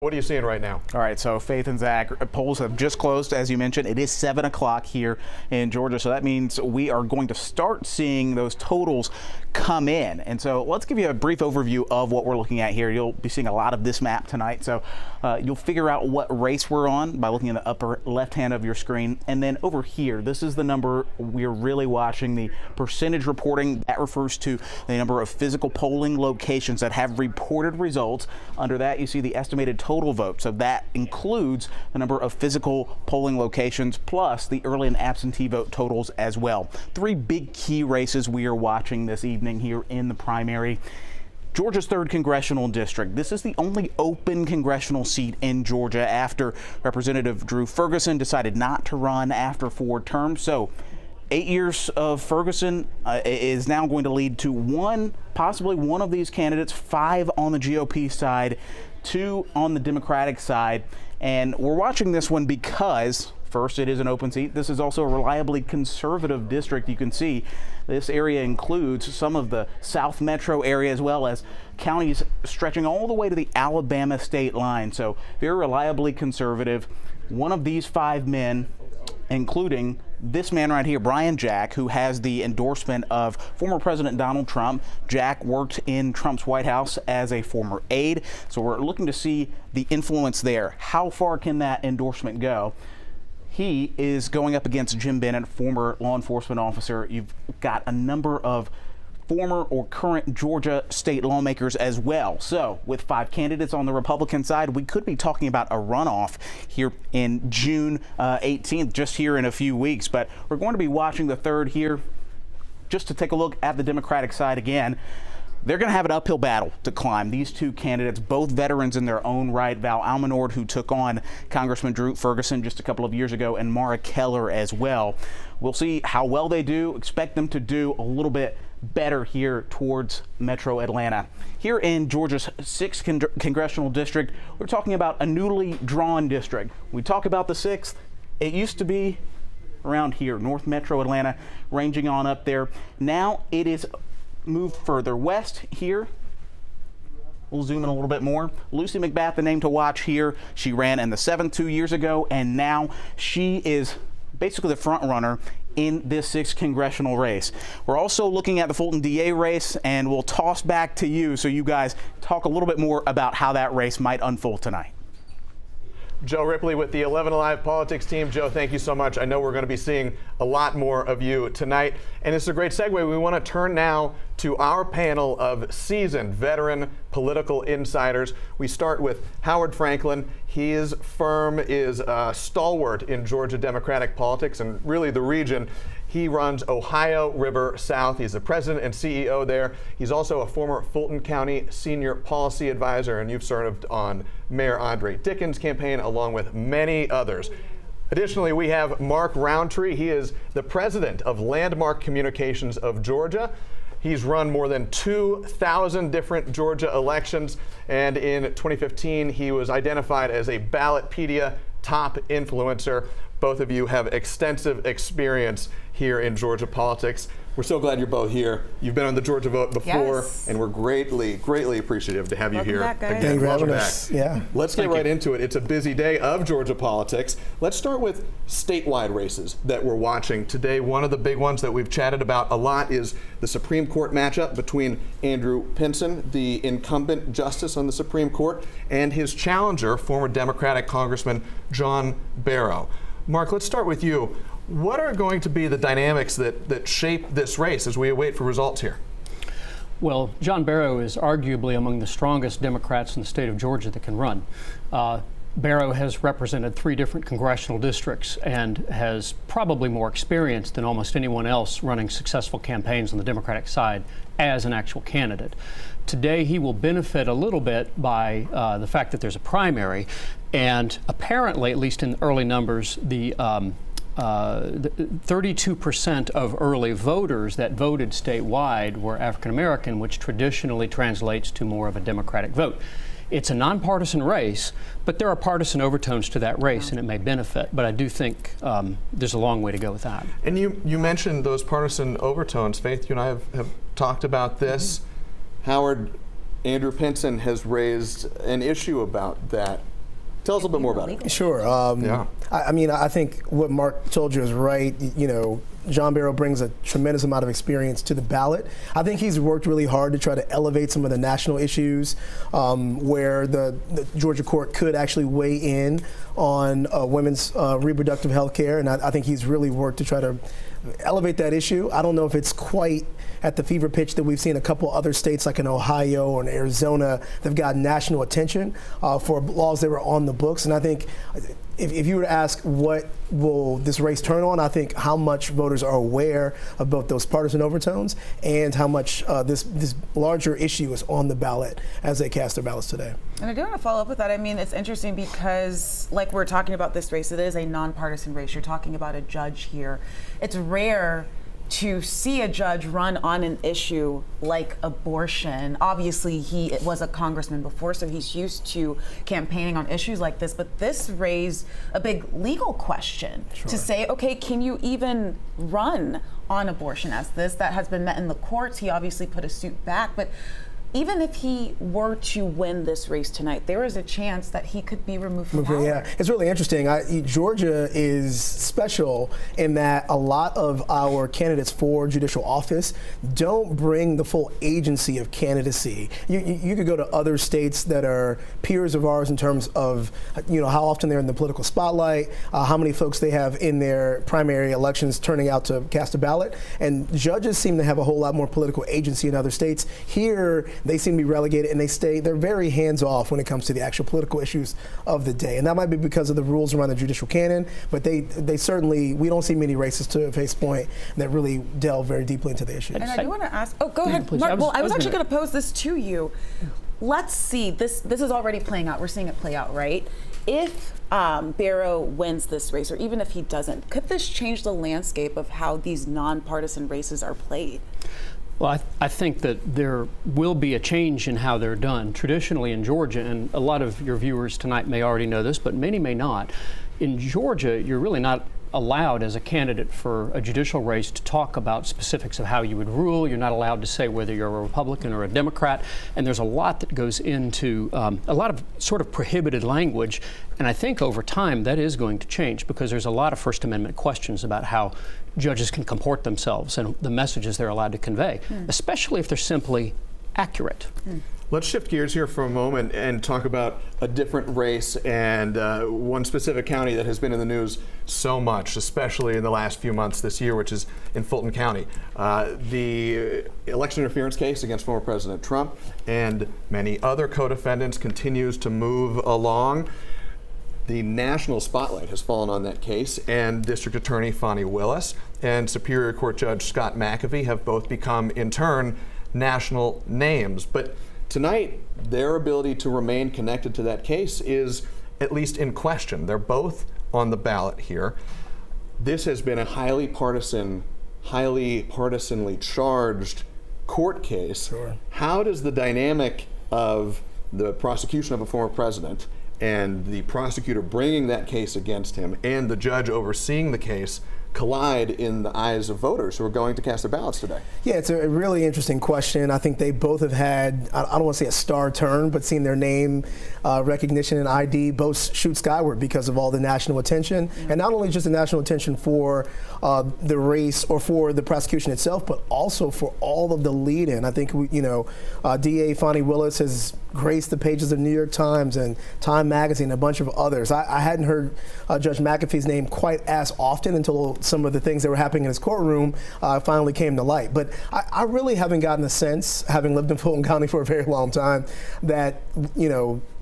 What are you seeing right now? All right, so Faith and Zach, polls have just closed, as you mentioned. It is 7 o'clock here in Georgia, so that means we are going to start seeing those totals come in. And so let's give you a brief overview of what we're looking at here. You'll be seeing a lot of this map tonight, so you'll figure out what race we're on by looking in the upper left hand of your screen. And then over here, this is the number we're really watching, the percentage reporting. That refers to the number of physical polling locations that have reported results. Under that, you see the estimated total vote. So that includes the number of physical polling locations plus the early and absentee vote totals as well. 3 big key races we are watching this evening here in the primary. Georgia's 3rd Congressional District. This is the only open congressional seat in Georgia after Representative Drew Ferguson decided not to run after 4 terms. So 8 years of Ferguson is now going to lead to possibly one of these candidates, 5 on the GOP side, 2 on the Democratic side. And we're watching this one because, first, it is an open seat. This is also a reliably conservative district. You can see this area includes some of the South Metro area as well as counties stretching all the way to the Alabama state line. So very reliably conservative. One of these 5 men, including this man right here, Brian Jack, who has the endorsement of former President Donald Trump. Jack worked in Trump's White House as a former aide, so we're looking to see the influence there. How far can that endorsement go? He is going up against Jim Bennett, former law enforcement officer. You've got a number of former or current Georgia state lawmakers as well. So with 5 candidates on the Republican side, we could be talking about a runoff here in June 18th, just here in a few weeks. But we're going to be watching the 3rd here just to take a look at the Democratic side again. They're going to have an uphill battle to climb. These 2 candidates, both veterans in their own right, Val Almanord, who took on Congressman Drew Ferguson just a couple of years ago, and Mara Keller as well. We'll see how well they do. Expect them to do a little bit better here towards Metro Atlanta. Here in Georgia's 6th Congressional District, we're talking about a newly drawn district. We talk about the 6th. It used to be around here, North Metro Atlanta, ranging on up there. Now it is moved further west here. We'll zoom in a little bit more. Lucy McBath, the name to watch here. She ran in the 7th 2 years ago, and now she is basically the front runner in this 6th congressional race. We're also looking at the Fulton DA race, and we'll toss back to you so you guys talk a little bit more about how that race might unfold tonight. Joe Ripley with the 11 Alive Politics team. Joe, thank you so much. I know we're going to be seeing a lot more of you tonight. And it's a great segue. We want to turn now to our panel of seasoned veteran political insiders. We start with Howard Franklin. His firm is a stalwart in Georgia Democratic politics and really the region. He runs Ohio River South. He's the president and CEO there. He's also a former Fulton County senior policy advisor, and you've served on Mayor Andre Dickens' campaign along with many others. Additionally, we have Mark Roundtree. He is the president of Landmark Communications of Georgia. He's run more than 2,000 different Georgia elections, and in 2015, he was identified as a Ballotpedia top influencer. Both of you have extensive experience here in Georgia politics. We're so glad you're both here. You've been on the Georgia Vote before, yes, and we're greatly appreciative to have you here. Back, guys. Again, welcome back. Yeah. Let's get right into it. It's a busy day of Georgia politics. Let's start with statewide races that we're watching today. One of the big ones that we've chatted about a lot is the Supreme Court matchup between Andrew Pinson, the incumbent justice on the Supreme Court, and his challenger, former Democratic Congressman John Barrow. Mark, let's start with you. What are going to be the dynamics that shape this race as we await for results here? Well, John Barrow is arguably among the strongest Democrats in the state of Georgia that can run. Barrow has represented 3 different congressional districts and has probably more experience than almost anyone else running successful campaigns on the Democratic side as an actual candidate. Today, he will benefit a little bit by the fact that there's a primary, and apparently, at least in early numbers, the 32% of early voters that voted statewide were African American, which traditionally translates to more of a Democratic vote. It's a nonpartisan race, but there are partisan overtones to that race, and it may benefit. But I do think there's a long way to go with that. And you mentioned those partisan overtones. Faith, you and I have talked about this. Howard, Andrew Pinson has raised an issue about that. Tell us a little bit more about it. Sure. Yeah. I mean, I think what Mark told you is right. You know, John Barrow brings a tremendous amount of experience to the ballot. I think he's worked really hard to try to elevate some of the national issues where the Georgia court could actually weigh in on women's reproductive health care. And I think he's really worked to try to elevate that issue. I don't know if it's quite at the fever pitch that we've seen a couple other states like in Ohio or in Arizona that have gotten national attention for laws that were on the books. And I think if you were to ask what will this race turn on, I think how much voters are aware of both those partisan overtones and how much this larger issue is on the ballot as they cast their ballots today. And I do want to follow up with that. I mean, it's interesting because, like we're talking about this race, it is a nonpartisan race. You're talking about a judge here. It's rare to see a judge run on an issue like abortion. Obviously, he was a congressman before, so he's used to campaigning on issues like this, but this raised a big legal question to say, okay, can you even run on abortion as this? That has been met in the courts. He obviously put a suit back, but even if he were to win this race tonight, there is a chance that he could be removed from power. Yeah, it's really interesting. Georgia is special in that a lot of our candidates for judicial office don't bring the full agency of candidacy. You could go to other states that are peers of ours in terms of, you know, how often they're in the political spotlight, how many folks they have in their primary elections turning out to cast a ballot. And judges seem to have a whole lot more political agency in other states. Here, they seem to be relegated, and they're very hands-off when it comes to the actual political issues of the day. And that might be because of the rules around the judicial canon, but they certainly, we don't see many races to Faith's point that really delve very deeply into the issue. And I do want to ask, go ahead, please. Mark. I was actually going to pose this to you. Let's see, this is already playing out. We're seeing it play out, right? If Barrow wins this race, or even if he doesn't, could this change the landscape of how these nonpartisan races are played? Well, I think that there will be a change in how they're done. Traditionally in Georgia, and a lot of your viewers tonight may already know this, but many may not, in Georgia, you're really not allowed as a candidate for a judicial race to talk about specifics of how you would rule. You're not allowed to say whether you're a Republican or a Democrat. And there's a lot that goes into a lot of sort of prohibited language. And I think over time that is going to change because there's a lot of First Amendment questions about how judges can comport themselves and the messages they're allowed to convey, especially if they're simply accurate. Let's shift gears here for a moment and talk about a different race and one specific county that has been in the news so much, especially in the last few months this year, which is in Fulton County. The election interference case against former President Trump and many other co-defendants continues to move along. The national spotlight has fallen on that case, and District Attorney Fani Willis and Superior Court Judge Scott McAfee have both become, in turn, national names. But tonight, their ability to remain connected to that case is at least in question. They're both on the ballot here. This has been a highly partisanly charged court case. Sure. How does the dynamic of the prosecution of a former president and the prosecutor bringing that case against him and the judge overseeing the case collide in the eyes of voters who are going to cast their ballots today? Yeah, it's a really interesting question. I think they both have had, I don't want to say a star turn, but seen their name recognition and ID both shoot skyward because of all the national attention. And not only just the national attention for the race or for the prosecution itself, but also for all of the lead-in. I think, DA Fani Willis has graced the pages of New York Times and Time Magazine, a bunch of others. I hadn't heard Judge McAfee's name quite as often until some of the things that were happening in his courtroom finally came to light. But I really haven't gotten the sense, having lived in Fulton County for a very long time, that,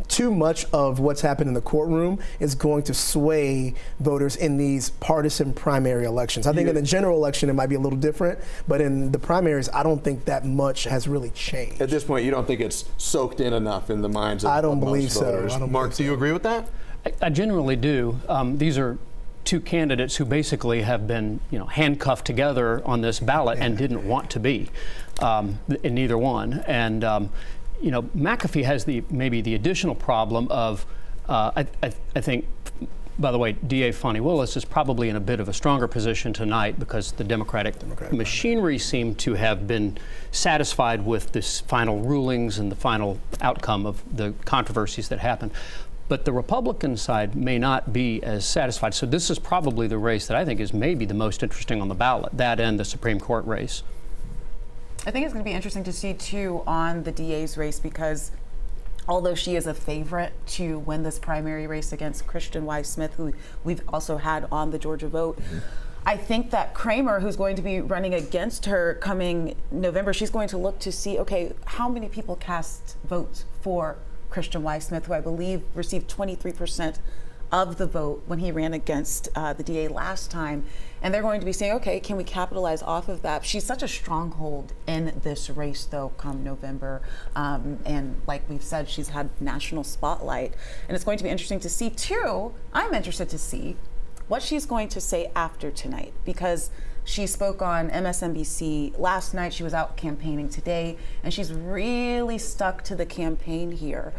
too much of what's happened in the courtroom is going to sway voters in these partisan primary elections. I think in the general election it might be a little different, but in the primaries I don't think that much has really changed. At this point, you don't think it's soaked in enough in the minds of I don't most believe so. voters. I don't Mark, believe do you agree with that? I generally do. These are two candidates who basically have been, handcuffed together on this ballot and didn't want to be in neither one. And McAfee has maybe the additional problem of, I think, By the way, DA Fani Willis is probably in a bit of a stronger position tonight because the Democratic machinery seemed to have been satisfied with this final rulings and the final outcome of the controversies that happened. But the Republican side may not be as satisfied. So this is probably the race that I think is maybe the most interesting on the ballot, that and the Supreme Court race. I think it's going to be interesting to see, too, on the DA's race, because although she is a favorite to win this primary race against Christian Y. Smith, who we've also had on the Georgia vote, I think that Kramer, who's going to be running against her coming November, she's going to look to see, okay, how many people cast votes for Christian Y. Smith, who I believe received 23% of the vote when he ran against the DA last time. And they're going to be saying, okay, can we capitalize off of that? She's such a stronghold in this race, though, come November. And like we've said, she's had national spotlight. And it's going to be interesting to see, too, I'm interested to see what she's going to say after tonight, because she spoke on MSNBC last night. She was out campaigning today, and she's really stuck to the campaign here.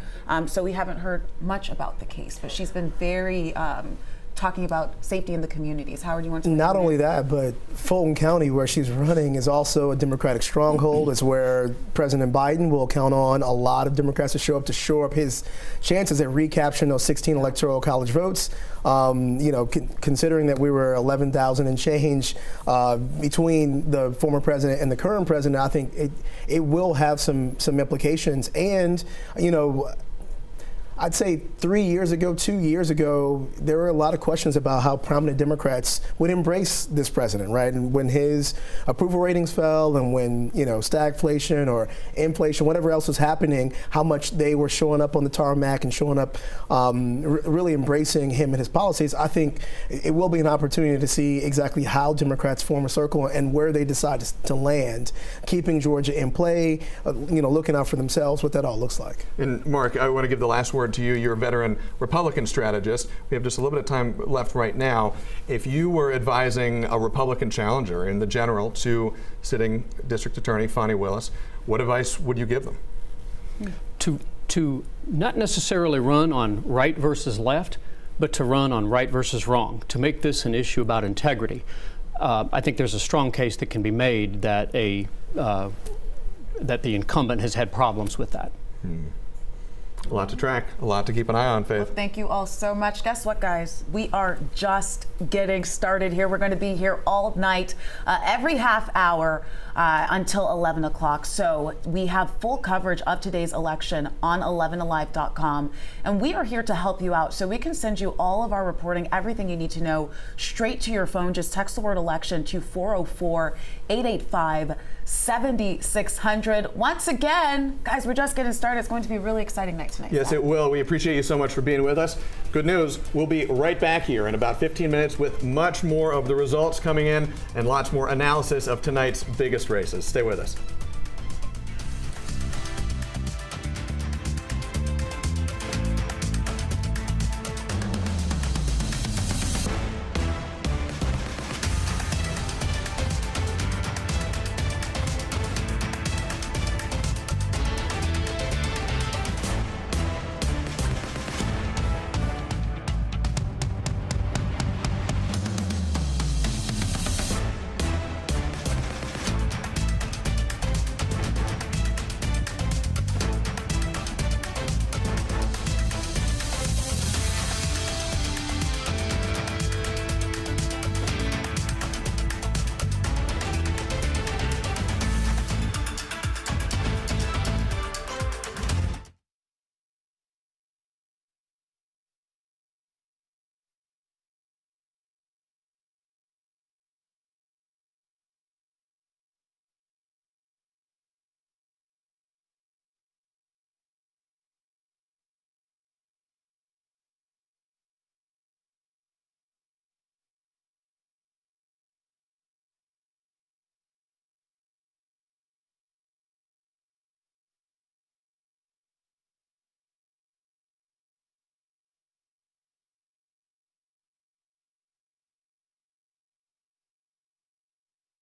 So we haven't heard much about the case, but she's been very talking about safety in the communities. Howard, do you want to? Not only that, but Fulton County, where she's running, is also a Democratic stronghold. It's where President Biden will count on a lot of Democrats to show up shore up his chances at recapturing those 16 electoral college votes. Considering that we were 11,000 and change between the former president and the current president, I think it will have some implications. And, I'd say 3 years ago, 2 years ago, there were a lot of questions about how prominent Democrats would embrace this president, right? And when his approval ratings fell, and when, stagflation or inflation, whatever else was happening, how much they were showing up on the tarmac and showing up, really embracing him and his policies. I think it will be an opportunity to see exactly how Democrats form a circle and where they decide to land, keeping Georgia in play, looking out for themselves, what that all looks like. And Mark, I want to give the last word to you. You're a veteran Republican strategist. We have just a little bit of time left right now. If you were advising a Republican challenger in the general to sitting District Attorney Fani Willis, what advice would you give them? To not necessarily run on right versus left, but to run on right versus wrong, to make this an issue about integrity. I think there's a strong case that can be made that that the incumbent has had problems with that. A lot to track, a lot to keep an eye on, Faith. Well, thank you all so much. Guess what, guys? We are just getting started here. We're going to be here all night, every half hour until 11 o'clock. So we have full coverage of today's election on 11alive.com. And we are here to help you out. So we can send you all of our reporting, everything you need to know, straight to your phone. Just text the word election to 404-885-7600. Once again, guys, we're just getting started. It's going to be a really exciting night tonight. Yes, it will. We appreciate you so much for being with us. Good news, we'll be right back here in about 15 minutes with much more of the results coming in and lots more analysis of tonight's biggest races. Stay with us.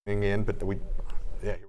In, but yeah, here we go.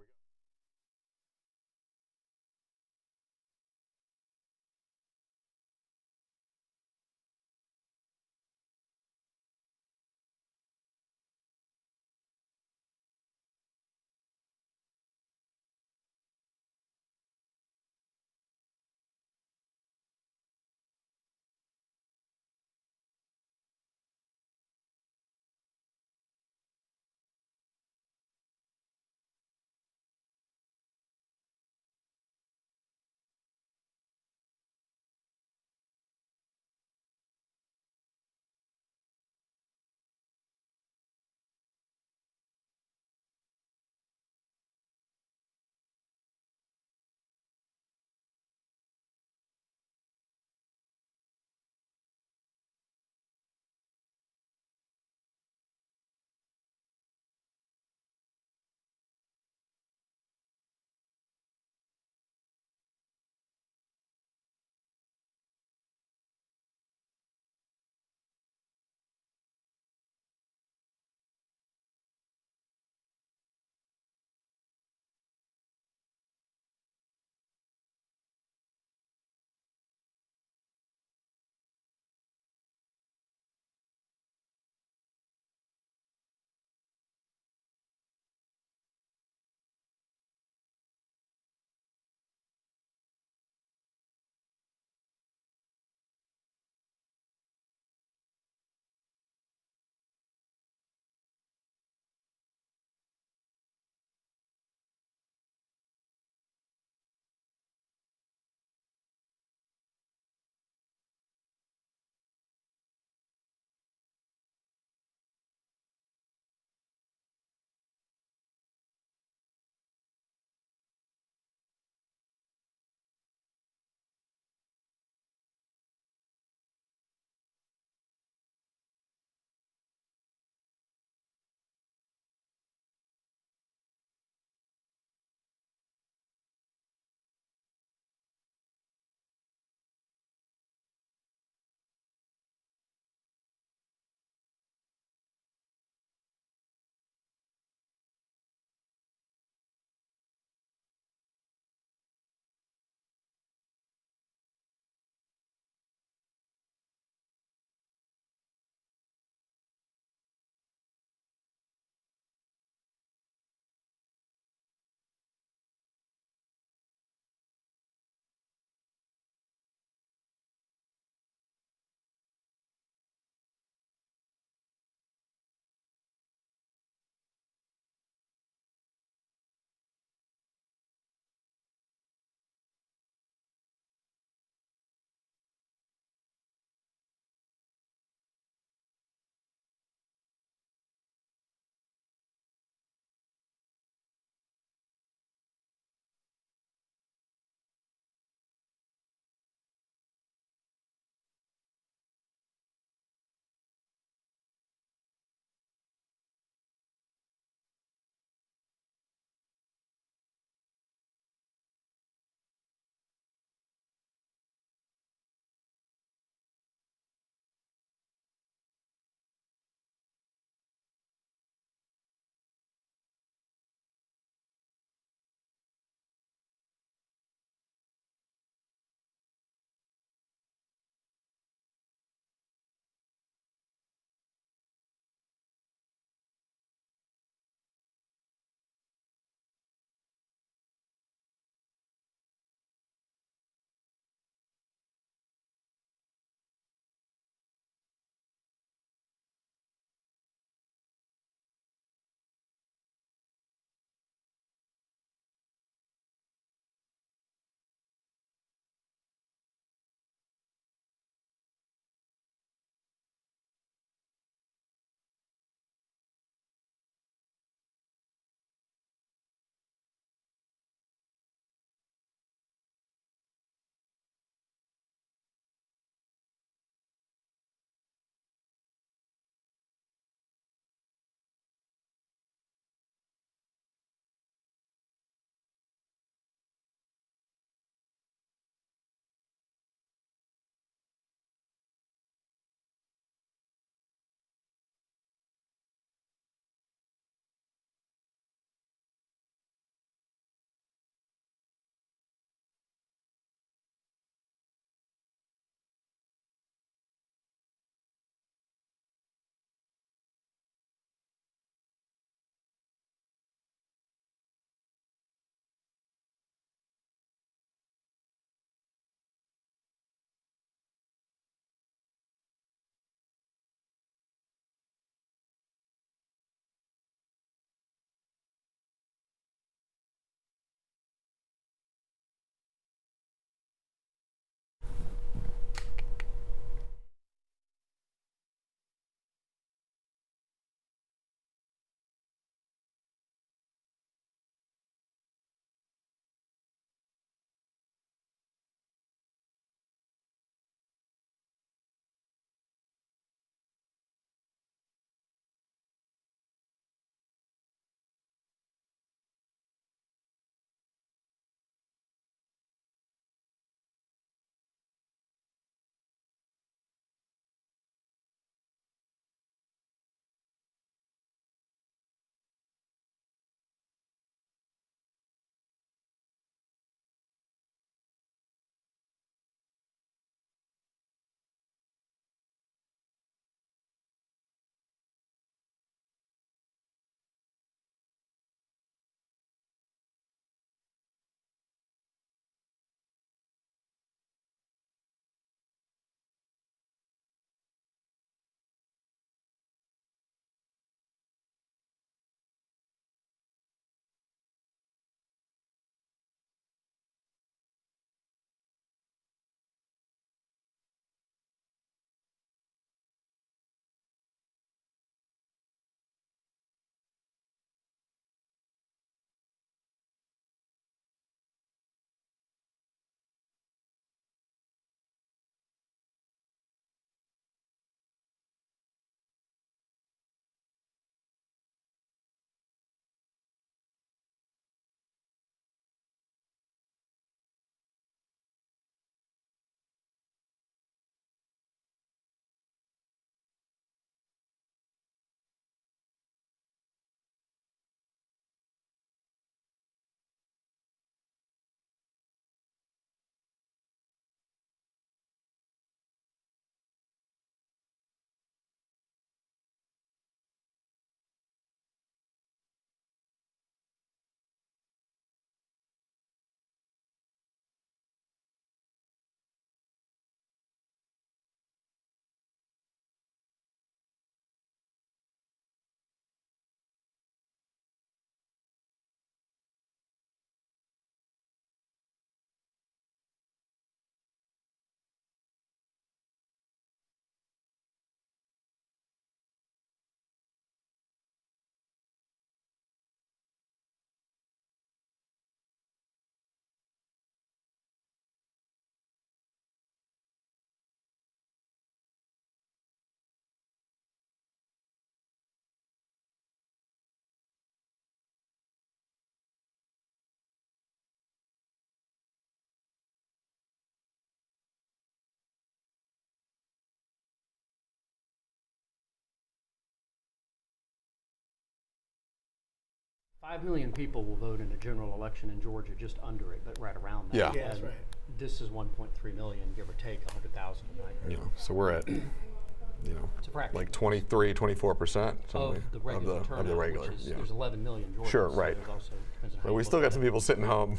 5 million people will vote in a general election in Georgia, just under it, but right around that. Yeah. Yeah, that's And right. This is 1.3 million, give or take 100,000 tonight. You know, so we're at, It's a fraction. like 23, 24% Of the regular turnout, of the regular. which is, Yeah. there's 11 million Georgians. Sure, so right. there's also, depends on how But you we look still at got it. some people sitting home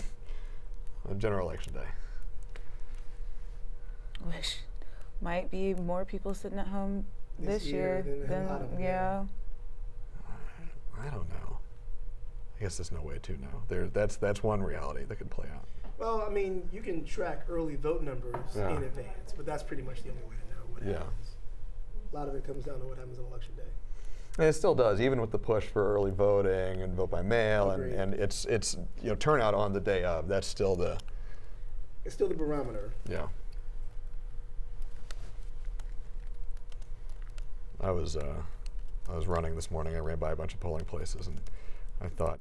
on general election day. Which might be more people sitting at home This this year year than a lot of them, yeah. I don't know. I guess there's no way to know. That's one reality that could play out. Well, I mean, you can track early vote numbers Yeah. in advance, but that's pretty much the only way to know what Yeah. happens. A lot of it comes down to what happens on election day. And it still does, even with the push for early voting and vote by mail, Agreed. and it's turnout on the day of. That's still the It's still the barometer. yeah. I was running this morning. I ran by a bunch of polling places, and I thought,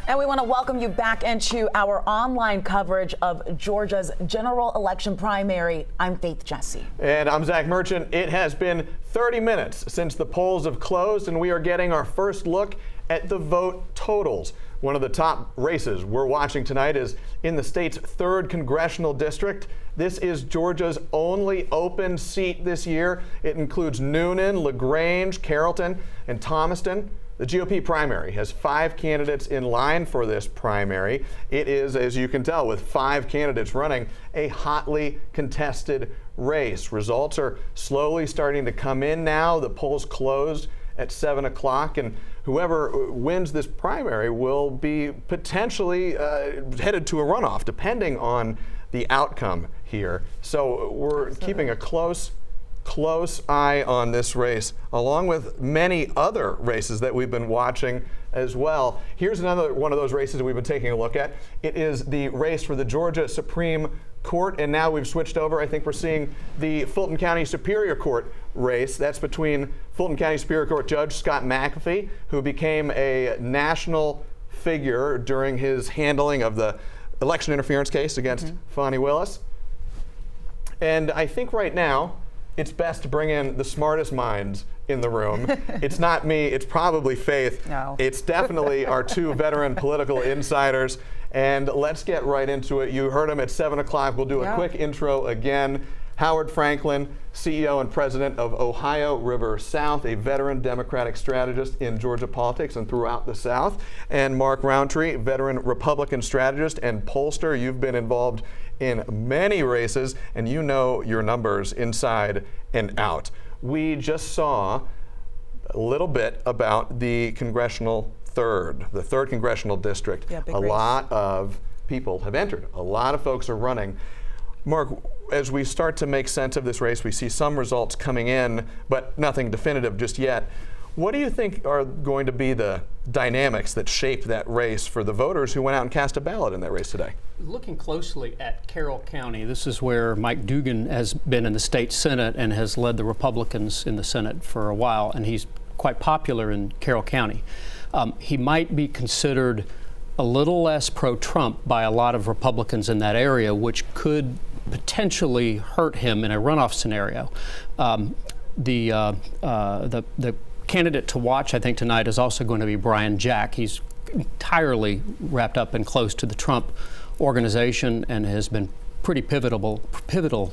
And we want to welcome you back into our online coverage of Georgia's general election primary. I'm Faith Jesse. And I'm Zach Merchant. It has been 30 minutes since the polls have closed, and we are getting our first look at the vote totals. One of the top races we're watching tonight is in the state's 3rd congressional district. This is Georgia's only open seat this year. It includes Noonan, LaGrange, Carrollton, and Thomaston. The GOP primary has 5 candidates in line for this primary. It is, as you can tell, with 5 candidates running, a hotly contested race. Results are slowly starting to come in now. The polls closed at 7 o'clock, and whoever wins this primary will be potentially headed to a runoff, depending on the outcome here. So we're keeping a close eye on this race, along with many other races that we've been watching as well. Here's another one of those races that we've been taking a look at. It is the race for the Georgia Supreme Court, and now we've switched over. I think we're seeing the Fulton County Superior Court race. That's between Fulton County Superior Court Judge Scott McAfee, who became a national figure during his handling of the election interference case against Fani Willis. And I think right now, it's best to bring in the smartest minds in the room. It's not me, it's probably Faith. No. It's definitely our 2 veteran political insiders. And let's get right into it. You heard him at 7 o'clock. We'll do a quick intro again. Howard Franklin, CEO and president of Ohio River South, a veteran Democratic strategist in Georgia politics and throughout the South. And Mark Roundtree, veteran Republican strategist and pollster. You've been involved in many races, and you know your numbers inside and out. We just saw a little bit about the Congressional the 3rd congressional district. Yeah, big a race. lot of people have entered. A lot of folks are running. Mark, as we start to make sense of this race, we see some results coming in, but nothing definitive just yet. What do you think are going to be the dynamics that shaped that race for the voters who went out and cast a ballot in that race today? Looking closely at Carroll County, this is where Mike Dugan has been in the state Senate and has led the Republicans in the Senate for a while, and he's quite popular in Carroll County. He might be considered a little less pro-Trump by a lot of Republicans in that area, which could potentially hurt him in a runoff scenario. The candidate to watch, I think, tonight is also going to be Brian Jack. He's entirely wrapped up and close to the Trump organization and has been pretty pivotal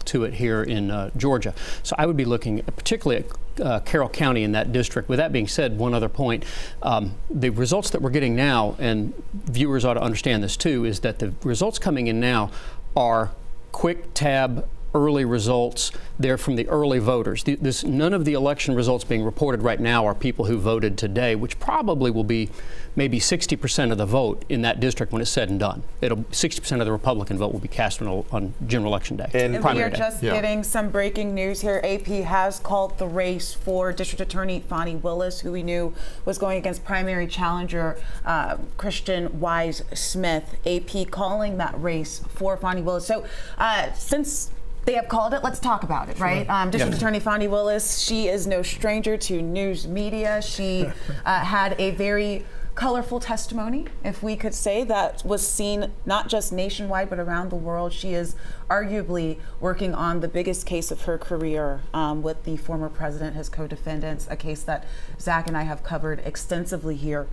to it here in Georgia. So I would be looking particularly at Carroll County in that district. With that being said, one other point, the results that we're getting now, and viewers ought to understand this too, is that the results coming in now are quick tab early results. They're from the early voters. None of the election results being reported right now are people who voted today, which probably will be maybe 60% of the vote in that district when it's said and done. 60% of the Republican vote will be cast on General Election Day. And we are just getting some breaking news here. AP has called the race for District Attorney Fani Willis, who we knew was going against primary challenger Christian Wise Smith. AP calling that race for Fani Willis. So since they have called it, let's talk about it, right? District Attorney Fani Willis, she is no stranger to news media. She had a very colorful testimony, if we could say, that was seen not just nationwide but around the world. She is arguably working on the biggest case of her career with the former president, his co-defendants, a case that Zach and I have covered extensively here.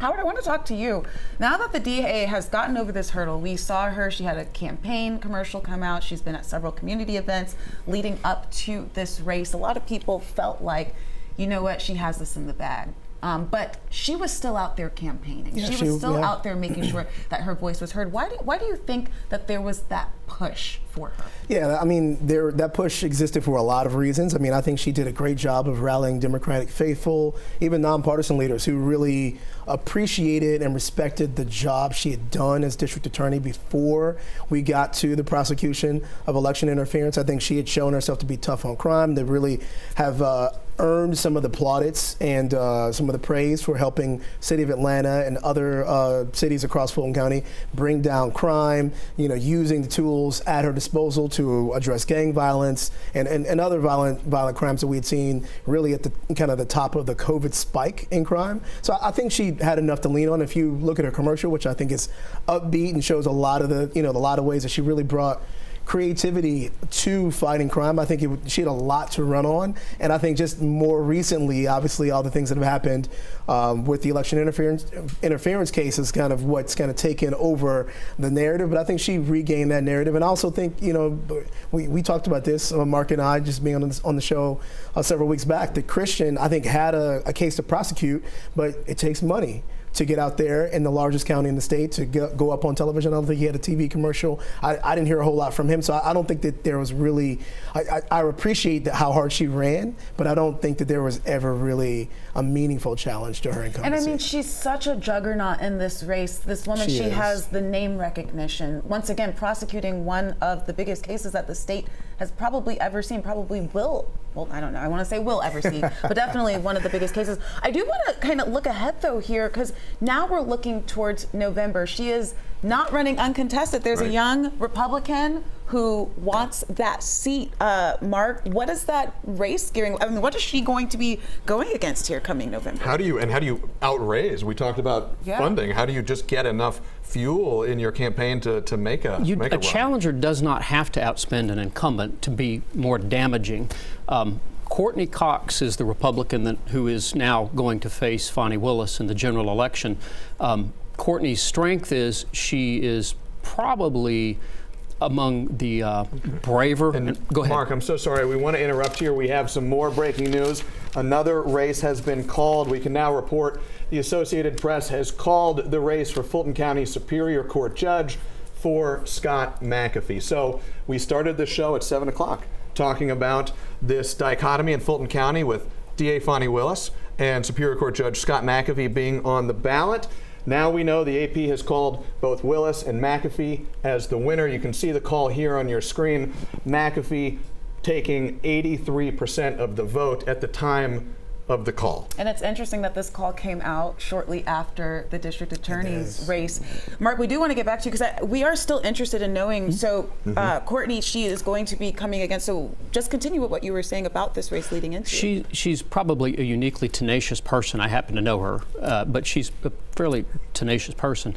Howard, I want to talk to you. Now that the DA has gotten over this hurdle, we saw her, she had a campaign commercial come out. She's been at several community events leading up to this race. A lot of people felt like, you know what, she has this in the bag. But she was still out there campaigning. Yeah, she was still out there making sure that her voice was heard. Why do you think that there was that push for her? Yeah, I mean, that push existed for a lot of reasons. I mean, I think she did a great job of rallying Democratic faithful, even nonpartisan leaders who really appreciated and respected the job she had done as district attorney before we got to the prosecution of election interference. I think she had shown herself to be tough on crime. They really have earned some of the plaudits and some of the praise for helping City of Atlanta and other cities across Fulton County bring down crime, using the tools at her disposal to address gang violence and other violent crimes that we had seen really at the kind of the top of the COVID spike in crime. So I think she had enough to lean on. If you look at her commercial, which I think is upbeat and shows a lot of a lot of ways that she really brought creativity to fighting crime. I think she had a lot to run on, and I think just more recently, obviously, all the things that have happened with the election interference case is kind of what's kind of taken over the narrative. But I think she regained that narrative, and I also think we talked about this, Mark and I, just being on the show several weeks back. That Christian, I think, had a case to prosecute, but it takes money to get out there in the largest county in the state, to go up on television. I don't think he had a TV commercial. I didn't hear a whole lot from him, so I don't think that there was really, I appreciate how hard she ran, but I don't think that there was ever really a meaningful challenge to her incumbency. And I mean, she's such a juggernaut in this race. This woman, she has the name recognition. Once again, prosecuting one of the biggest cases that the state has probably ever seen, probably will. Well, I don't know. I want to say will ever see, but definitely one of the biggest cases. I do want to kind of look ahead, though, here, because now we're looking towards November. She is not running uncontested. There's a young Republican who wants that seat. Mark, what is that race gearing? I mean, what is she going to be going against here coming November? How do you outraise? We talked about funding. How do you just get enough fuel in your campaign to make a run? Challenger does not have to outspend an incumbent to be more damaging. Courtney Cox is the Republican who is now going to face Fani Willis in the general election. Courtney's strength is she is probably among the braver. Go ahead. Mark, I'm so sorry. We want to interrupt here. We have some more breaking news. Another race has been called. We can now report the Associated Press has called the race for Fulton County Superior Court Judge for Scott McAfee. So we started the show at 7 o'clock talking about this dichotomy in Fulton County with DA Fani Willis and Superior Court Judge Scott McAfee being on the ballot. Now we know the AP has called both Willis and McAfee as the winner. You can see the call here on your screen. McAfee taking 83% of the vote at the time of the call. And it's interesting that this call came out shortly after the district attorney's race. Mark, we do want to get back to you because we are still interested in knowing. So Courtney, she is going to be coming against. So just continue with what you were saying about this race leading into. She's probably a uniquely tenacious person. I happen to know her, but she's a fairly tenacious person.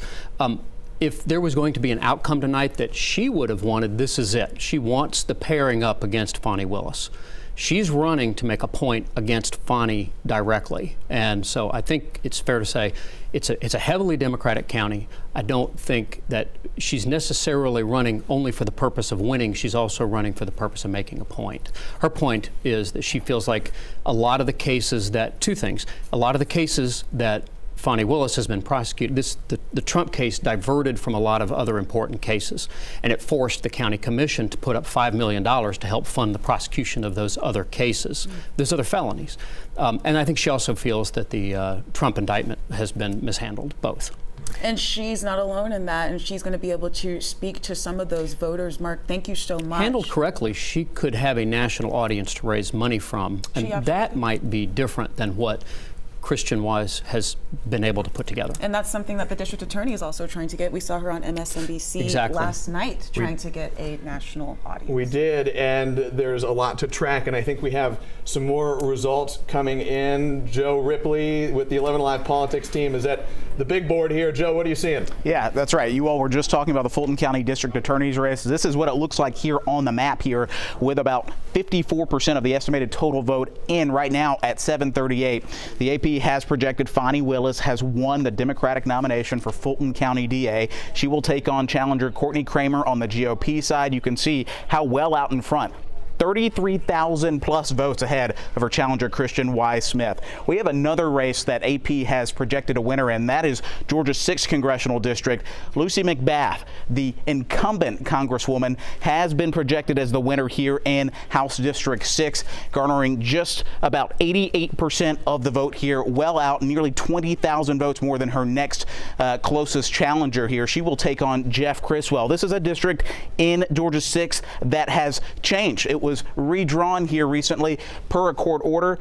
If there was going to be an outcome tonight that she would have wanted, this is it. She wants the pairing up against Fani Willis. She's running to make a point against Fani directly. And so I think it's fair to say it's a heavily Democratic county. I don't think that she's necessarily running only for the purpose of winning. She's also running for the purpose of making a point. Her point is that she feels like a lot of the cases that, a lot of the cases that Fani Willis has been prosecuted. The Trump case diverted from a lot of other important cases, and it forced the county commission to put up $5 million to help fund the prosecution of those other cases, those other felonies. And I think she also feels that the Trump indictment has been mishandled, both. And she's not alone in that, and she's going to be able to speak to some of those voters. Mark, thank you so much. Handled correctly, she could have a national audience to raise money from, and that might be different than what Christian Wise has been able to put together. And that's something that the district attorney is also trying to get. We saw her on MSNBC last night trying to get a national audience. We did, and there's a lot to track, and I think we have some more results coming in. Joe Ripley with the 11 Alive Politics team is at the big board here. Joe, what are you seeing? Yeah, that's right. You all were just talking about the Fulton County District Attorney's race. This is what it looks like here on the map here, with about 54% of the estimated total vote in right now at 7:38. The AP has projected Fani Willis has won the Democratic nomination for Fulton County DA. She will take on challenger Courtney Kramer on the GOP side. You can see how well out in front. 33,000 plus votes ahead of her challenger Christian Wise Smith. We have another race that AP has projected a winner in. That is Georgia's 6th congressional district. Lucy McBath, the incumbent congresswoman, has been projected as the winner here in House District 6, garnering just about 88% of the vote here, well out, nearly 20,000 votes more than her next closest challenger here. She will take on Jeff Criswell. This is a district in Georgia's 6th that has changed. It was redrawn here recently per a court order.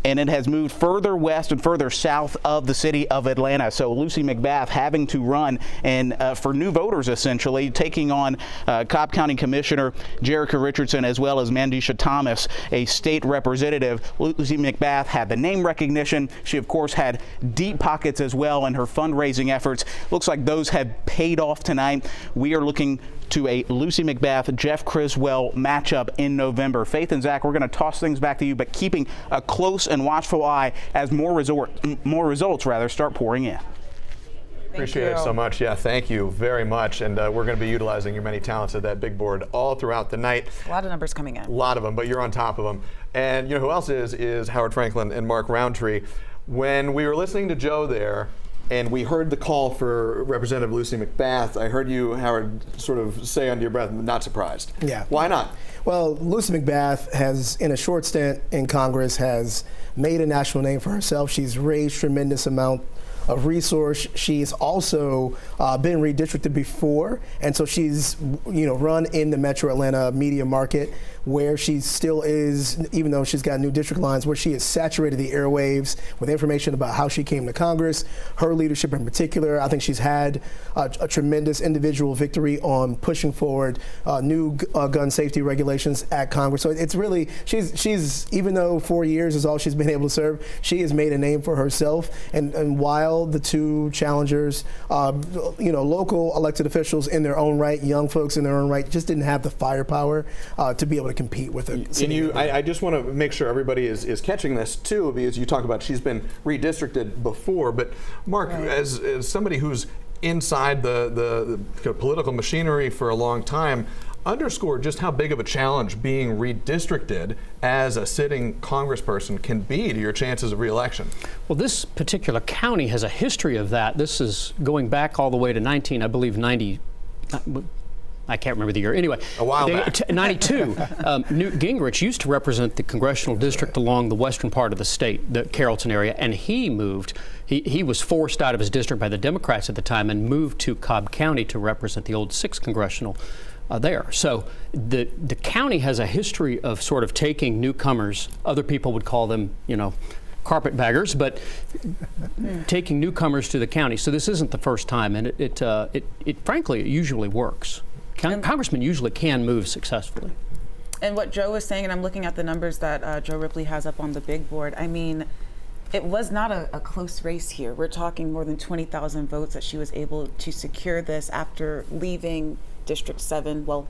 and it has moved further west and further south of the city of Atlanta. So Lucy McBath having to run and for new voters, essentially, taking on Cobb County Commissioner Jerica Richardson as well as Mandisha Thomas, a state representative. Lucy McBath had the name recognition. She, of course, had deep pockets as well in her fundraising efforts. Looks like those have paid off tonight. We are looking to a Lucy McBath, Jeff Criswell matchup in November. Faith and Zach, we're going to toss things back to you, but keeping a close and watchful eye as more results start pouring in. Appreciate it so much. Yeah, thank you very much. And we're going to be utilizing your many talents at that big board all throughout the night. A lot of numbers coming in. A lot of them, but you're on top of them. And you know who else is Howard Franklin and Mark Roundtree. When we were listening to Joe there, and we heard the call for Representative Lucy McBath, I heard you, Howard, sort of say under your breath, not surprised. Yeah. Why not? Well, Lucy McBath has, in a short stint in Congress, has made a national name for herself. She's raised tremendous amount of resource. She's also been redistricted before, and so she's run in the Metro Atlanta media market, where she still is, even though she's got new district lines, where she has saturated the airwaves with information about how she came to Congress, her leadership in particular. I think she's had a tremendous individual victory on pushing forward new gun safety regulations at Congress. So it's really, she's even though 4 years is all she's been able to serve, she has made a name for herself. And while the two challengers, local elected officials in their own right, young folks in their own right, just didn't have the firepower to be able to compete with it. And I just want to make sure everybody is catching this too, because you talk about she's been redistricted before. But Mark, right, as somebody who's inside the political machinery for a long time, underscore just how big of a challenge being redistricted as a sitting congressperson can be to your chances of re-election. Well, this particular county has a history of that. This is going back all the way to 90. I can't remember the year. Anyway, a while back. 92. Newt Gingrich used to represent the congressional district along the western part of the state, the Carrollton area, and he moved. He was forced out of his district by the Democrats at the time and moved to Cobb County to represent the old 6th congressional there. So the county has a history of sort of taking newcomers. Other people would call them, carpetbaggers, but taking newcomers to the county. So this isn't the first time, and it frankly, it usually works. Congressmen usually can move successfully. And what Joe was saying, and I'm looking at the numbers that Joe Ripley has up on the big board, I mean, it was not a close race here. We're talking more than 20,000 votes that she was able to secure this after leaving District 7, well,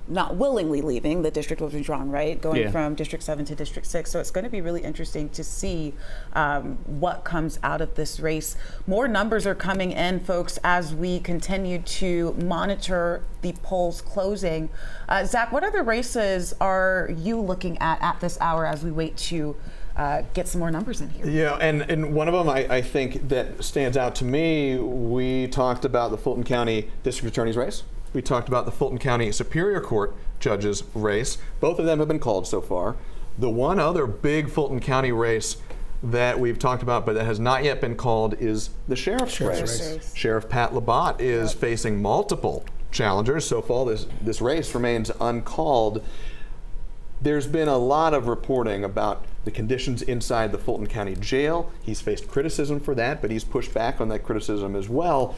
not willingly leaving, the district was withdrawn, right? Going from District 7 to District 6. So it's going to be really interesting to see what comes out of this race. More numbers are coming in, folks, as we continue to monitor the polls closing. Zach, what other races are you looking at this hour as we wait to get some more numbers in here? Yeah, and one of them I think that stands out to me, we talked about the Fulton County District Attorney's race. We talked about the Fulton County Superior Court judge's race. Both of them have been called so far. The one other big Fulton County race that we've talked about but that has not yet been called is the sheriff's race. Sheriff Pat Labatt is facing multiple challengers. So far this race remains uncalled. There's been a lot of reporting about the conditions inside the Fulton County Jail. He's faced criticism for that, but he's pushed back on that criticism as well.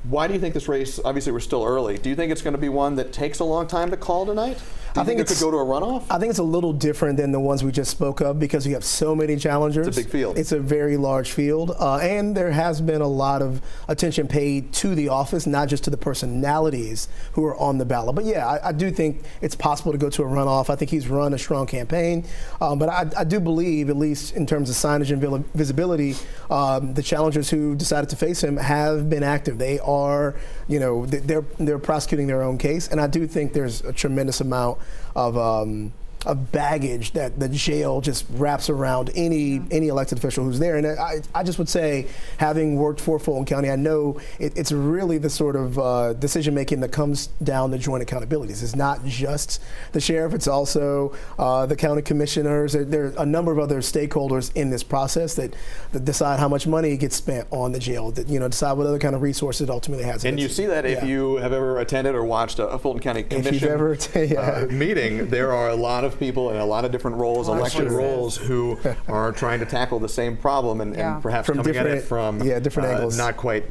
Why do you think this race, obviously we're still early, do you think it's going to be one that takes a long time to call tonight? Do you think it could go to a runoff? I think it's a little different than the ones we just spoke of because you have so many challengers. It's a big field. It's a very large field. And there has been a lot of attention paid to the office, not just to the personalities who are on the ballot. But yeah, I do think it's possible to go to a runoff. I think he's run a strong campaign. But I do believe, at least in terms of signage and visibility, the challengers who decided to face him have been active. They are, they're prosecuting their own case. And I do think there's a tremendous amount of baggage that the jail just wraps around any elected official who's there. And I just would say, having worked for Fulton County, I know it's really the sort of decision-making that comes down to joint accountabilities. It's not just the sheriff, it's also the county commissioners. There are a number of other stakeholders in this process that decide how much money gets spent on the jail, that decide what other kind of resources it ultimately has. And you see that if you have ever attended or watched a Fulton County Commission meeting, there are a lot of of people in a lot of different roles, elected roles, who are trying to tackle the same problem and perhaps from coming at it from different angles, not quite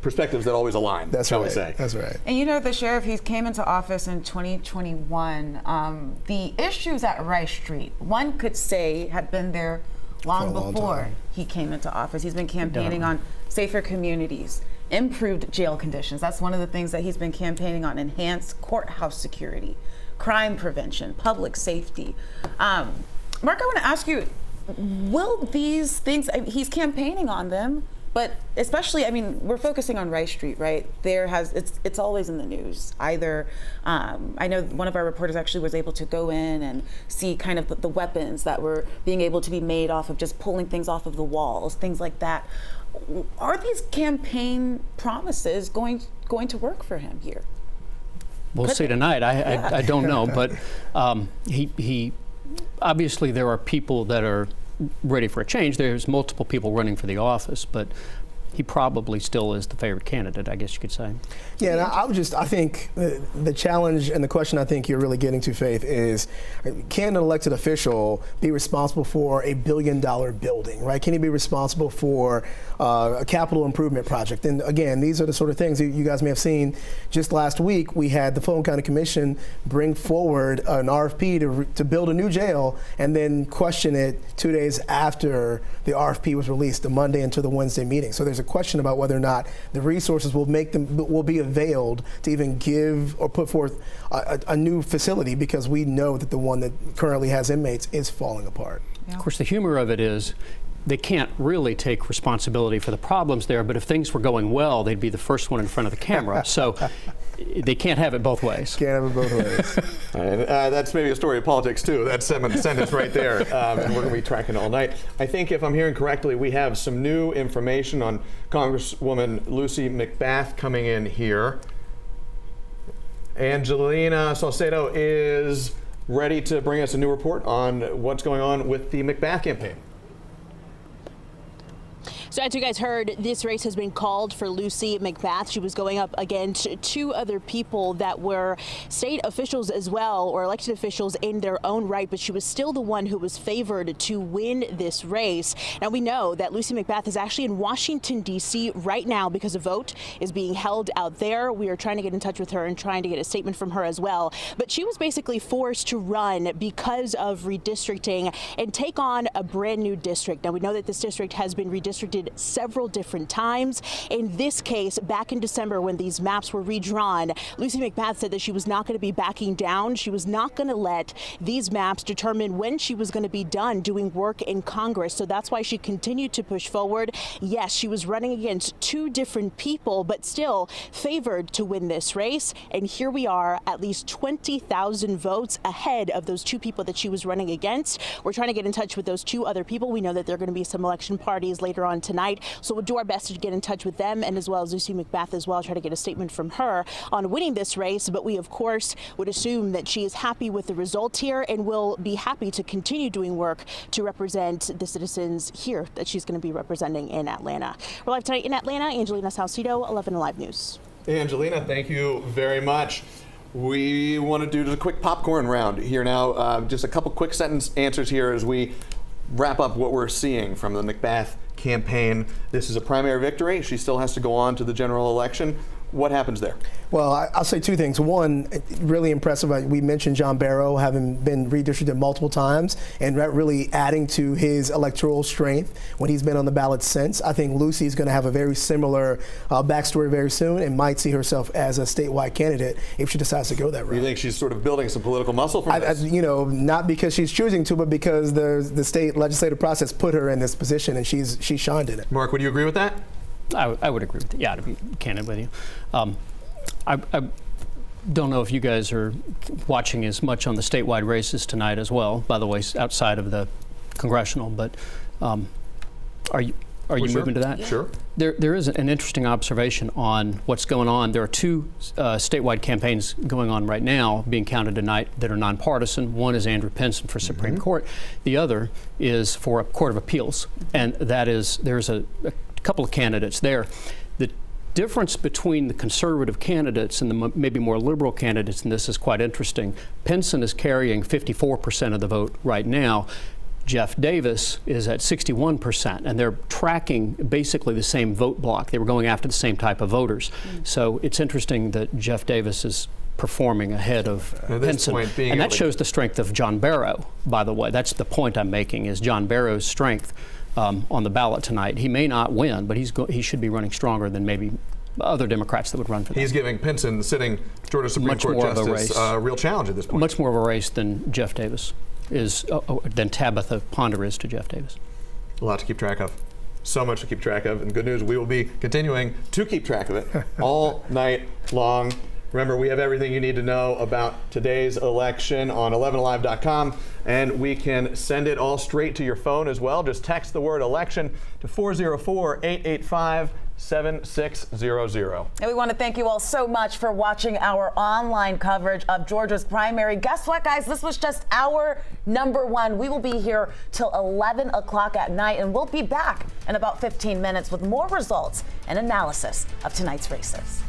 perspectives that always align. That's shall right. we say? That's right. And you know, the sheriff, he came into office in 2021. The issues at Rice Street, one could say, had been there long before he came into office. He's been campaigning on safer communities, improved jail conditions. That's one of the things that he's been campaigning on: enhanced courthouse security, crime prevention, public safety. Mark, I want to ask you, will these things, he's campaigning on them, but especially, I mean, we're focusing on Rice Street, right? It's always in the news. Either, I know one of our reporters actually was able to go in and see kind of the weapons that were being able to be made off of just pulling things off of the walls, things like that. Are these campaign promises going to work for him here? We'll see tonight. I don't know, but he obviously there are people that are ready for a change. There's multiple people running for the office, but he probably still is the favorite candidate, I guess you could say. Yeah, and I think the challenge and the question I think you're really getting to, Faith, is can an elected official be responsible for $1 billion building, right? Can he be responsible for a capital improvement project? And again, these are the sort of things that you guys may have seen. Just last week, we had the Fulton County Commission bring forward an RFP to build a new jail and then question it 2 days after the RFP was released, the Monday into the Wednesday meeting. So there's a question about whether or not the resources will be availed to even give or put forth a new facility, because we know that the one that currently has inmates is falling apart. Yeah. Of course, the humor of it is they can't really take responsibility for the problems there, but if things were going well, they'd be the first one in front of the camera. So they can't have it both ways. Can't have it both ways. That's maybe a story of politics, too. That sentence right there. And we're going to be tracking all night. I think, if I'm hearing correctly, we have some new information on Congresswoman Lucy McBath coming in here. Angelina Salcedo is ready to bring us a new report on what's going on with the McBath campaign. So as you guys heard, this race has been called for Lucy McBath. She was going up against two other people that were state officials as well, or elected officials in their own right, but she was still the one who was favored to win this race. Now we know that Lucy McBath is actually in Washington, D.C. right now because a vote is being held out there. We are trying to get in touch with her and trying to get a statement from her as well. But she was basically forced to run because of redistricting and take on a brand new district. Now we know that this district has been redistricted several different times. In this case, back in December when these maps were redrawn, Lucy McBath said that she was not going to be backing down. She was not going to let these maps determine when she was going to be done doing work in Congress. So that's why she continued to push forward. Yes, she was running against two different people, but still favored to win this race. And here we are, at least 20,000 votes ahead of those two people that she was running against. We're trying to get in touch with those two other people. We know that there are going to be some election parties later on tonight, so we'll do our best to get in touch with them, and as well as Lucy McBath as well, try to get a statement from her on winning this race. But we of course would assume that she is happy with the result here and will be happy to continue doing work to represent the citizens here that she's going to be representing in Atlanta. We're live tonight in Atlanta. Angelina Salcedo, 11 Alive News. Angelina, thank you very much. We want to do just a quick popcorn round here now. Just a couple quick sentence answers here as we wrap up what we're seeing from the McBath campaign. This is a primary victory. She still has to go on to the general election. What happens there? Well, I'll say two things. One, really impressive. We mentioned John Barrow having been redistricted multiple times and really adding to his electoral strength when he's been on the ballot since. I think Lucy is going to have a very similar backstory very soon and might see herself as a statewide candidate if she decides to go that route. You think she's sort of building some political muscle from this? You know, not because she's choosing to, but because the state legislative process put her in this position and she's shined in it. Mark, would you agree with that? I would agree with that. Yeah, to be candid with you. I don't know if you guys are watching as much on the statewide races tonight as well, by the way, outside of the Congressional, but are you moving to that? Sure. There is an interesting observation on what's going on. There are two statewide campaigns going on right now being counted tonight that are nonpartisan. One is Andrew Pinson for Supreme Court. The other is for a Court of Appeals, and that is there's a couple of candidates there. The difference between the conservative candidates and the maybe more liberal candidates, and this is quite interesting, Pinson is carrying 54% of the vote right now. Jeff Davis is at 61%, and they're tracking basically the same vote block. They were going after the same type of voters. So it's interesting that Jeff Davis is performing ahead of Pinson. And that shows the strength of John Barrow, by the way. That's the point I'm making, is John Barrow's strength on the ballot tonight. He may not win, but he should be running stronger than maybe other Democrats that would run for that. He's giving Pinson, the sitting Georgia Supreme Court Justice, a real challenge at this point. Much more of a race than Jeff Davis is, than Tabitha Ponder is to Jeff Davis. A lot to keep track of. So much to keep track of. And good news, we will be continuing to keep track of it all night long. Remember, we have everything you need to know about today's election on 11alive.com, and we can send it all straight to your phone as well. Just text the word election to 404-885-7600. And we want to thank you all so much for watching our online coverage of Georgia's primary. Guess what, guys? This was just our #1. We will be here till 11 o'clock at night, and we'll be back in about 15 minutes with more results and analysis of tonight's races.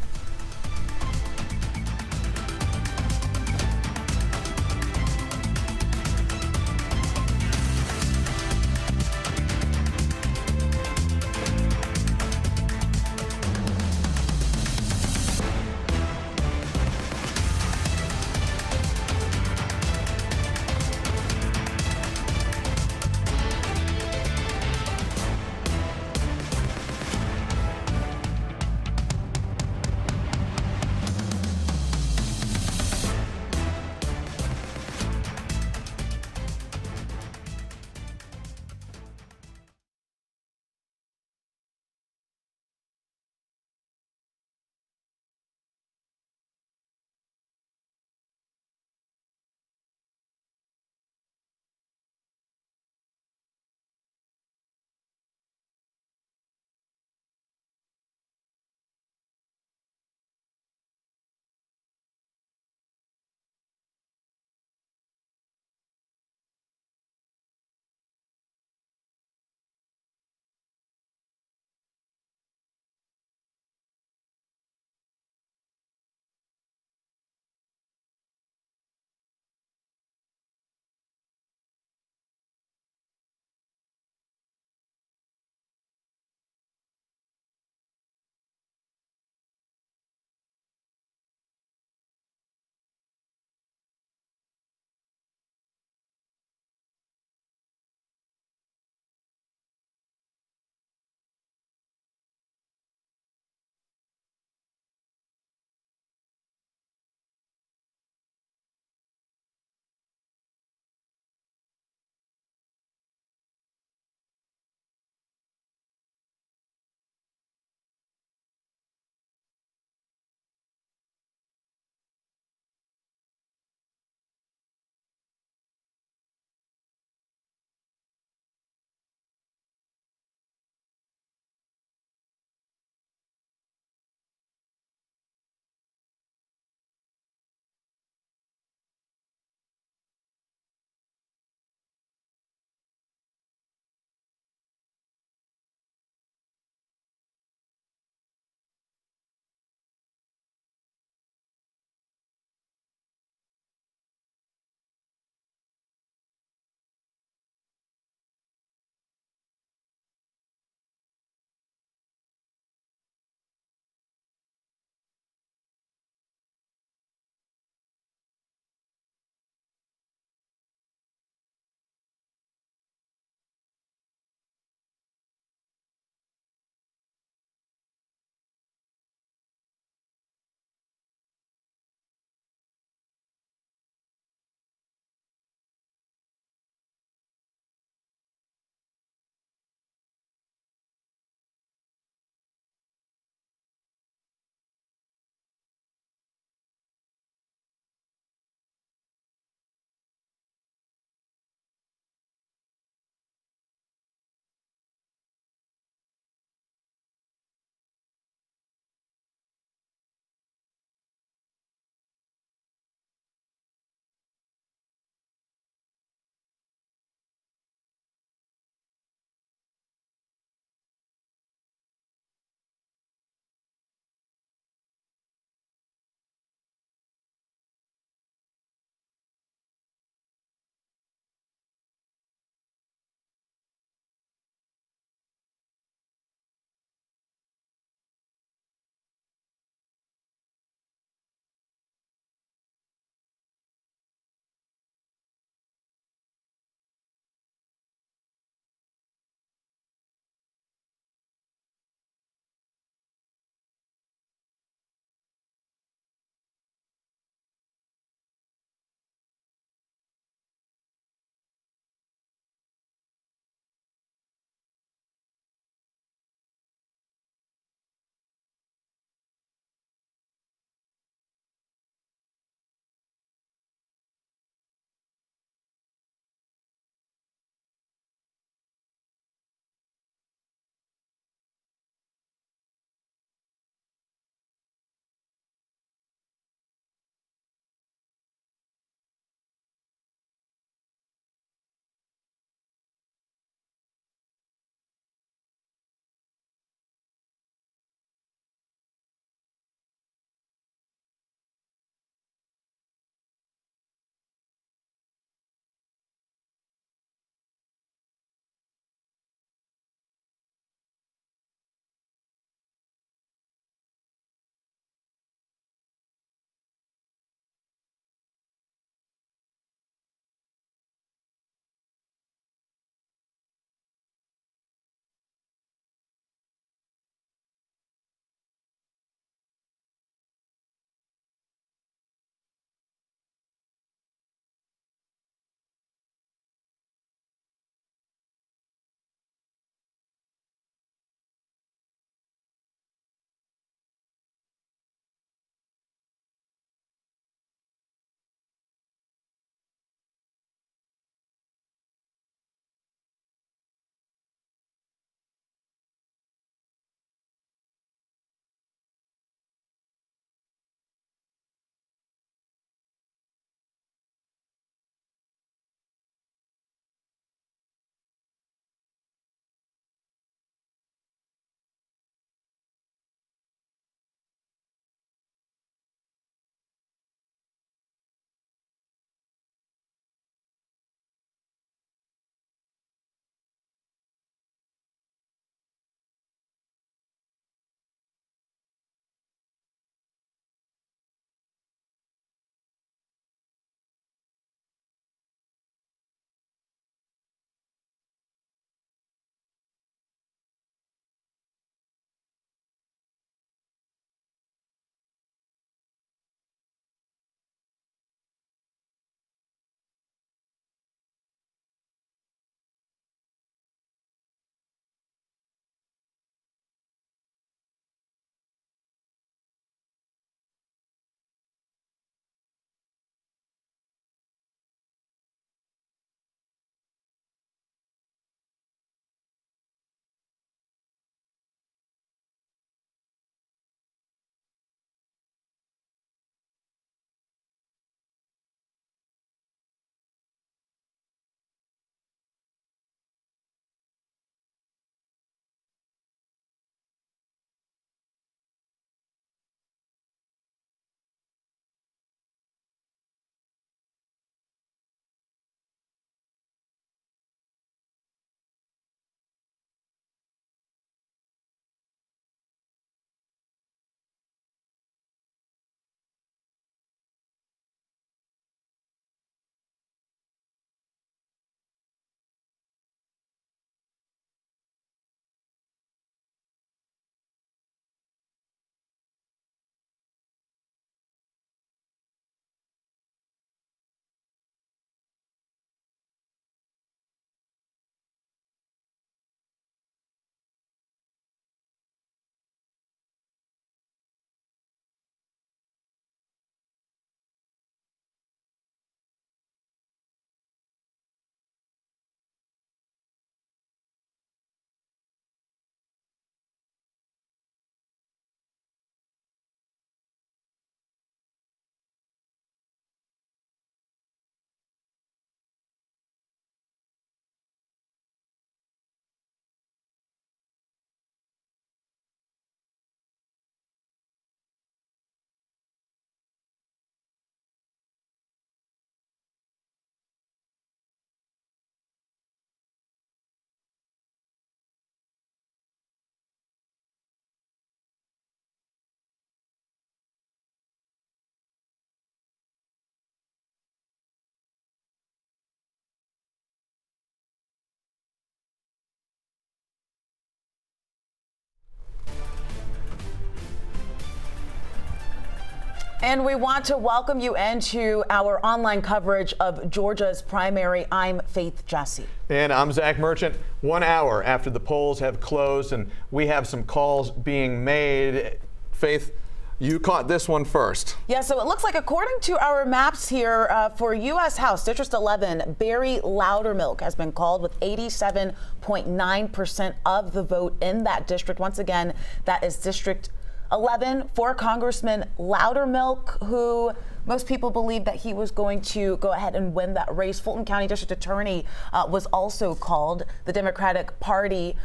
And we want to welcome you into our online coverage of Georgia's primary. I'm Faith Jesse. And I'm Zach Merchant. 1 hour after the polls have closed, and we have some calls being made. Faith, you caught this one first. Yeah, so it looks like, according to our maps here, for U.S. House District 11, Barry Loudermilk has been called with 87.9% of the vote in that district. Once again, that is District 11 for Congressman Loudermilk, who most people believe that he was going to go ahead and win that race. Fulton County District Attorney was also called. The Democratic Party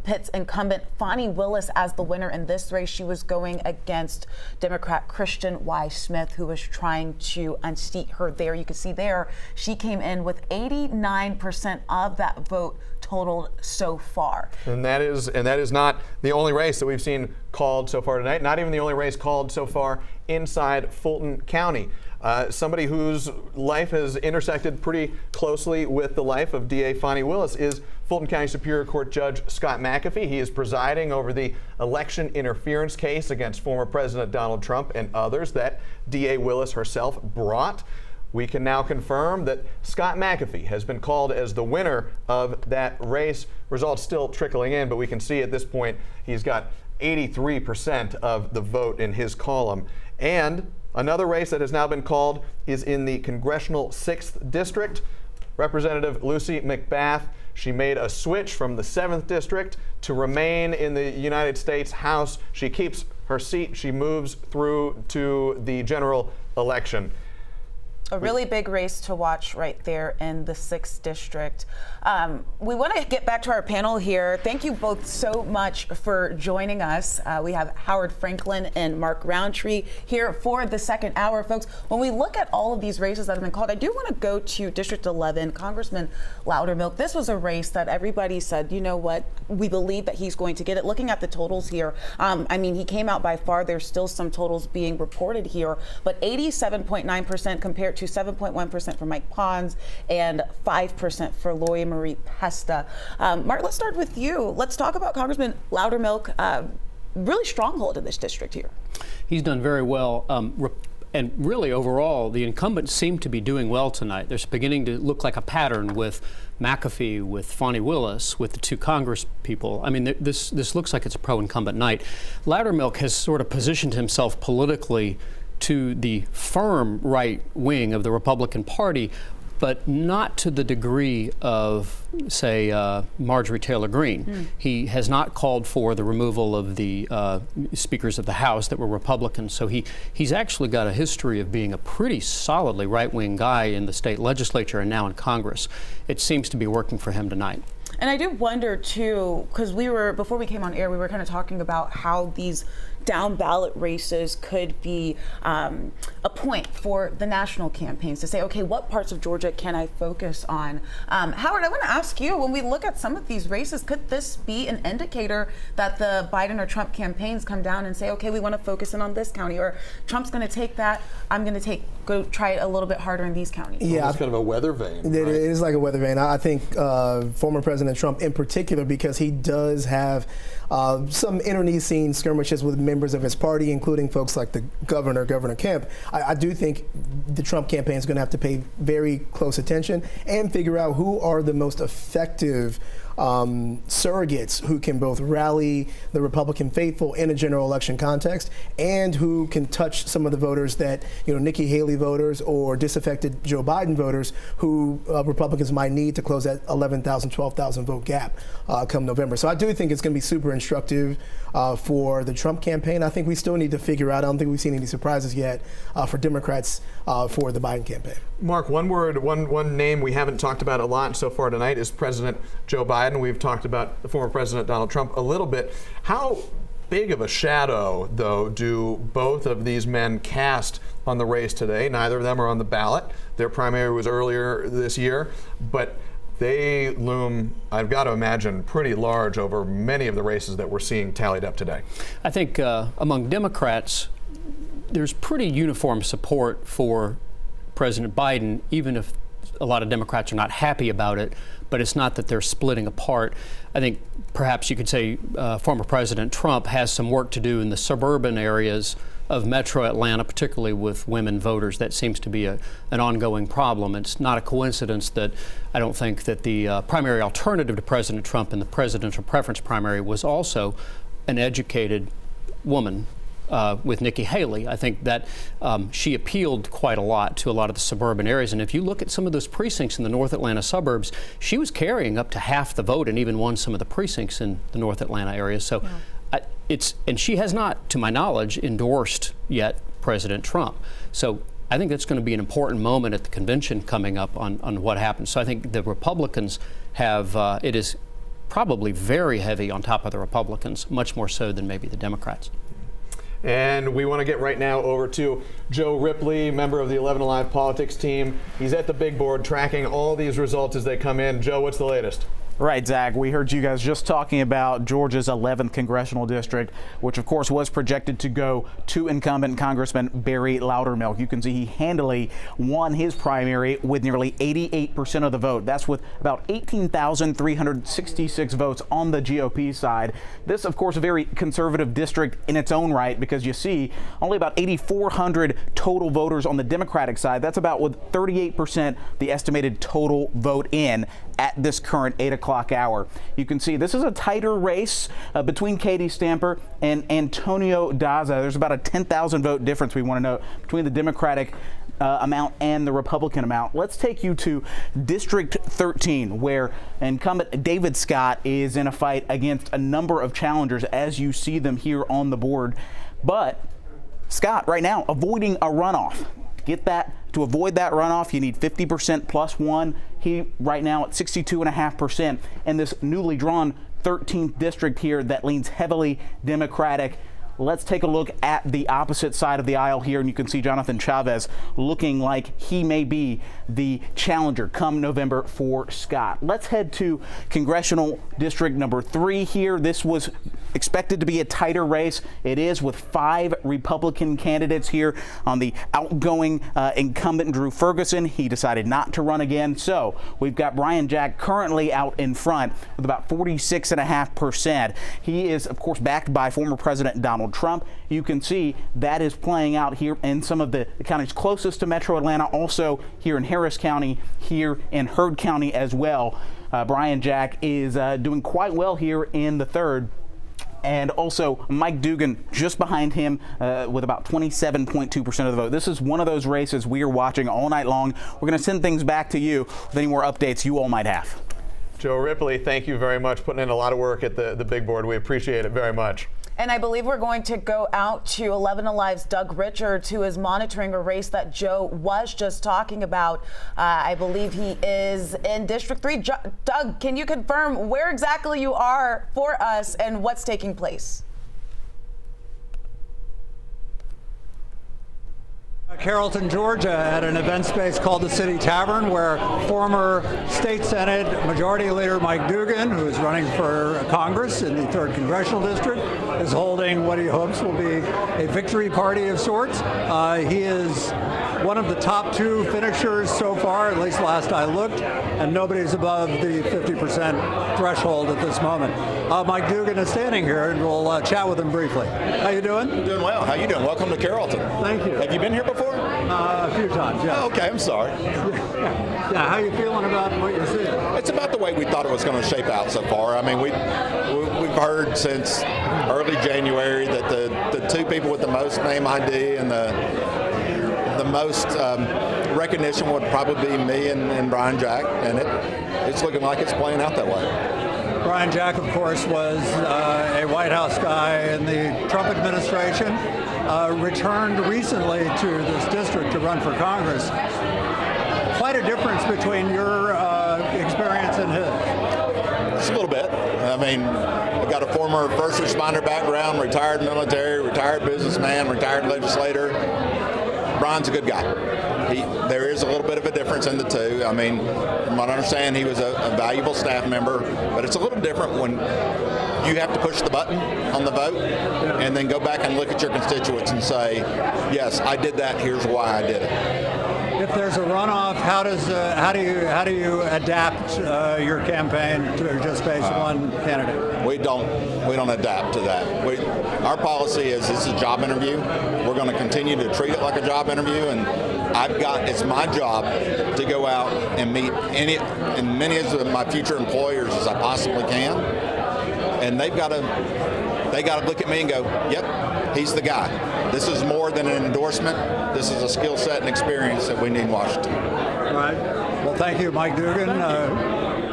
pits incumbent Fani Willis as the winner in this race. She was going against Democrat Christian Y. Smith, who was trying to unseat her there. You can see there, she came in with 89% of that vote totaled so far. And that is not the only race that we've seen called so far tonight. Not even the only race called so far inside Fulton County. Somebody whose life has intersected pretty closely with the life of DA Fani Willis is Fulton County Superior Court Judge Scott McAfee. He is presiding over the election interference case against former President Donald Trump and others that DA Willis herself brought. We can now confirm that Scott McAfee has been called as the winner of that race. Results still trickling in, but we can see at this point he's got 83% of the vote in his column. And another race that has now been called is in the Congressional 6th District. Representative Lucy McBath, she made a switch from the 7th District to remain in the United States House. She keeps her seat. She moves through to the general election. A really big race to watch right there in the 6th District. We want to get back to our panel here. Thank you both so much for joining us. We have Howard Franklin and Mark Roundtree here for the second hour. Folks, when we look at all of these races that have been called, I do want to go to District 11, Congressman Loudermilk. This was a race that everybody said, you know what, we believe that he's going to get it. Looking at the totals here, I mean, he came out by far. There's still some totals being reported here, but 87.9% compared to 7.1% for Mike Pons and 5% for Lori Marie Pesta. Mark, let's start with you. Let's talk about Congressman Loudermilk. Really stronghold in this district here. He's done very well. And really, overall, the incumbents seem to be doing well tonight. There's beginning to look like a pattern with McAfee, with Fani Willis, with the two Congress people. I mean, this looks like it's a pro-incumbent night. Loudermilk has sort of positioned himself politically to the firm right wing of the Republican Party, but not to the degree of, say, Marjorie Taylor Greene. He has not called for the removal of the speakers of the House that were Republicans, so he's actually got a history of being a pretty solidly right-wing guy in the state legislature and now in Congress. It seems to be working for him tonight. And I do wonder, too, because before we came on air, we were kind of talking about how these down ballot races could be a point for the national campaigns to say, okay, what parts of Georgia can I focus on? Howard, I want to ask you, when we look at some of these races, could this be an indicator that the Biden or Trump campaigns come down and say, okay, we want to focus in on this county, or Trump's going to take that, I'm going to go try it a little bit harder in these counties? Yeah, it's kind of a weather vane. It is like a weather vane. I think former President Trump in particular, because he does have some internecine skirmishes with members of his party, including folks like the Governor Kemp. I do think the Trump campaign is going to have to pay very close attention and figure out who are the most effective surrogates who can both rally the Republican faithful in a general election context and who can touch some of the voters that, Nikki Haley voters or disaffected Joe Biden voters who Republicans might need to close that 11,000, 12,000 vote gap come November. So I do think it's going to be super instructive for the Trump campaign. I think we still need to figure out, I don't think we've seen any surprises yet for Democrats for the Biden campaign. Mark, one name we haven't talked about a lot so far tonight is President Joe Biden. We've talked about the former President Donald Trump a little bit. How big of a shadow, though, do both of these men cast on the race today? Neither of them are on the ballot. Their primary was earlier this year, but they loom, I've got to imagine, pretty large over many of the races that we're seeing tallied up today. I think among Democrats, there's pretty uniform support for President Biden, even if a lot of Democrats are not happy about it, but it's not that they're splitting apart. I think perhaps you could say former President Trump has some work to do in the suburban areas Metro Atlanta, particularly with women voters. That seems to be an ongoing problem. It's not a coincidence that I don't think that the primary alternative to President Trump in the presidential preference primary was also an educated woman with Nikki Haley. I think that she appealed quite a lot to a lot of the suburban areas. And if you look at some of those precincts in the North Atlanta suburbs, she was carrying up to half the vote and even won some of the precincts in the North Atlanta area. So and she has not, to my knowledge, endorsed yet President Trump. So I think that's going to be an important moment at the convention coming up on what happens. So I think the Republicans have, it is probably very heavy on top of the Republicans, much more so than maybe the Democrats. And we want to get right now over to Joe Ripley, member of the 11 Alive Politics team. He's at the big board tracking all these results as they come in. Joe, what's the latest? Right, Zach. We heard you guys just talking about Georgia's 11th congressional district, which of course was projected to go to incumbent Congressman Barry Loudermilk. You can see he handily won his primary with nearly 88% of the vote. That's with about 18,366 votes on the GOP side. This, of course, a very conservative district in its own right, because you see only about 8,400 total voters on the Democratic side. That's about with 38% the estimated total vote in at this current 8 o'clock hour. You can see this is a tighter race between Katie Stamper and Antonio Daza. There's about a 10,000 vote difference, we want to know, between the Democratic amount and the Republican amount. Let's take you to District 13, where incumbent David Scott is in a fight against a number of challengers, as you see them here on the board. But Scott right now avoiding a runoff. To avoid that runoff, you need 50% plus one. He right now at 62.5%, and this newly drawn 13th district here that leans heavily Democratic. Let's take a look at the opposite side of the aisle here, and you can see Jonathan Chavez looking like he may be the challenger come November for Scott. Let's head to Congressional District number 3 here. This was expected to be a tighter race. It is, with 5 Republican candidates here on the outgoing incumbent Drew Ferguson. He decided not to run again. So we've got Brian Jack currently out in front with about 46.5%. He is, of course, backed by former President Donald Trump. You can see that is playing out here in some of the counties closest to Metro Atlanta, also here in Harris County, here in Heard County as well. Brian Jack is doing quite well here in the 3rd. And also Mike Dugan just behind him with about 27.2% of the vote. This is one of those races we are watching all night long. We're going to send things back to you with any more updates you all might have. Joe Ripley, thank you very much, putting in a lot of work at the big board. We appreciate it very much. And I believe we're going to go out to 11 Alive's Doug Richards, who is monitoring a race that Joe was just talking about. I believe he is in District 3. Doug, can you confirm where exactly you are for us and what's taking place? Carrollton, Georgia, at an event space called the City Tavern, where former State Senate Majority Leader Mike Dugan, who is running for Congress in the 3rd Congressional District, is holding what he hopes will be a victory party of sorts. He is one of the top 2 finishers so far, at least last I looked, and nobody's above the 50% threshold at this moment. Mike Dugan is standing here, and we'll chat with him briefly. How you doing? Doing well. How you doing? Welcome to Carrollton. Thank you. Have you been here before? A few times, yeah. Oh, okay, I'm sorry. Yeah, how you feeling about what you're seeing? It's about the way we thought it was going to shape out so far. I mean, we've heard since early January that the 2 people with the most name ID and the most recognition would probably be me and Brian Jack, and it's looking like it's playing out that way. Brian Jack, of course, was a White House guy in the Trump administration, returned recently to this district to run for Congress. Quite a difference between your experience and his. Just a little bit. I mean, I've got a former first responder background, retired military, retired businessman, retired legislator. Brian's a good guy. There is a little bit of a difference in the 2. I mean, from what I understand, he was a valuable staff member, but it's a little different when you have to push the button on the vote and then go back and look at your constituents and say, yes, I did that, here's why I did it. If there's a runoff, how do you adapt your campaign to just face one candidate? We don't adapt to that. Our policy is this is a job interview. We're going to continue to treat it like a job interview, and it's my job to go out and meet as many of my future employers as I possibly can, and they got to look at me and go, yep, he's the guy. This is more than an endorsement. This is a skill set and experience that we need in Washington. All right. Well, thank you, Mike Dugan,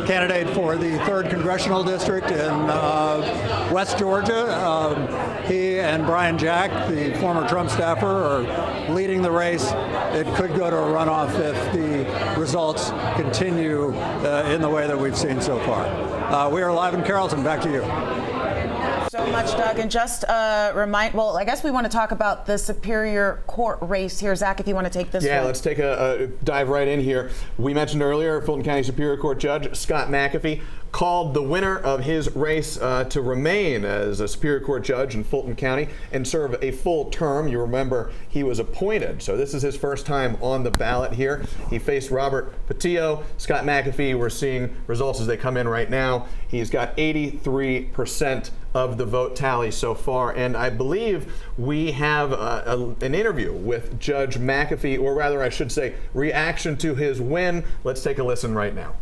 candidate for the 3rd Congressional District in West Georgia. He and Brian Jack, the former Trump staffer, are leading the race. It could go to a runoff if the results continue in the way that we've seen so far. We are live in Carrollton. Back to you. So much, Doug. And just well, I guess we want to talk about the Superior Court race here. Zach, if you want to take this one. Yeah, let's take a dive right in here. We mentioned earlier, Fulton County Superior Court Judge Scott McAfee called the winner of his race to remain as a Superior Court judge in Fulton County and serve a full term. You remember he was appointed, so this is his first time on the ballot here. He faced Robert Patillo. Scott McAfee, we're seeing results as they come in right now. He's got 83% of the vote tally so far, and I believe we have an interview with Judge McAfee, or rather I should say reaction to his win. Let's take a listen right now.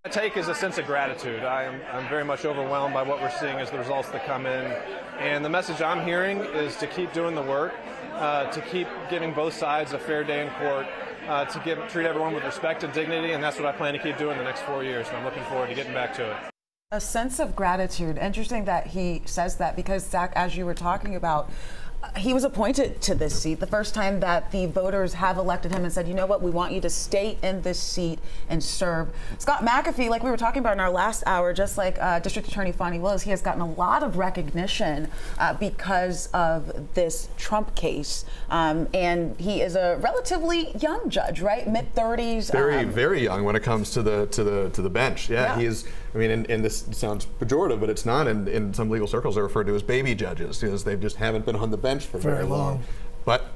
My take is a sense of gratitude. I'm very much overwhelmed by what we're seeing as the results that come in. And the message I'm hearing is to keep doing the work, to keep giving both sides a fair day in court, to treat everyone with respect and dignity, and that's what I plan to keep doing the next 4 years, and I'm looking forward to getting back to it. A sense of gratitude. Interesting that he says that because, Zach, as you were talking about, he was appointed to this seat the first time that the voters have elected him and said, you know what, we want you to stay in this seat and serve. Scott McAfee, like we were talking about in our last hour, just like District Attorney Fani Willis, he has gotten a lot of recognition because of this Trump case. And he is a relatively young judge, right? Mid-30s. Very young when it comes to the bench. Yeah. He is. I mean, and this sounds pejorative, but it's not. In some legal circles, they're referred to as baby judges because they just haven't been on the bench for very long. But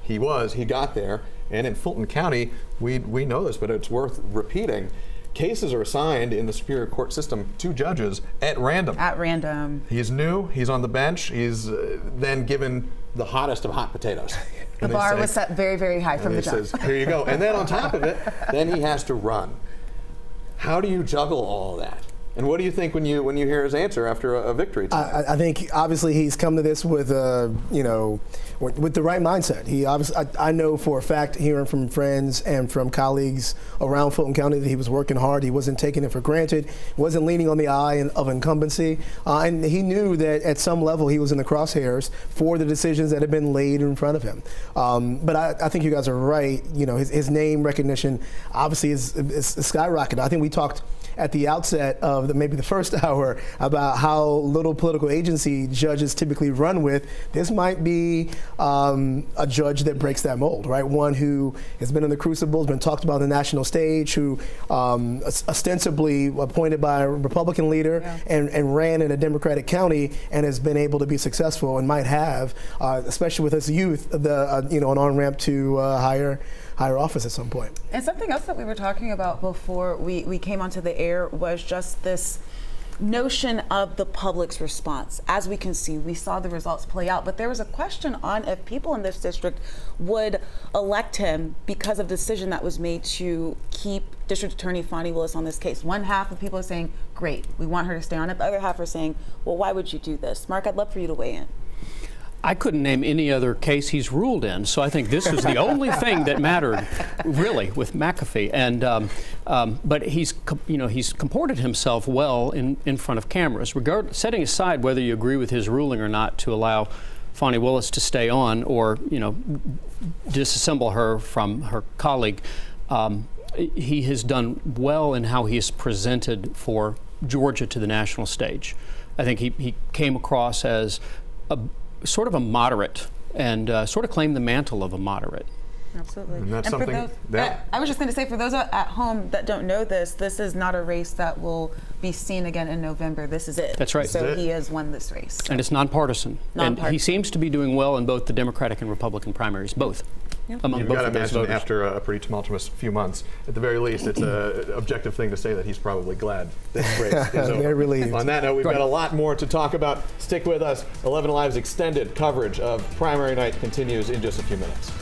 he got there. And in Fulton County, we know this, but it's worth repeating. Cases are assigned in the Superior Court system to judges at random. At random. He's new. He's on the bench. He's then given the hottest of hot potatoes. The bar was set very, very high from the jump. Says, here you go. And then on top of it, then he has to run. How do you juggle all of that? And what do you think when you hear his answer after a victory tonight? I think obviously he's come to this with with the right mindset. He obviously, I know for a fact, hearing from friends and from colleagues around Fulton County, that he was working hard. He wasn't taking it for granted. Wasn't leaning on the eye of incumbency, and he knew that at some level he was in the crosshairs for the decisions that had been laid in front of him. But I think you guys are right. His name recognition obviously is skyrocketed. I think we talked at the outset of maybe the first hour about how little political agency judges typically run with. This might be a judge that breaks that mold, right? One who has been in the crucible, has been talked about on the national stage, who ostensibly appointed by a Republican leader and ran in a Democratic county and has been able to be successful and might have, especially with his youth, an on-ramp to higher office at some point. And something else that we were talking about before we came onto the air was just this notion of the public's response. As we can see, we saw the results play out, but there was a question on if people in this district would elect him because of the decision that was made to keep District Attorney Fani Willis on this case. One half of people are saying, great, we want her to stay on it. The other half are saying, well, why would you do this? Mark, I'd love for you to weigh in. I couldn't name any other case he's ruled in, so I think this was the only thing that mattered, really, with McAfee. And but he's comported himself well in front of cameras. Setting aside whether you agree with his ruling or not to allow Fani Willis to stay on or disassemble her from her colleague, he has done well in how he has presented for Georgia to the national stage. I think he came across as sort of a moderate and sort of claimed the mantle of a moderate. Absolutely. And that's for something those, that- I was just going to say, for those at home that don't know this is not a race that will be seen again in November. This is it. That's right. So This is it. he has won this race. And it's nonpartisan. And he Nonpartisan. seems to be doing well in both the Democratic and Republican primaries, both. Among You've both got to of those imagine voters. after a pretty tumultuous few months, at the very least, it's an objective thing to say that he's probably glad this race is over. Very relieved. On that note, we've got a lot more to talk about. Stick with us. 11 Alive's extended coverage of primary night continues in just a few minutes.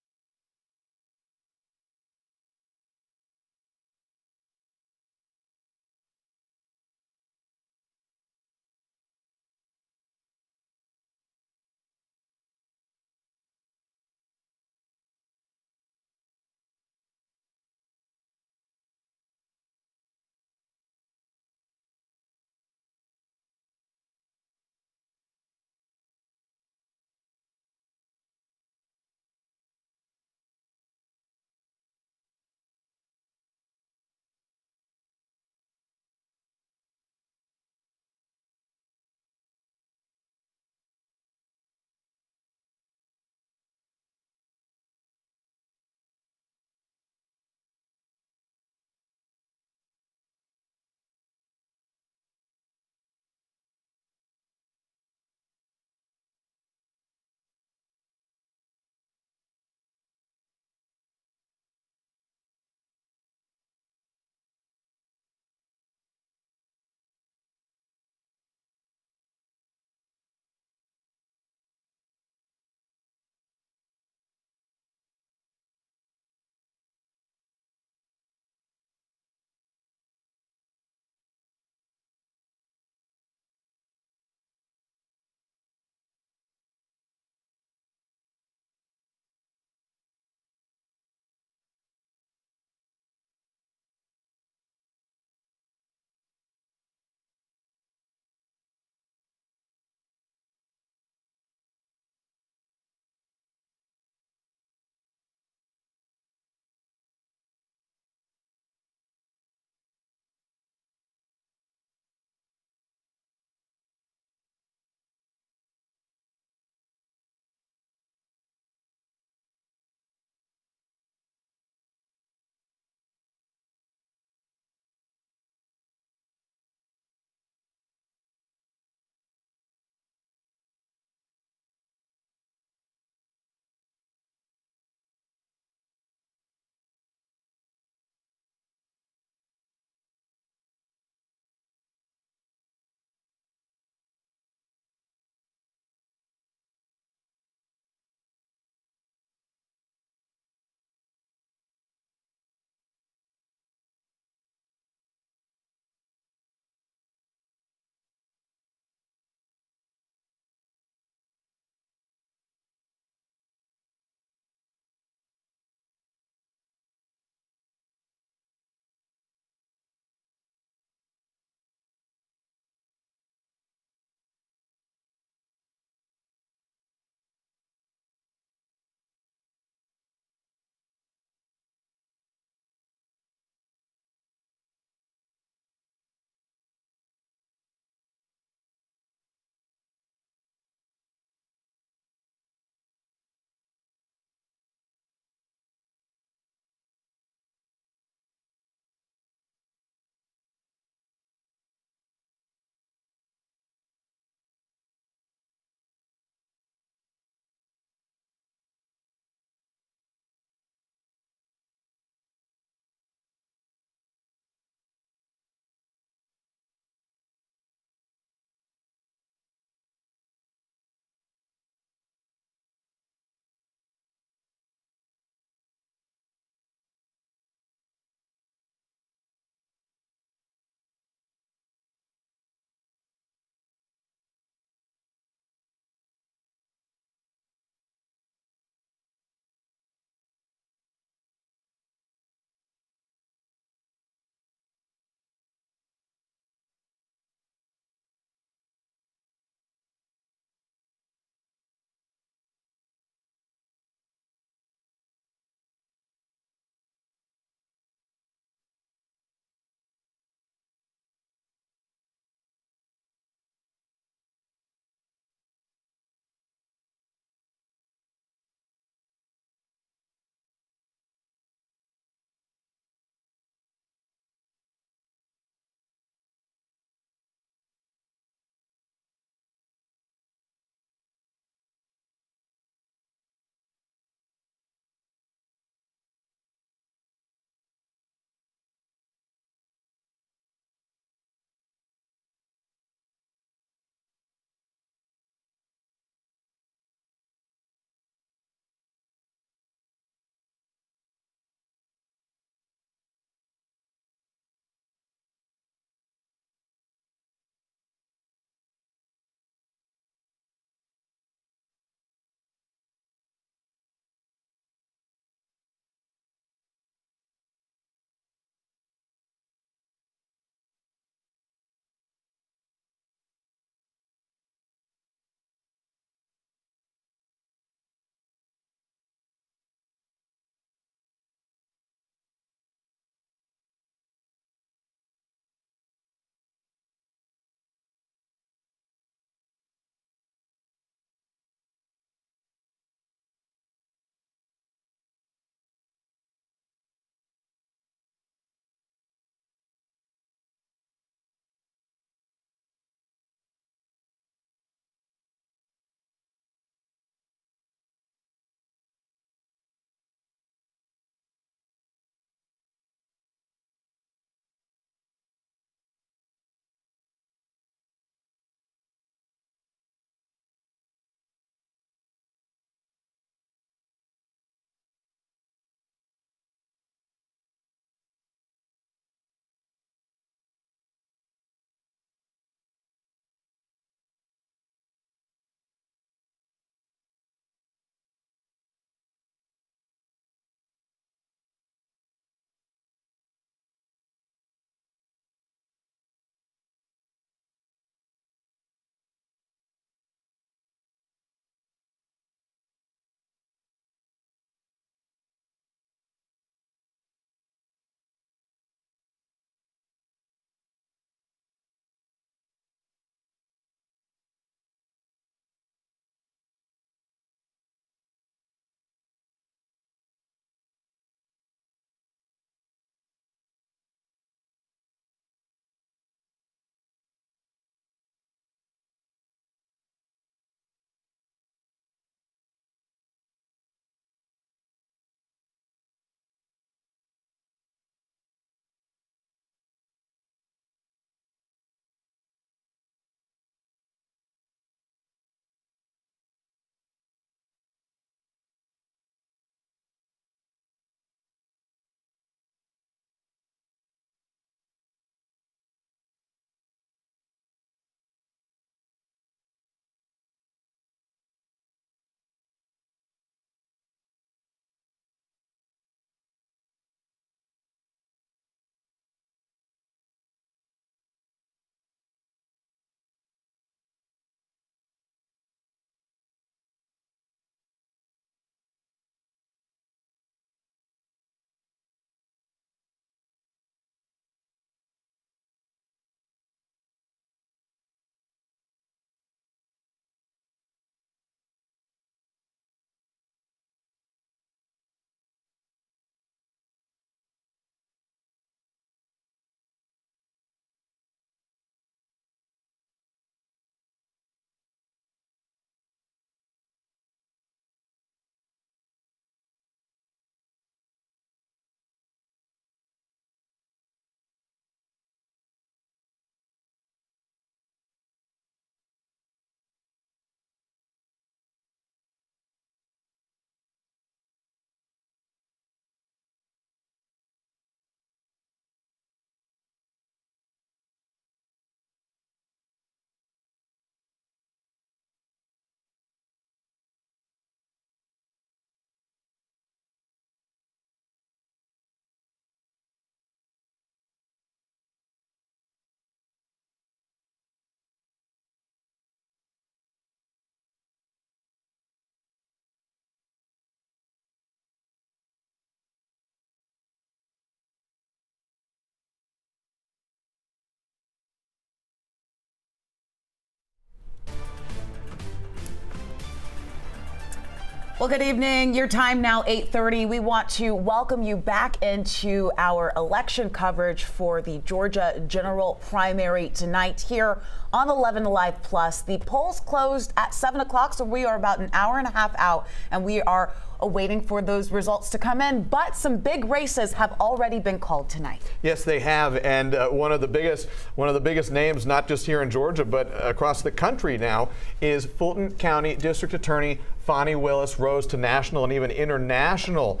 Well, good evening. Your time now, 8:30. We want to welcome you back into our election coverage for the Georgia general primary tonight here on 11 Alive Plus. The polls closed at 7 o'clock, so we are about an hour and a half out, and we are waiting for those results to come in. But some big races have already been called tonight. Yes, they have, and one of the biggest names, not just here in Georgia, but across the country now, is Fulton County District Attorney Fani Willis. Rose to national and even international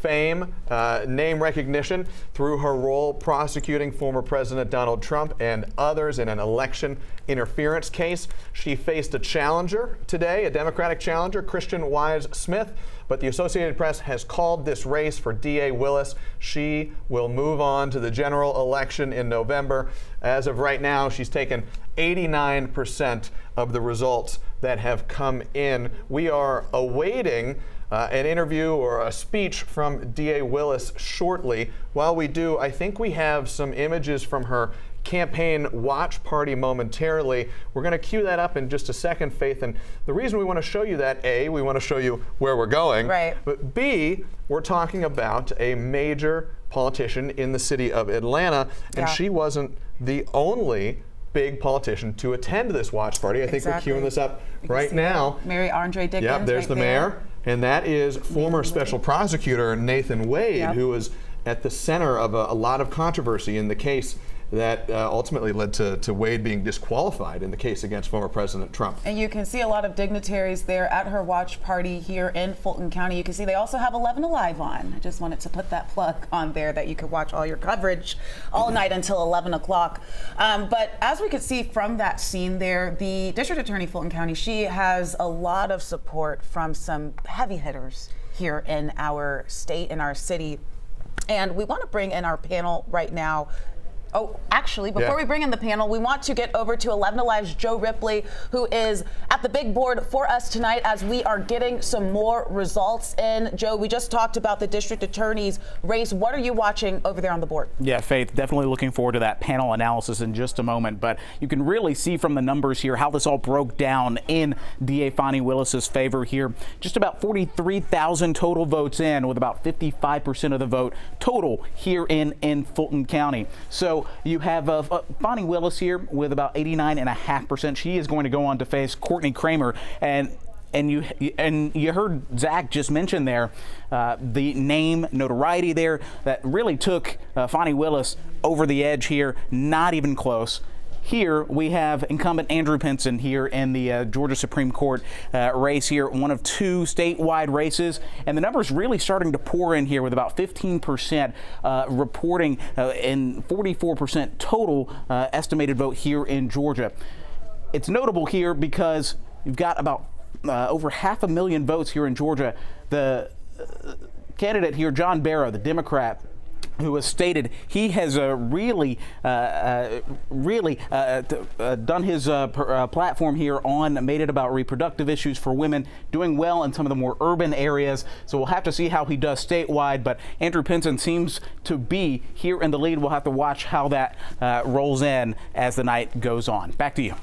fame, name recognition through her role prosecuting former President Donald Trump and others in an election interference case. She faced a challenger today, a Democratic challenger, Christian Wise Smith, but the Associated Press has called this race for DA Willis. She will move on to the general election in November. As of right now, she's taken 89% of the results that have come in. We are awaiting an interview or a speech from DA Willis shortly. While we do, I think we have some images from her campaign watch party momentarily. We're going to cue that up in just a second, Faith. And the reason we want to show you that, A, we want to show you where we're going. Right. But B, we're talking about a major politician in the city of Atlanta, and she wasn't the only big politician to attend this watch party. I think we're queuing this up right now. Mary Andre Dickens. Yep, there's right the mayor. And that is former special prosecutor Nathan Wade, who was at the center of a lot of controversy in the case that ultimately led to Wade being disqualified in the case against former President Trump. And you can see a lot of dignitaries there at her watch party here in Fulton County. You can see they also have 11 Alive on. I just wanted to put that plug on there that you could watch all your coverage all night until 11 o'clock. But as we could see from that scene there, the District Attorney Fulton County, she has a lot of support from some heavy hitters here in our state, in our city. And we want to bring in our panel right now. Oh, actually, before we bring in the panel, we want to get over to 11 Alive's Joe Ripley, who is at the big board for us tonight as we are getting some more results in. Joe, we just talked about the district attorney's race. What are you watching over there on the board? Yeah, Faith, definitely looking forward to that panel analysis in just a moment. But you can really see from the numbers here how this all broke down in DA Fani Willis's favor here. Just about 43,000 total votes in, with about 55% of the vote total here in Fulton County. So you have Fani Willis here with about 89.5%. She is going to go on to face Courtney Kramer, and you heard Zach just mention there the name notoriety there that really took Fani Willis over the edge here. Not even close. Here we have incumbent Andrew Pinson here in the Georgia Supreme Court race here, one of two statewide races, and the numbers really starting to pour in here with about 15% reporting and 44% total estimated vote here in Georgia. It's notable here because you've got about over 500,000 votes here in Georgia. The candidate here, John Barrow, the Democrat, who has stated he has really done his platform here on, made it about reproductive issues for women, doing well in some of the more urban areas. So we'll have to see how he does statewide, but Andrew Pinson seems to be here in the lead. We'll have to watch how that rolls in as the night goes on. Back to you.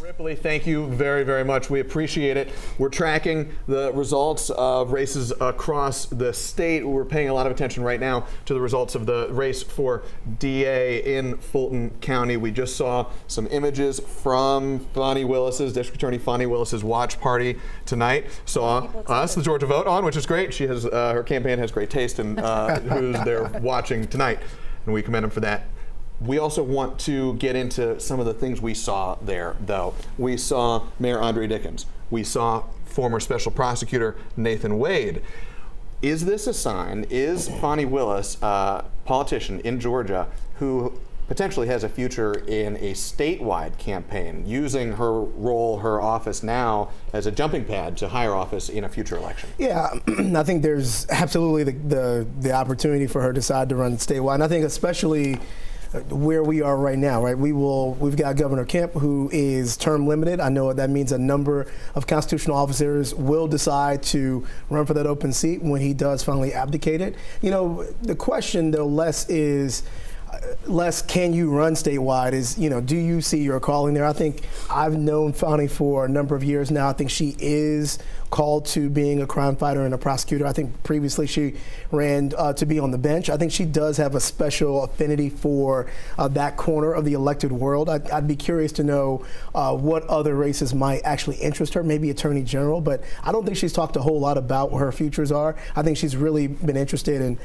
Ripley, thank you very, very much. We appreciate it. We're tracking the results of races across the state. We're paying a lot of attention right now to the results of the race for DA in Fulton County. We just saw some images from Fani Willis's, District Attorney Fani Willis's watch party tonight. Saw us, the Georgia Vote, on, which is great. She has her campaign has great taste in who's there watching tonight, and we commend them for that. We also want to get into some of the things we saw there, though. We saw Mayor Andre Dickens. We saw former special prosecutor Nathan Wade. Is this a sign? Is Fani Willis a politician in Georgia who potentially has a future in a statewide campaign, using her role, her office now as a jumping pad to higher office in a future election? Yeah, I think there's absolutely the opportunity for her to decide to run statewide. And I think especially where we are right now, right? We've got Governor Kemp, who is term limited. I know that means a number of constitutional officers will decide to run for that open seat when he does finally abdicate it. You know, the question though, less, can you run statewide, is, you know, do you see your calling there? I think I've known Fani for a number of years now. I think she is called to being a crime fighter and a prosecutor. I think previously she ran to be on the bench. I think she does have a special affinity for that corner of the elected world. I'd be curious to know what other races might actually interest her, maybe Attorney General, but I don't think she's talked a whole lot about what her futures are. I think she's really been interested in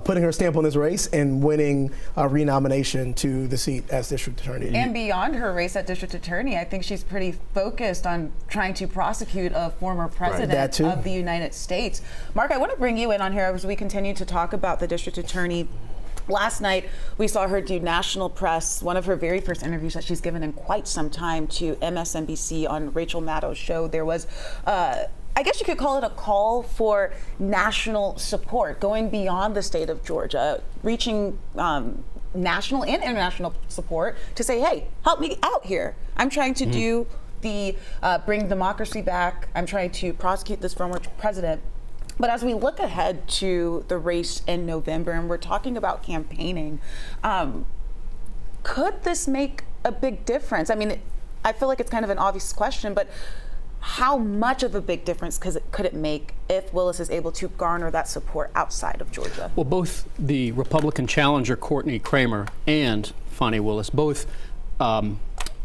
putting her stamp on this race and winning a renomination to the seat as district attorney. And beyond her race at district attorney, I think she's pretty focused on trying to prosecute a former president of the United States. Mark, I want to bring you in on here as we continue to talk about the district attorney. Last night, we saw her do national press, one of her very first interviews that she's given in quite some time, to MSNBC on Rachel Maddow's show. There was, I guess you could call it a call for national support, going beyond the state of Georgia, reaching national and international support to say, hey, help me out here. I'm trying to do the bring democracy back. I'm trying to prosecute this former president. But as we look ahead to the race in November, and we're talking about campaigning, could this make a big difference? I mean, I feel like it's kind of an obvious question, but how much of a big difference could it make if Willis is able to garner that support outside of Georgia? Well, both the Republican challenger, Courtney Kramer, and Fani Willis, both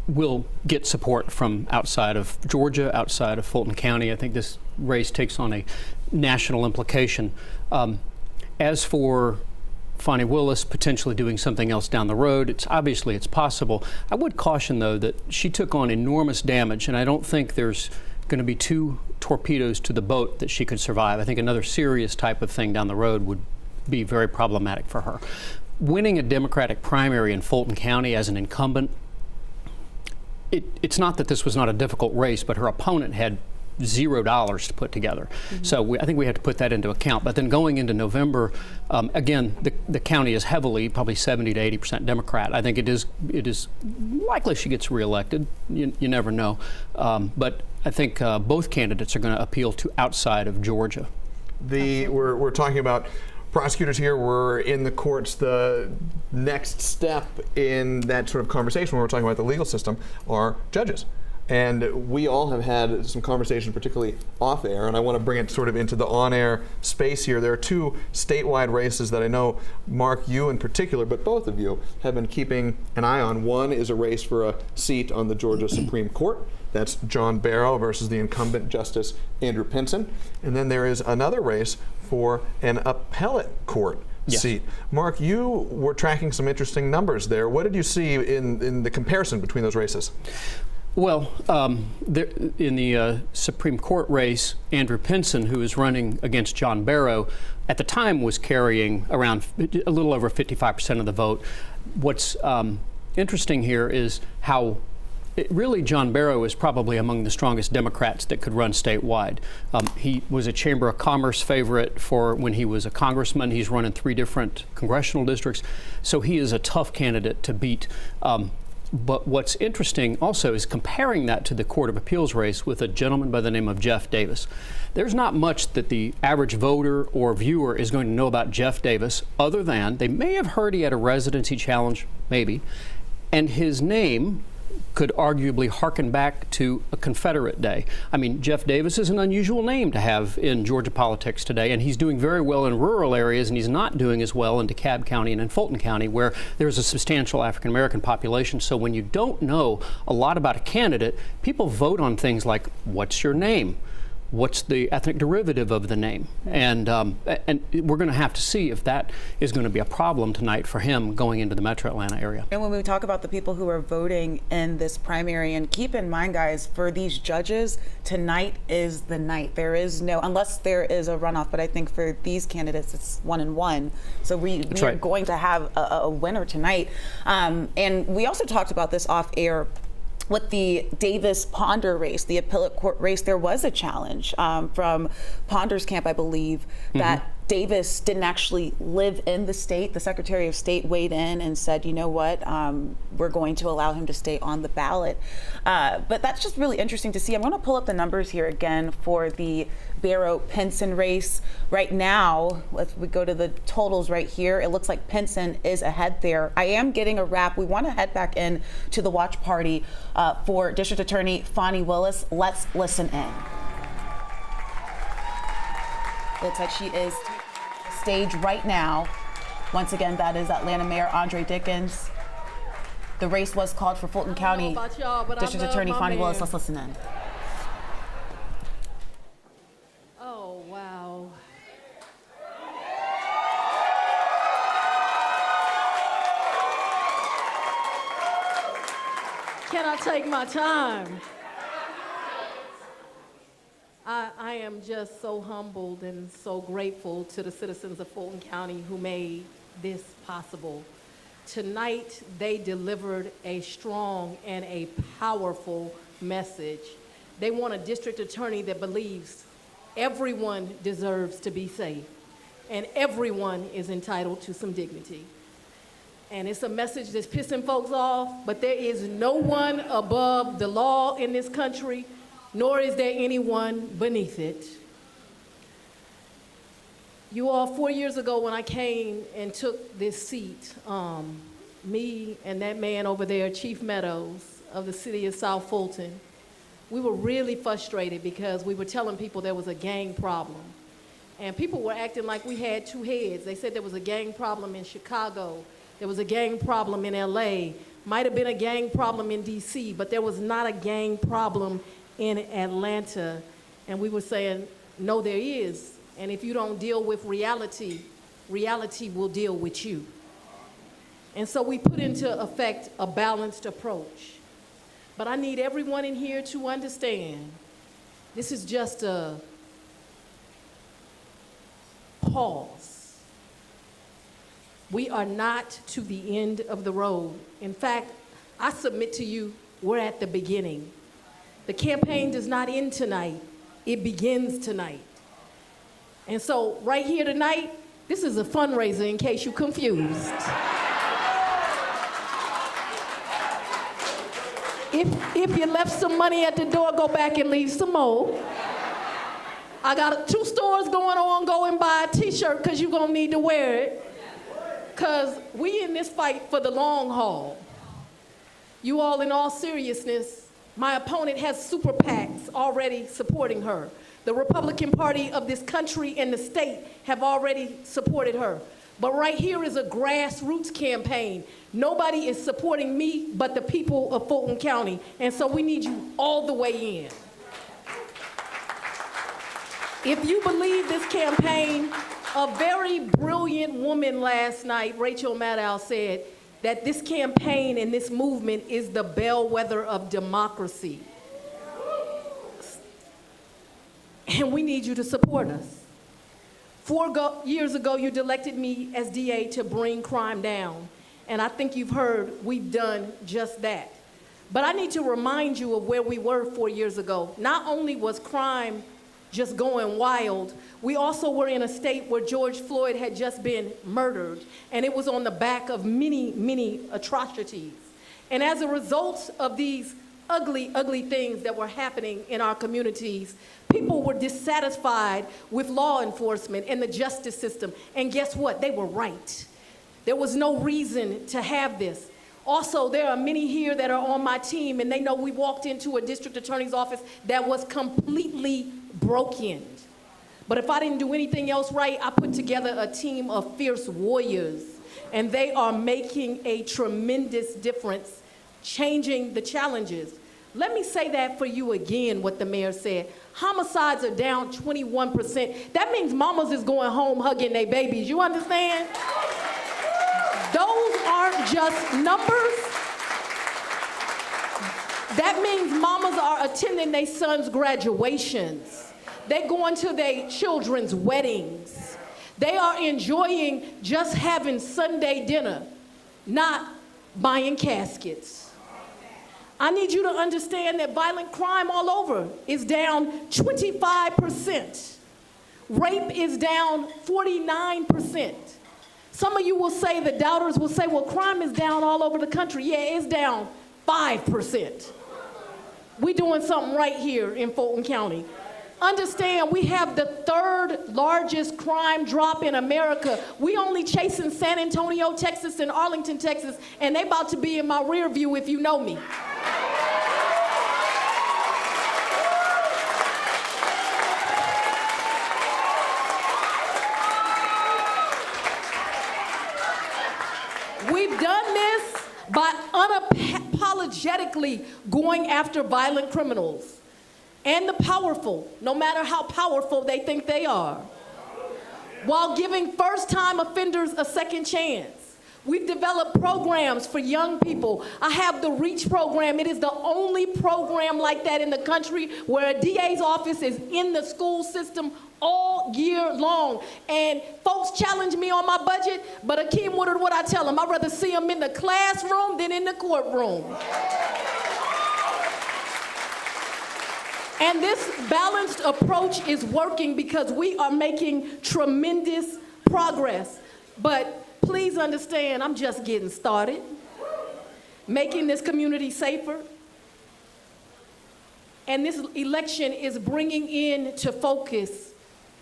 will get support from outside of Georgia, outside of Fulton County. I think this race takes on a national implication. As for Fani Willis potentially doing something else down the road, it's possible. I would caution, though, that she took on enormous damage, and I don't think there's going to be 2 torpedoes to the boat that she could survive. I think another serious type of thing down the road would be very problematic for her. Winning a Democratic primary in Fulton County as an incumbent, it's not that this was not a difficult race, but her opponent had $0 to put together. So I think we have to put that into account. But then going into November, again, the county is heavily, probably 70 to 80% Democrat. I think it is likely she gets reelected. You never know. But I think both candidates are going to appeal to outside of Georgia. We're talking about prosecutors here. We're in the courts. The next step in that sort of conversation when we're talking about the legal system are judges. And we all have had some conversation, particularly off air, and I want to bring it sort of into the on-air space here. There are 2 statewide races that I know, Mark, you in particular, but both of you have been keeping an eye on. One is a race for a seat on the Georgia Supreme Court. That's John Barrow versus the incumbent Justice Andrew Pinson. And then there is another race for an appellate court seat. Mark, you were tracking some interesting numbers there. What did you see in the comparison between those races? Well, in the Supreme Court race, Andrew Pinson, who is running against John Barrow, at the time was carrying around a little over 55% of the vote. What's interesting here is how really John Barrow is probably among the strongest Democrats that could run statewide. He was a Chamber of Commerce favorite for when he was a congressman. He's run in 3 different congressional districts, so he is a tough candidate to beat. But what's interesting also is comparing that to the Court of Appeals race with a gentleman by the name of Jeff Davis. There's not much that the average voter or viewer is going to know about Jeff Davis other than they may have heard he had a residency challenge, maybe, and his name could arguably harken back to a Confederate day. I mean, Jeff Davis is an unusual name to have in Georgia politics today, and he's doing very well in rural areas, and he's not doing as well in DeKalb County and in Fulton County, where there's a substantial African-American population. So when you don't know a lot about a candidate, people vote on things like, what's your name? What's the ethnic derivative of the name? And we're going to have to see if that is going to be a problem tonight for him going into the Metro Atlanta area. And when we talk about the people who are voting in this primary, and keep in mind, guys, for these judges, tonight is the night. There is no, unless there is a runoff, but I think for these candidates, it's 1 and 1. So we're going to have a winner tonight. And we also talked about this off air. With the Davis-Ponder race, the appellate court race, there was a challenge from Ponder's camp, I believe, that Davis didn't actually live in the state. The Secretary of State weighed in and said, you know what, we're going to allow him to stay on the ballot. But that's just really interesting to see. I'm going to pull up the numbers here again for the Barrow-Pinson race. Right now, if we go to the totals right here, it looks like Pinson is ahead there. I am getting a wrap. We want to head back in to the watch party for District Attorney Fani Willis. Let's listen in. It said she is stage right now. Once again, that is Atlanta Mayor Andre Dickens. The race was called for Fulton County District Attorney Fani Willis. Let's listen in. Oh, wow. Can I take my time? I am just so humbled and so grateful to the citizens of Fulton County who made this possible. Tonight, they delivered a strong and a powerful message. They want a district attorney that believes everyone deserves to be safe and everyone is entitled to some dignity. And it's a message that's pissing folks off, but there is no one above the law in this country, nor is there anyone beneath it. You all, 4 years ago when I came and took this seat, me and that man over there, Chief Meadows of the city of South Fulton, we were really frustrated because we were telling people there was a gang problem. And people were acting like we had two heads. They said there was a gang problem in Chicago, there was a gang problem in LA, might have been a gang problem in DC, but there was not a gang problem in Atlanta. And we were saying, no, there is. And if you don't deal with reality, reality will deal with you. And so we put into effect a balanced approach. But I need everyone in here to understand, this is just a pause. We are not to the end of the road. In fact, I submit to you, we're at the beginning. The campaign does not end tonight, it begins tonight. And so right here tonight, this is a fundraiser in case you're confused. If you left some money at the door, go back and leave some more. I got 2 stores going on, go and buy a t-shirt because you're gonna need to wear it. Because we in this fight for the long haul. You all, in all seriousness, my opponent has super PACs already supporting her. The Republican Party of this country and the state have already supported her. But right here is a grassroots campaign. Nobody is supporting me but the people of Fulton County. And so we need you all the way in. If you believe this campaign, a very brilliant woman last night, Rachel Maddow, said that this campaign and this movement is the bellwether of democracy. And we need you to support us. 4 years ago, you elected me as DA to bring crime down. And I think you've heard we've done just that. But I need to remind you of where we were 4 years ago. Not only was crime just going wild, we also were in a state where George Floyd had just been murdered. And it was on the back of many, many atrocities. And as a result of these ugly, ugly things that were happening in our communities, people were dissatisfied with law enforcement and the justice system. And guess what? They were right. There was no reason to have this. Also, there are many here that are on my team, and they know we walked into a district attorney's office that was completely broken. But if I didn't do anything else right, I put together a team of fierce warriors, and they are making a tremendous difference, changing the challenges. Let me say that for you again, what the mayor said. Homicides are down 21%. That means mamas is going home hugging their babies. You understand? Those aren't just numbers. That means mamas are attending their sons' graduations. They're going to their children's weddings. They are enjoying just having Sunday dinner, not buying caskets. I need you to understand that violent crime all over is down 25%. Rape is down 49%. Some of you will say, the doubters will say, well, crime is down all over the country. Yeah, it's down 5%. We're doing something right here in Fulton County. Understand, we have the 3rd largest crime drop in America. We only chasing San Antonio, Texas, and Arlington, Texas, and they about to be in my rear view if you know me. We've done this by unapologetically going after violent criminals and the powerful, no matter how powerful they think they are, while giving first-time offenders a second chance. We've developed programs for young people. I have the REACH program. It is the only program like that in the country where a DA's office is in the school system all year long. And folks challenge me on my budget, but Akeem Woodard, what I tell them, I'd rather see them in the classroom than in the courtroom. And this balanced approach is working because we are making tremendous progress. But please understand, I'm just getting started. Making this community safer. And this election is bringing in to focus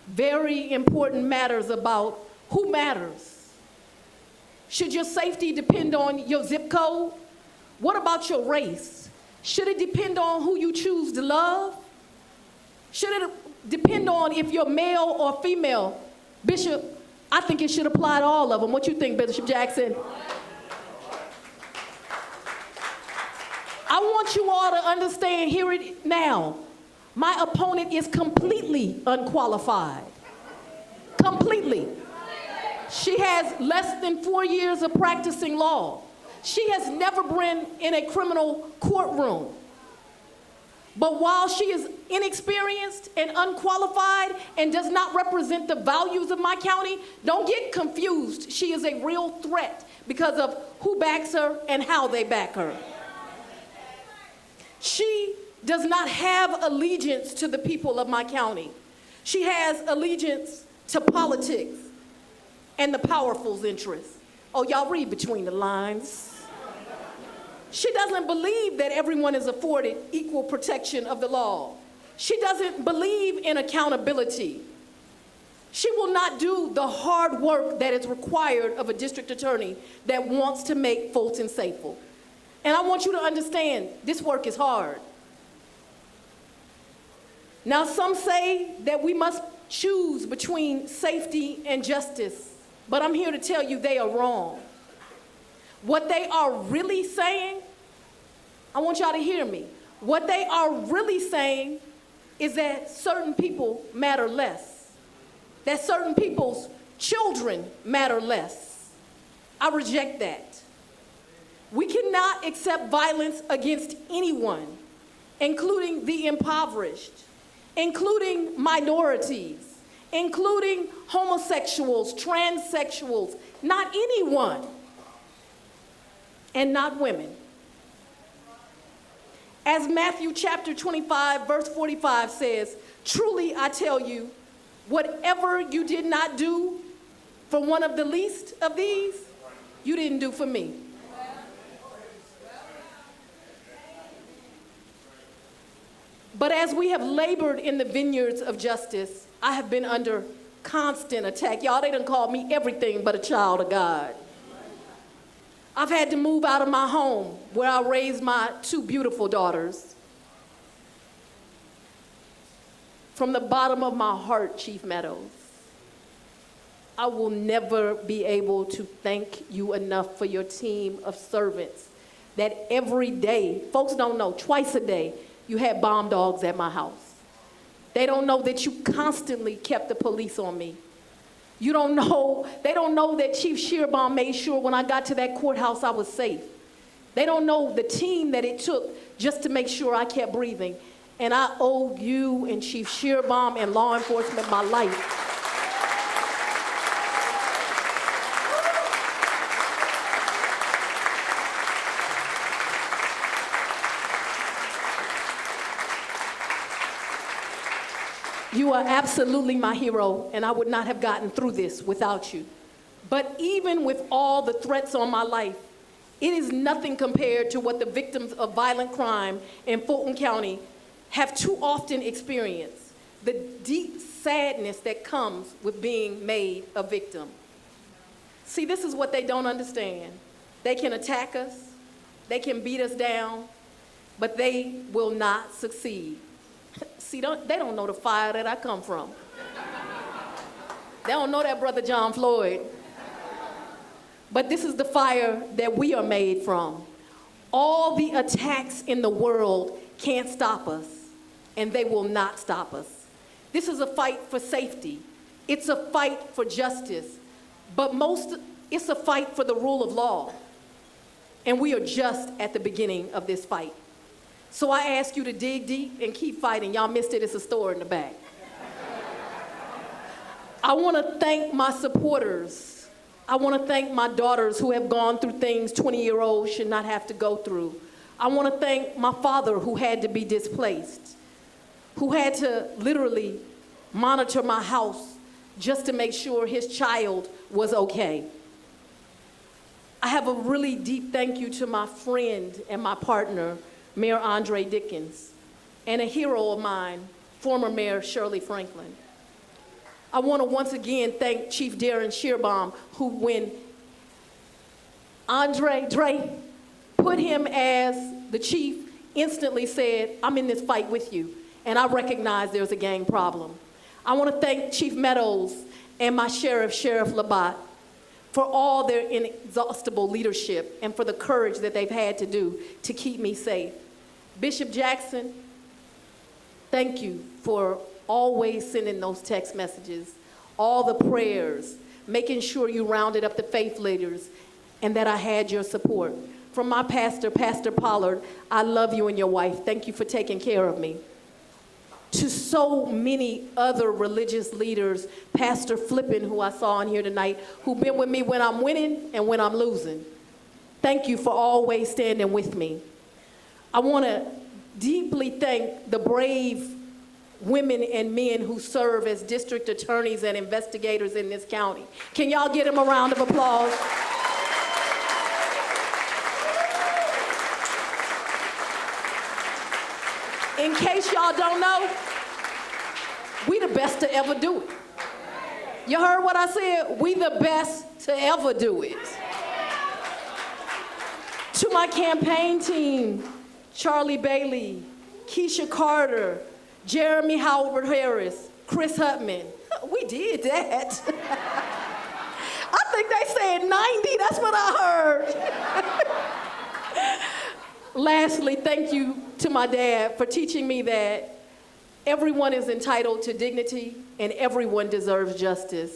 very important matters about who matters. Should your safety depend on your zip code? What about your race? Should it depend on who you choose to love? Should it depend on if you're male or female? Bishop, I think it should apply to all of them. What you think, Bishop Jackson? I want you all to understand, hear it now. My opponent is completely unqualified. Completely. She has less than 4 years of practicing law. She has never been in a criminal courtroom. But while she is inexperienced and unqualified and does not represent the values of my county, don't get confused. She is a real threat because of who backs her and how they back her. She does not have allegiance to the people of my county. She has allegiance to politics and the powerful's interests. Oh, y'all read between the lines. She doesn't believe that everyone is afforded equal protection of the law. She doesn't believe in accountability. She will not do the hard work that is required of a district attorney that wants to make Fulton safer. And I want you to understand, this work is hard. Now, some say that we must choose between safety and justice, but I'm here to tell you they are wrong. What they are really saying, I want y'all to hear me. What they are really saying is that certain people matter less, that certain people's children matter less. I reject that. We cannot accept violence against anyone, including the impoverished, including minorities, including homosexuals, transsexuals, not anyone. And not women. As Matthew chapter 25, verse 45 says, truly I tell you, whatever you did not do for one of the least of these, you didn't do for me. But as we have labored in the vineyards of justice, I have been under constant attack. Y'all, they done called me everything but a child of God. I've had to move out of my home where I raised my 2 beautiful daughters. From the bottom of my heart, Chief Meadows, I will never be able to thank you enough for your team of servants that every day, folks don't know, twice a day, you had bomb dogs at my house. They don't know that you constantly kept the police on me. You don't know, they don't know that Chief Shearbaum made sure when I got to that courthouse I was safe. They don't know the team that it took just to make sure I kept breathing. And I owe you and Chief Shearbaum and law enforcement my life. You are absolutely my hero, and I would not have gotten through this without you. But even with all the threats on my life, it is nothing compared to what the victims of violent crime in Fulton County have too often experienced, the deep sadness that comes with being made a victim. See, this is what they don't understand. They can attack us, they can beat us down, but they will not succeed. See, they don't know the fire that I come from. They don't know that Brother John Floyd. but this is the fire that we are made from. All the attacks in the world can't stop us, and they will not stop us. This is a fight for safety. It's a fight for justice, but it's a fight for the rule of law. And we are just at the beginning of this fight. So I ask you to dig deep and keep fighting. Y'all missed it, it's a store in the back. I want to thank my supporters. I want to thank my daughters who have gone through things 20-year-olds should not have to go through. I want to thank my father who had to be displaced, who had to literally monitor my house just to make sure his child was okay. I have a really deep thank you to my friend and my partner, Mayor Andre Dickens, and a hero of mine, former Mayor Shirley Franklin. I want to once again thank Chief Darren Shearbaum, who when Dre put him as the chief, instantly said, I'm in this fight with you, and I recognize there's a gang problem. I want to thank Chief Meadows and my sheriff, Sheriff Labatt, for all their inexhaustible leadership and for the courage that they've had to do to keep me safe. Bishop Jackson, thank you for always sending those text messages, all the prayers, making sure you rounded up the faith leaders, and that I had your support. From my pastor, Pastor Pollard, I love you and your wife. Thank you for taking care of me. To so many other religious leaders, Pastor Flippin, who I saw in here tonight, who've been with me when I'm winning and when I'm losing. Thank you for always standing with me. I want to deeply thank the brave women and men who serve as district attorneys and investigators in this county. Can y'all give them a round of applause? In case y'all don't know, we the best to ever do it. You heard what I said? We the best to ever do it. To my campaign team, Charlie Bailey, Keisha Carter, Jeremy Howard Harris, Chris Hutman. We did that. I think they said 90, that's what I heard. Lastly, thank you to my dad for teaching me that everyone is entitled to dignity and everyone deserves justice.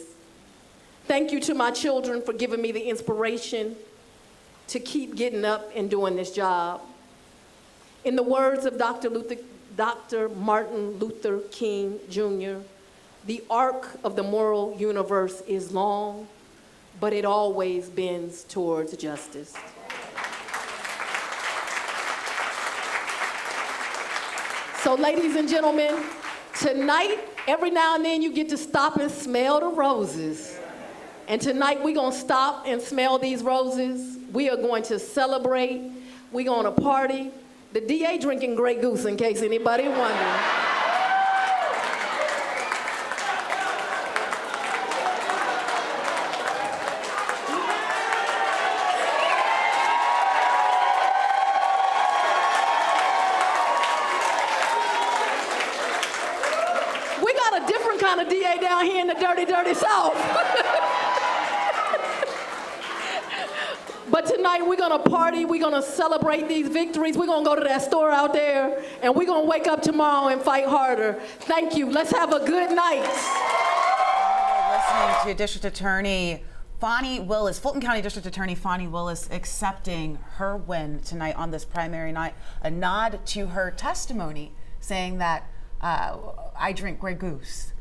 Thank you to my children for giving me the inspiration to keep getting up and doing this job. In the words of Dr. Martin Luther King Jr., the arc of the moral universe is long, but it always bends towards justice. So ladies and gentlemen, tonight, every now and then you get to stop and smell the roses. And tonight we're gonna stop and smell these roses. We are going to celebrate, we're gonna party. The DA drinking Grey Goose, in case anybody wondering. We got a different kind of DA down here in the dirty, dirty South. But tonight we're gonna party, we're gonna celebrate these victories, we're gonna go to that store out there, and we're gonna wake up tomorrow and fight harder. Thank you, let's have a good night. We're listening to District Attorney Fani Willis, Fulton County District Attorney Fani Willis, accepting her win tonight on this primary night, a nod to her testimony, saying that I drink Grey Goose,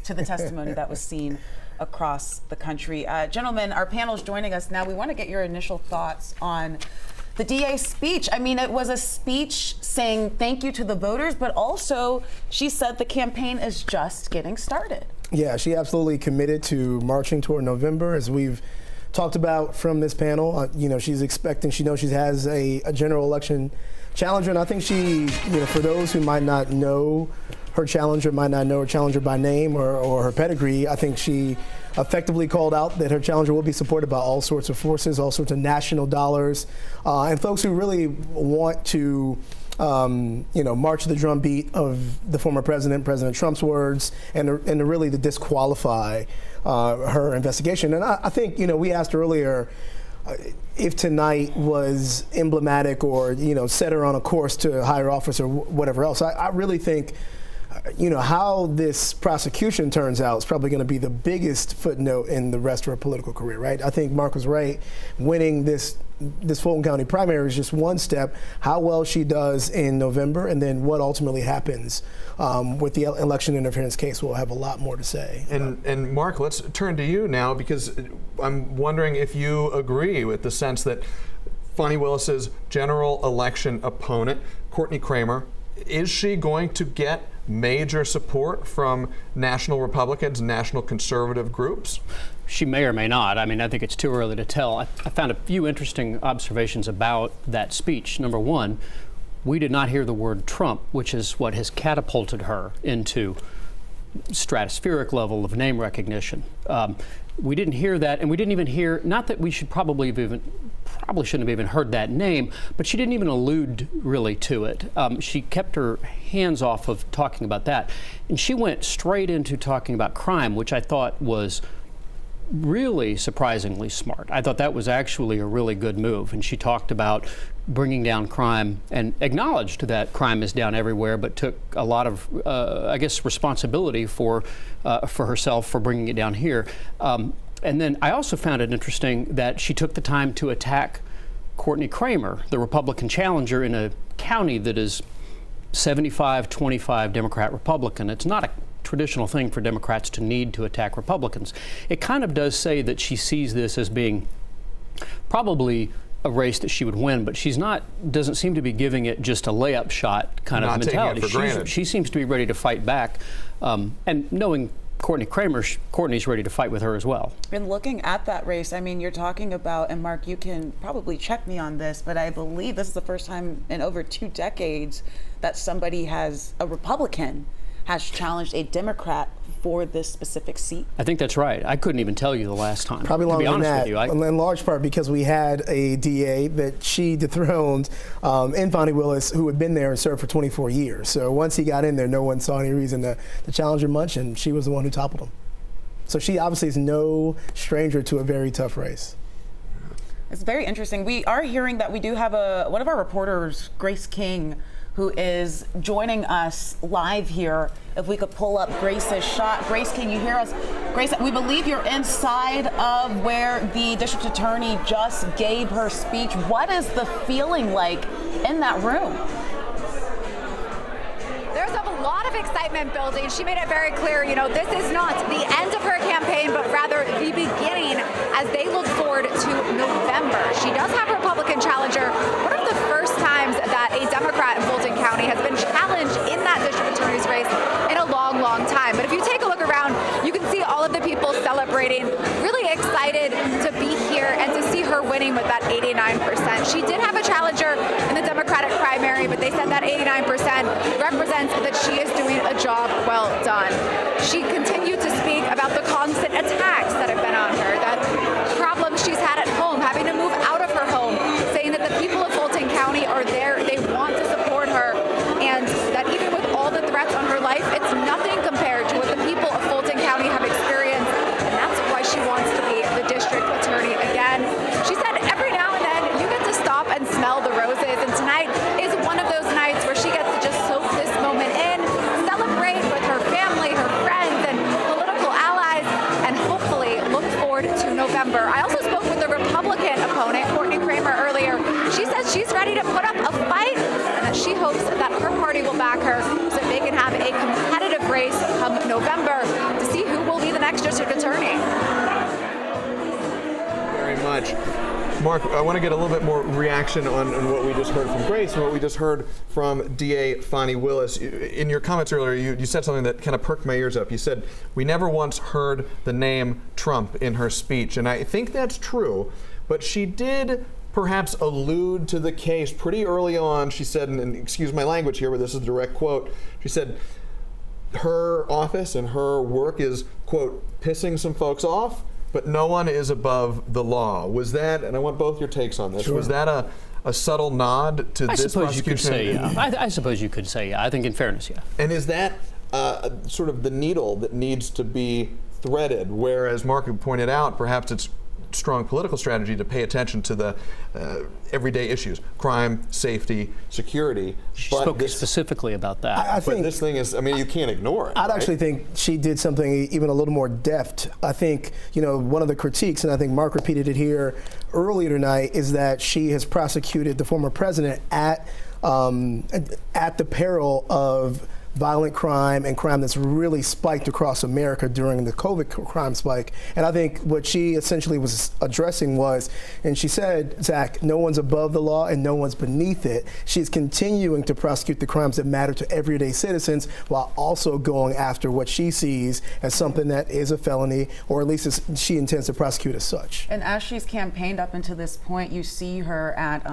to the testimony that was seen across the country. Gentlemen, our panel is joining us now. We want to get your initial thoughts on the DA's speech. I mean, it was a speech saying thank you to the voters, but also she said the campaign is just getting started. Yeah, she absolutely committed to marching toward November, as we've talked about from this panel. She's expecting, she knows she has a general election challenger, and I think she, for those who might not know her challenger, might not know her challenger by name or her pedigree, I think she effectively called out that her challenger will be supported by all sorts of forces, all sorts of national dollars, and folks who really want to march the drumbeat of the former president, President Trump's words, and really to disqualify her investigation. And I think, we asked earlier, if tonight was emblematic or, set her on a course to higher office or whatever else. I really think, how this prosecution turns out is probably going to be the biggest footnote in the rest of her political career, right? I think Mark was right. Winning this Fulton County primary is just one step. How well she does in November, and then what ultimately happens with the election interference case, we'll have a lot more to say. And Mark, let's turn to you now, because I'm wondering if you agree with the sense that Fani Willis's general election opponent, Courtney Kramer, is she going to get major support from national Republicans, national conservative groups? She may or may not. I mean, I think it's too early to tell. I found a few interesting observations about that speech. Number one, we did not hear the word Trump, which is what has catapulted her into stratospheric level of name recognition. We didn't hear that, and we didn't even hear, not that we should probably shouldn't have even heard that name, but she didn't even allude really to it. She kept her hands off of talking about that, and she went straight into talking about crime, which I thought was really surprisingly smart. I thought that was actually a really good move, and she talked about bringing down crime and acknowledged that crime is down everywhere, but took a lot of, I guess, responsibility for herself for bringing it down here. And then I also found it interesting that she took the time to attack Courtney Kramer, the Republican challenger in a county that is 75-25 Democrat-Republican. It's not a traditional thing for Democrats to need to attack Republicans. It kind of does say that she sees this as being probably a race that she would win, but doesn't seem to be giving it just a layup shot kind of mentality. She seems to be ready to fight back, and knowing Courtney Kramer, Courtney's ready to fight with her as well. And looking at that race, I mean, you're talking about, and Mark, you can probably check me on this, but I believe this is the first time in over 2 decades that a Republican has challenged a Democrat for this specific seat. I think that's right. I couldn't even tell you the last time. Probably longer than that, with in large part because we had a DA that she dethroned in Fani Willis, who had been there and served for 24 years. So once he got in there, no one saw any reason to challenge her much, and she was the one who toppled him. So she obviously is no stranger to a very tough race. It's very interesting. We are hearing that we do have one of our reporters, Grace King, who is joining us live here. If we could pull up Grace's shot. Grace, can you hear us? Grace, we believe you're inside of where the district attorney just gave her speech. What is the feeling like in that room? There's a lot of excitement building. She made it very clear, this is not the end of her campaign, but rather the beginning as they look forward to November. She does have a Republican challenger. One of the first times that a Democrat in Fulton County has been challenged in that district attorney's race in a long, long time. But if you take a look around, you can see all of the people celebrating, really excited to be here and to see her winning with that 89%. She did have a challenger in the Democratic primary, but they said that 89% represents that she is doing a job well done. She continued to speak about the constant attacks that have been on her, that problems she's had at home, having to move out of her home, saying that the people of Fulton County are there, they want to support her, and that even with all the threats on her life, it's nothing compared to what the people of Fulton County have experienced, and that's why she wants to be the district attorney again. She said every now and then you get to stop and smell the roses, and tonight is one of those nights where she gets to just soak this moment in, celebrate with her family, her friends, and political allies, and hopefully look forward to November. I also spoke with the Republican opponent, Courtney Kramer, earlier. She says she's ready to put up a fight and that she hopes that her party will back her so that they can have a competitive race come November to see who will be the next district attorney. Very much. Mark, I want to get a little bit more reaction on what we just heard from Grace and what we just heard from DA Fani Willis. In your comments earlier, you said something that kind of perked my ears up. You said, we never once heard the name Trump in her speech. And I think that's true, but she did perhaps allude to the case pretty early on. She said, and excuse my language here, but this is a direct quote. She said, her office and her work is, quote, pissing some folks off, but no one is above the law. Was that, and I want both your takes on this, Sure. Was that a subtle nod to this prosecution? I suppose you could say, yeah. I suppose you could say, yeah. I think in fairness, yeah. And is that sort of the needle that needs to be threaded? Whereas Mark pointed out, perhaps it's strong political strategy to pay attention to the everyday issues: crime, safety, security. She spoke specifically about that. I think this thing is, I mean, you can't ignore it. I'd right? actually think she did something even a little more deft. I think, one of the critiques, and I think Mark repeated it here earlier tonight, is that she has prosecuted the former president at the peril of violent crime and crime that's really spiked across America during the COVID crime spike. And I think what she essentially was addressing was, and she said, Zach, no one's above the law and no one's beneath it. She's continuing to prosecute the crimes that matter to everyday citizens while also going after what she sees as something that is a felony, or at least she intends to prosecute as such. And as she's campaigned up until this point, you see her at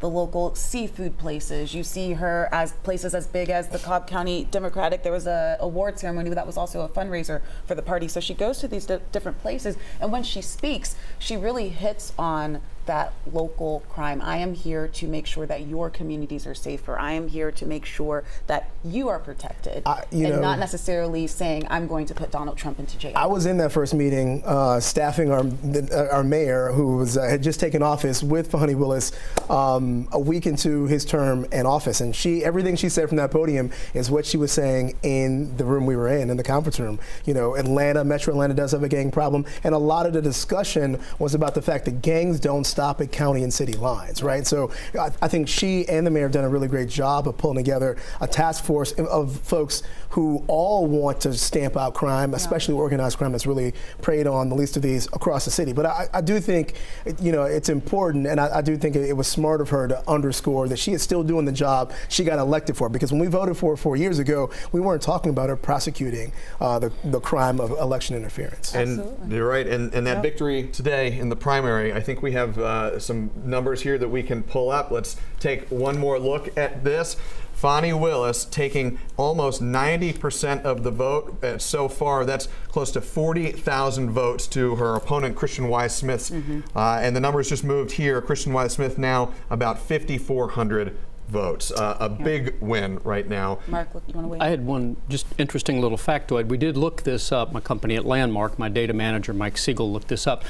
the local seafood places. You see her as places as big as the Cobb County Democratic. There was a award ceremony that was also a fundraiser for the party. So she goes to these different places, and when she speaks, she really hits on that local crime. I am here to make sure that your communities are safer. I am here to make sure that you are protected, and not necessarily saying I'm going to put Donald Trump into jail. I was in that first meeting staffing our mayor, who had just taken office with Fani Willis a week into his term in office, and everything she said from that podium is what she was saying in the room we were in the conference room. Metro Atlanta does have a gang problem, and a lot of the discussion was about the fact that gangs don't stop at county and city lines, right? So I think she and the mayor have done a really great job of pulling together a task force of folks who all want to stamp out crime, especially organized crime that's really preyed on the least of these across the city. But I do think, it's important, and I do think it was smart of her to underscore that she is still doing the job she got elected for. Because when we voted for her 4 years ago, we weren't talking about her prosecuting the crime of election interference. And you're right. And that victory today in the primary, I think we have some numbers here that we can pull up. Let's take one more look at this. Fani Willis taking almost 90% of the vote so far. That's close to 40,000 votes to her opponent, Christian Y. Smith's. And the numbers just moved here. Christian Y. Smith now about 5,400 votes. A big win right now. Mark, you want to weigh in? I had one just interesting little factoid. We did look this up. My company at Landmark, my data manager, Mike Siegel, looked this up.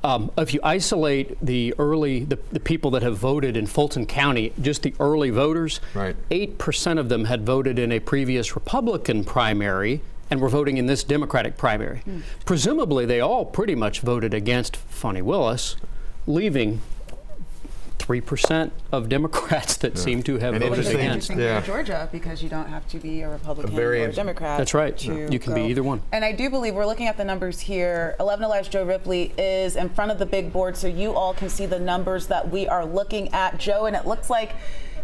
If you isolate the people that have voted in Fulton County, just the early voters, 8% of them had voted in a previous Republican primary and were voting in this Democratic primary. Presumably, they all pretty much voted against Fani Willis, leaving 3% of Democrats that seem to have voted against. In Georgia, because you don't have to be a Republican or a Democrat. That's right. You can be either one. And I do believe we're looking at the numbers here. 11 Alive's Joe Ripley is in front of the big board, so you all can see the numbers that we are looking at, Joe. And it looks like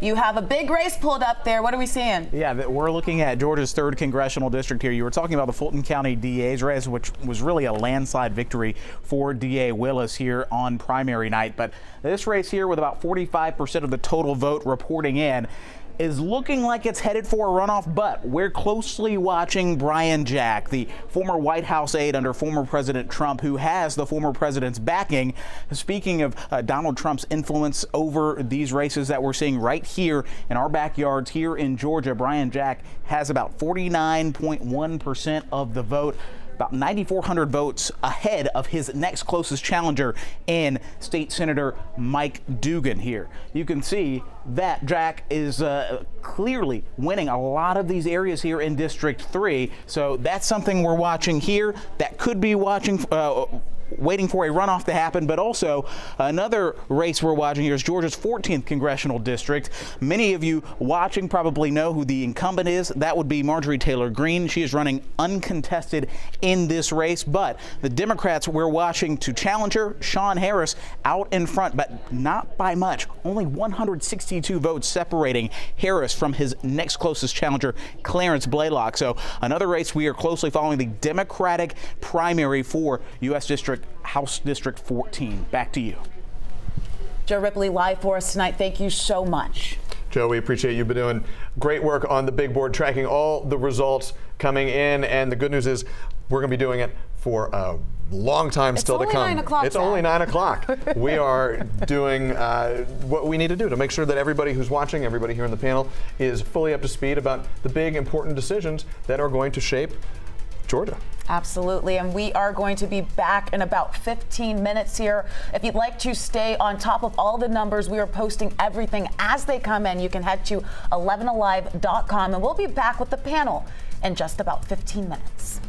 you have a big race pulled up there. What are we seeing? Yeah, we're looking at Georgia's 3rd congressional district here. You were talking about the Fulton County DA's race, which was really a landslide victory for DA Willis here on primary night. But this race here, with about 45% of the total vote reporting in, is looking like it's headed for a runoff, but we're closely watching Brian Jack, the former White House aide under former President Trump, who has the former president's backing. Speaking of Donald Trump's influence over these races that we're seeing right here in our backyards here in Georgia, Brian Jack has about 49.1% of the vote, about 9,400 votes ahead of his next closest challenger in State Senator Mike Dugan here. You can see that Jack is clearly winning a lot of these areas here in District 3. So that's something we're watching here. That could be waiting for a runoff to happen, but also another race we're watching here is Georgia's 14th congressional district. Many of you watching probably know who the incumbent is. That would be Marjorie Taylor Greene. She is running uncontested in this race, but the Democrats we're watching to challenge her, Sean Harris, out in front, but not by much. Only 162 votes separating Harris from his next closest challenger, Clarence Blaylock. So another race we are closely following, the Democratic primary for U.S. House District 14. Back to you. Joe Ripley live for us tonight. Thank you so much. Joe, we appreciate you doing great work on the big board, tracking all the results coming in. And the good news is we're going to be doing it for a long time still to come. It's only 9 o'clock. It's only 9 o'clock. We are doing what we need to do to make sure that everybody who's watching, everybody here on the panel, is fully up to speed about the big, important decisions that are going to shape Georgia. Absolutely, and we are going to be back in about 15 minutes here. If you'd like to stay on top of all the numbers, we are posting everything as they come in. You can head to 11alive.com, and we'll be back with the panel in just about 15 minutes.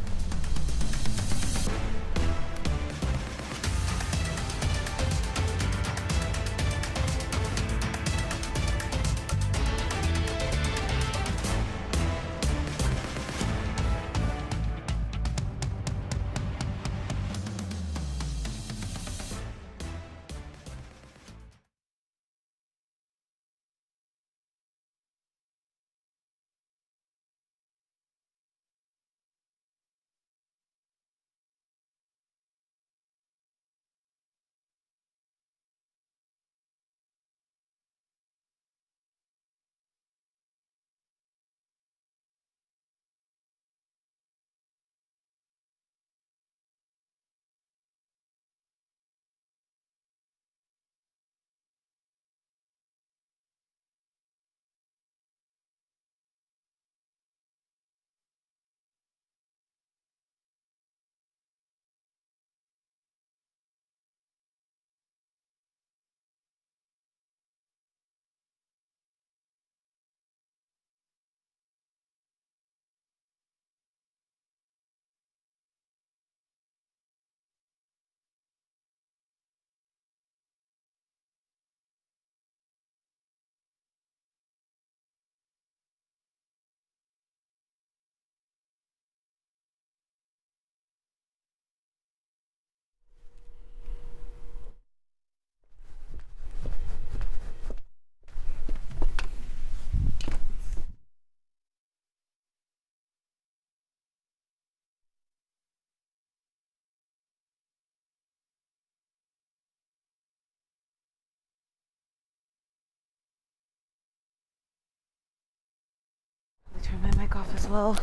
Turn my mic off as well.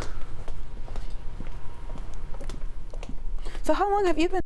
So how long have you been?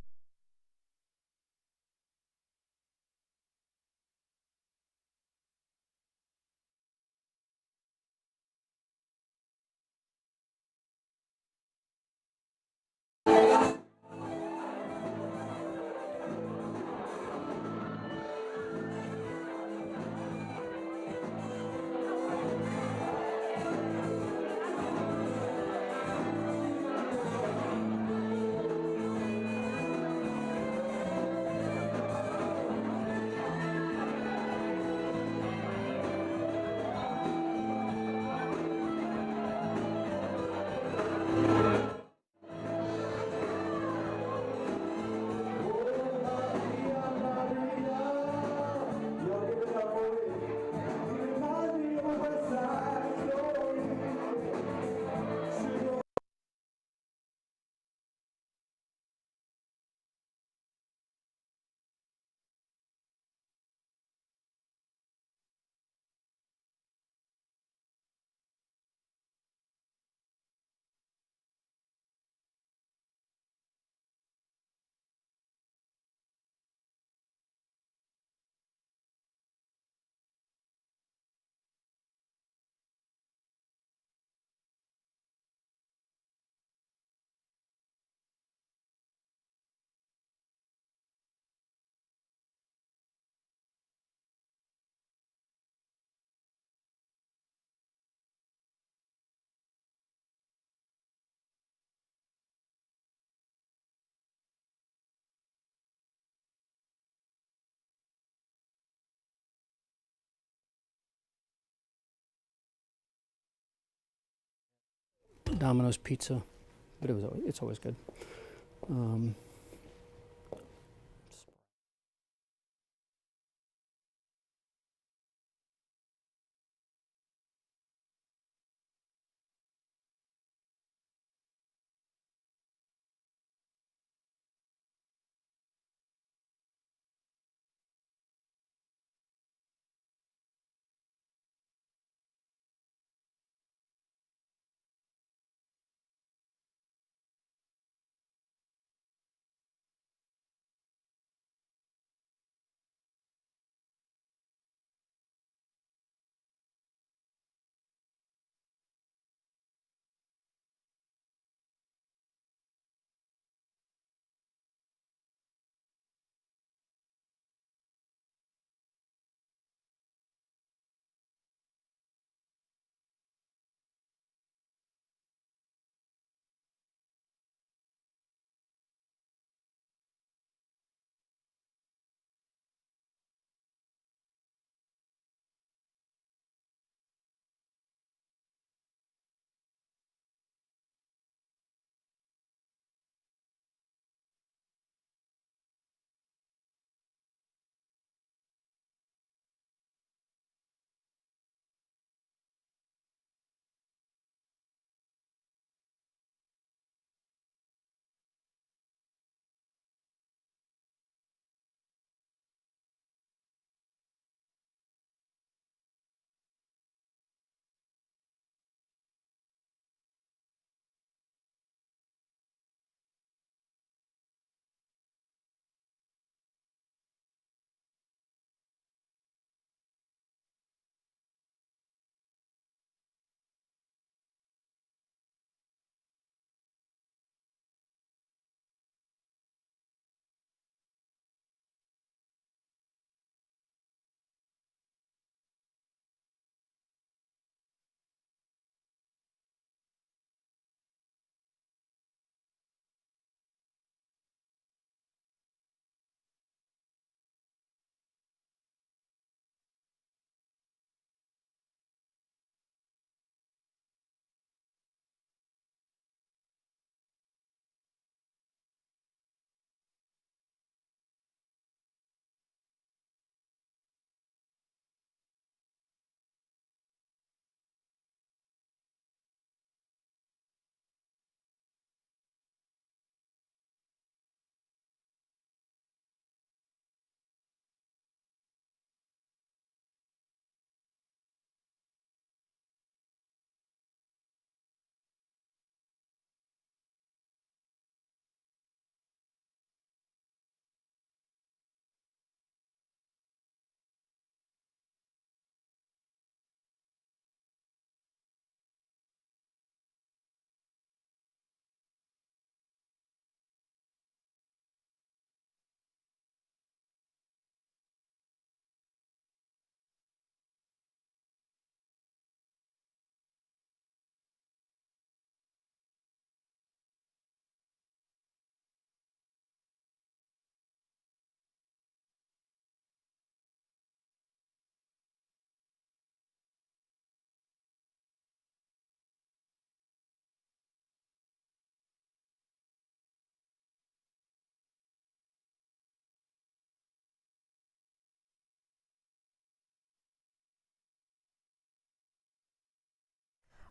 Domino's pizza, but it's always good.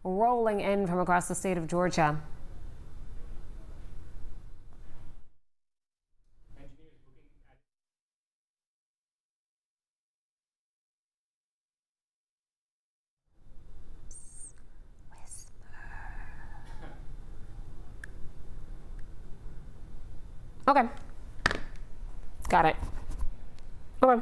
rolling in from across the state of Georgia. Okay. Got it. Okay.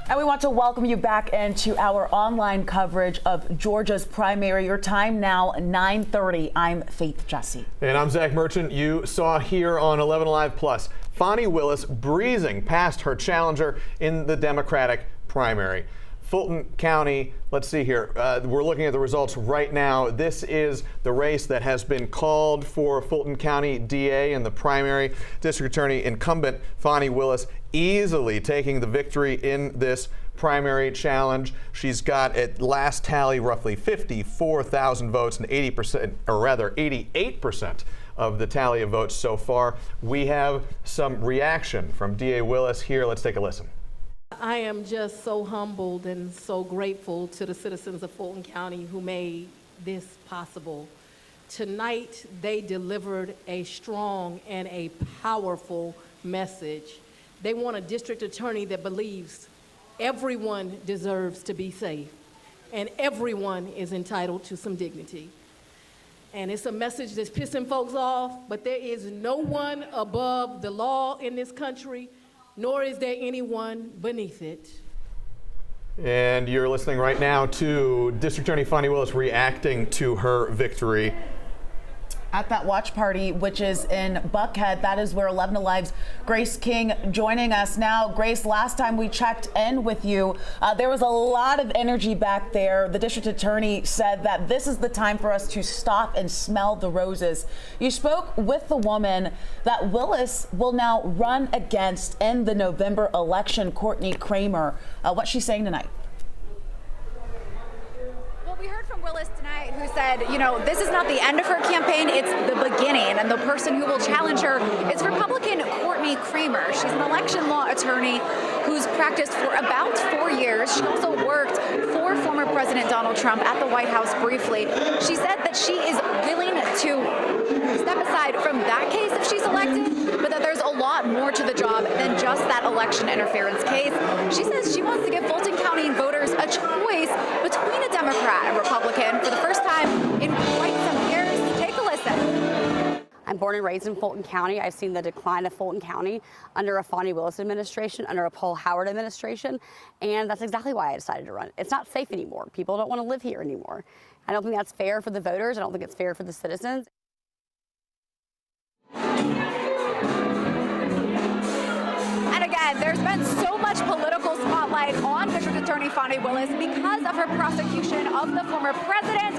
And we want to welcome you back into our online coverage of Georgia's primary. Your time now, 9:30. I'm Faith Jesse. And I'm Zach Merchant. You saw here on 11 Alive Plus, Fani Willis breezing past her challenger in the Democratic primary. Fulton County, let's see here. We're looking at the results right now. This is the race that has been called for Fulton County DA in the primary. District Attorney incumbent Fani Willis easily taking the victory in this primary challenge. She's got at last tally roughly 54,000 votes and 88% of the tally of votes so far. We have some reaction from DA Willis here. Let's take a listen. I am just so humbled and so grateful to the citizens of Fulton County who made this possible. Tonight, they delivered a strong and a powerful message. They want a district attorney that believes everyone deserves to be safe and everyone is entitled to some dignity. And it's a message that's pissing folks off, but there is no one above the law in this country, nor is there anyone beneath it. And you're listening right now to District Attorney Fani Willis reacting to her victory. At that watch party, which is in Buckhead, that is where 11 Alive's Grace King joining us now. Grace, last time we checked in with you, there was a lot of energy back there. The district attorney said that this is the time for us to stop and smell the roses. You spoke with the woman that Willis will now run against in the November election, Courtney Kramer. What's she saying tonight? We heard from Willis tonight, who said, you know, this is not the end of her campaign, it's the beginning. And the person who will challenge her is Republican Courtney Kramer. She's an election law attorney who's practiced for about 4 years. She also worked for former President Donald Trump at the White House briefly. She said that she is willing to step aside from that case if she's elected, but that there's a lot more to the job than just that election interference case. She says she wants to give Fulton County voters a choice between a Democrat and Republican for the first time in quite some years. Take a listen. I'm born and raised in Fulton County. I've seen the decline of Fulton County under a Fani Willis administration, under a Paul Howard administration, and that's exactly why I decided to run. It's not safe anymore. People don't want to live here anymore. I don't think that's fair for the voters. I don't think it's fair for the citizens. And again, there's been so much political spotlight on District Attorney Fani Willis because of her prosecution of the former president.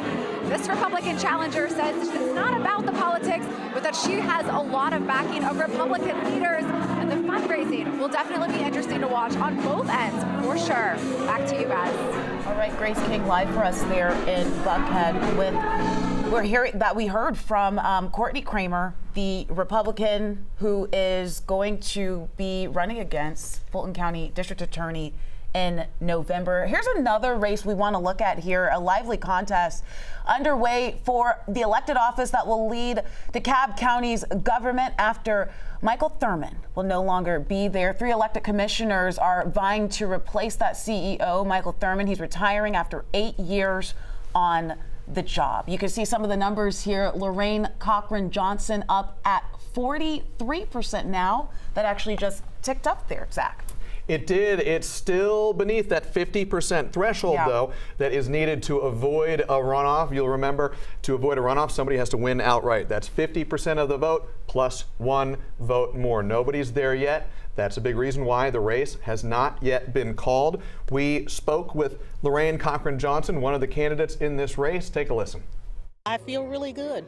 This Republican challenger says it's not about the politics, but that she has a lot of backing of Republican leaders. And the fundraising will definitely be interesting to watch on both ends, for sure. Back to you guys. All right, Grace King live for us there in Buckhead. We heard from Courtney Kramer, the Republican who is going to be running against Fulton County District Attorney in November. Here's another race we want to look at here, a lively contest underway for the elected office that will lead DeKalb County's government after Michael Thurman will no longer be there. 3 elected commissioners are vying to replace that CEO, Michael Thurman. He's retiring after 8 years on the job. You can see some of the numbers here. Lorraine Cochran Johnson up at 43% now. That actually just ticked up there, Zach. It did. It's still beneath that 50% threshold, though, that is needed to avoid a runoff. You'll remember, to avoid a runoff, somebody has to win outright. That's 50% of the vote plus 1 vote more. Nobody's there yet. That's a big reason why the race has not yet been called. We spoke with Lorraine Cochran Johnson, one of the candidates in this race. Take a listen. I feel really good.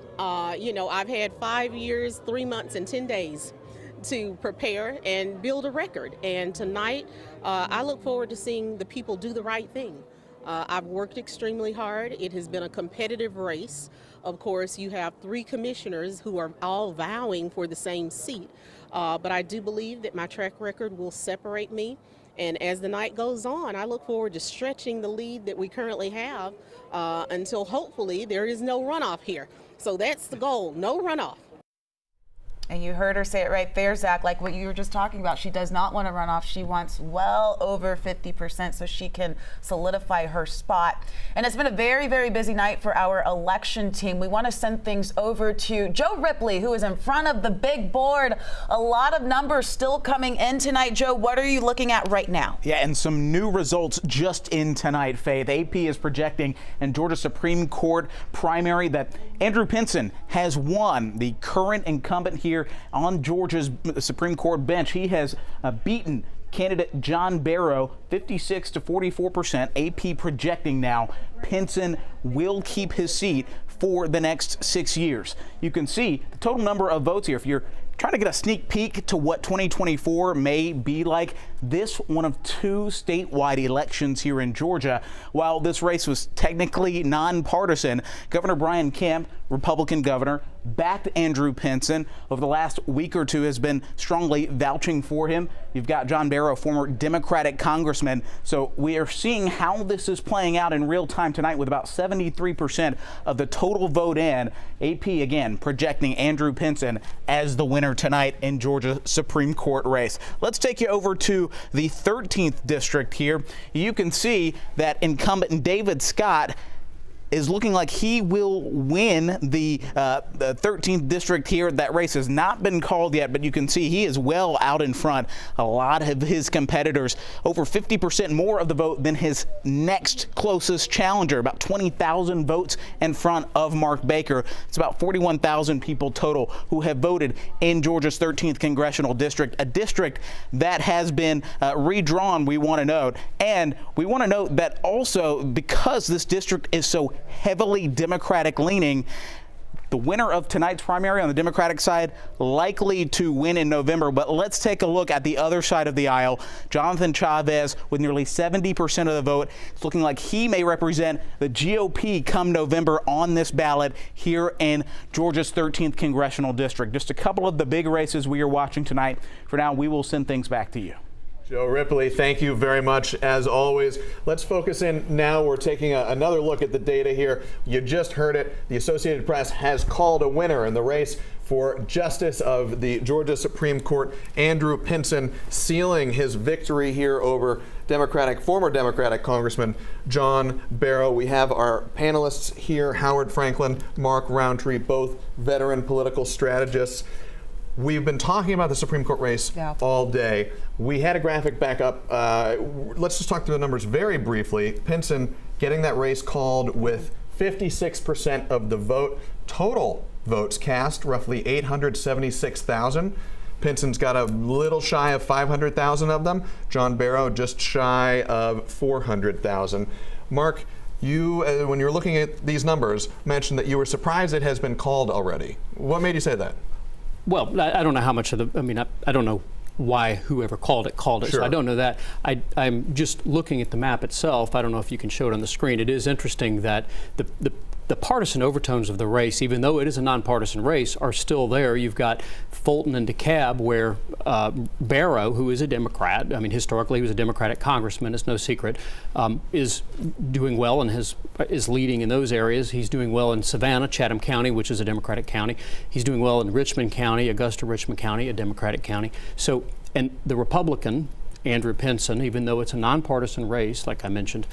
You know, I've had 5 years, 3 months, and 10 days to prepare and build a record. And tonight, I look forward to seeing the people do the right thing. I've worked extremely hard. It has been a competitive race. Of course, you have 3 commissioners who are all vowing for the same seat. But I do believe that my track record will separate me. And as the night goes on, I look forward to stretching the lead that we currently have until hopefully there is no runoff here. So that's the goal, no runoff. And you heard her say it right there, Zach, like what you were just talking about. She does not want to run off. She wants well over 50% so she can solidify her spot. And it's been a very, very busy night for our election team. We want to send things over to Joe Ripley, who is in front of the big board. A lot of numbers still coming in tonight. Joe, what are you looking at right now? Yeah, and some new results just in tonight, Faith. AP is projecting in Georgia Supreme Court primary that Andrew Pinson has won, the current incumbent here on Georgia's Supreme Court bench. He has beaten candidate John Barrow 56 to 44%. AP projecting now Pinson will keep his seat for the next 6 years. You can see the total number of votes here. If you're trying to get a sneak peek to what 2024 may be like, this one of two statewide elections here in Georgia. While this race was technically nonpartisan, Governor Brian Kemp, Republican governor, backed Andrew Pinson over the last week or two, has been strongly vouching for him. You've got John Barrow, former Democratic congressman. So we are seeing how this is playing out in real time tonight with about 73% of the total vote in. AP again projecting Andrew Pinson as the winner tonight in Georgia Supreme Court race. Let's take you over to the 13th district here. You can see that incumbent David Scott is looking like he will win the 13th district here. That race has not been called yet, but you can see he is well out in front. A lot of his competitors, over 50% more of the vote than his next closest challenger, about 20,000 votes in front of Mark Baker. It's about 41,000 people total who have voted in Georgia's 13th congressional district, a district that has been redrawn, we want to note. And we want to note that also, because this district is so heavily Democratic leaning, the winner of tonight's primary on the Democratic side likely to win in November. But let's take a look at the other side of the aisle. Jonathan Chavez with nearly 70% of the vote. It's looking like he may represent the GOP come November on this ballot here in Georgia's 13th congressional district. Just a couple of the big races we are watching tonight. For now, we will send things back to you. Joe Ripley, thank you very much, as always. Let's focus in now. We're taking another look at the data here. You just heard it. The Associated Press has called a winner in the race for Justice of the Georgia Supreme Court, Andrew Pinson, sealing his victory here over former Democratic Congressman John Barrow. We have our panelists here, Howard Franklin, Mark Roundtree, both veteran political strategists. We've been talking about the Supreme Court race all day. We had a graphic back up. Let's just talk through the numbers very briefly. Pinson getting that race called with 56% of the vote. Total votes cast, roughly 876,000. Pinson's got a little shy of 500,000 of them. John Barrow just shy of 400,000. Mark, you, when you're looking at these numbers, mentioned that you were surprised it has been called already. What made you say that? Well, I don't know how much of the, I don't know why whoever called it. Sure. So I don't know that. I'm just looking at the map itself. I don't know if you can show it on the screen. It is interesting that the partisan overtones of the race, even though it is a nonpartisan race, are still there. You've got Fulton and DeKalb, where Barrow, who is a Democrat, historically he was a Democratic congressman, it's no secret, is doing well and is leading in those areas. He's doing well in Savannah, Chatham County, which is a Democratic county. He's doing well in Richmond County, Augusta-Richmond County, a Democratic county. So, and the Republican, Andrew Pinson, even though it's a nonpartisan race, like I mentioned,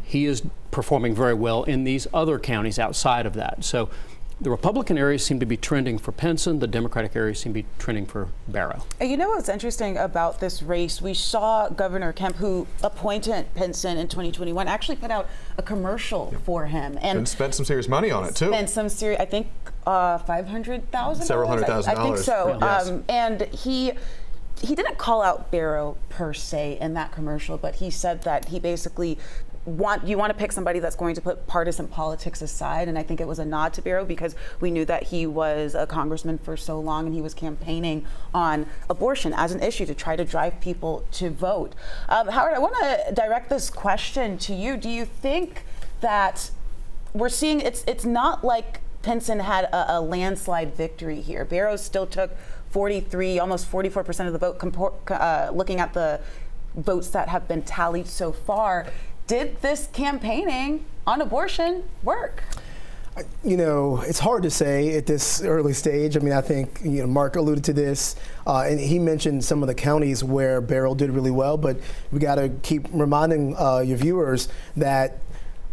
he is performing very well in these other counties outside of that. So the Republican areas seem to be trending for Pinson. The Democratic areas seem to be trending for Barrow. You know what's interesting about this race? We saw Governor Kemp, who appointed Pinson in 2021, actually put out a commercial for him. And spent some serious money on it, too. Spent some serious, I think, $500,000? Several $100,000. I think so. Yes. And he didn't call out Barrow per se in that commercial, but he said that he basically you want to pick somebody that's going to put partisan politics aside, and I think it was a nod to Barrow because we knew that he was a congressman for so long and he was campaigning on abortion as an issue to try to drive people to vote. Howard, I want to direct this question to you. Do you think that we're seeing it's not like Pinson had a landslide victory here? Barrow still took 43, almost 44% of the vote, looking at the votes that have been tallied so far. Did this campaigning on abortion work? You know, it's hard to say at this early stage. I mean, I think Mark alluded to this, and he mentioned some of the counties where Beryl did really well, but we got to keep reminding your viewers that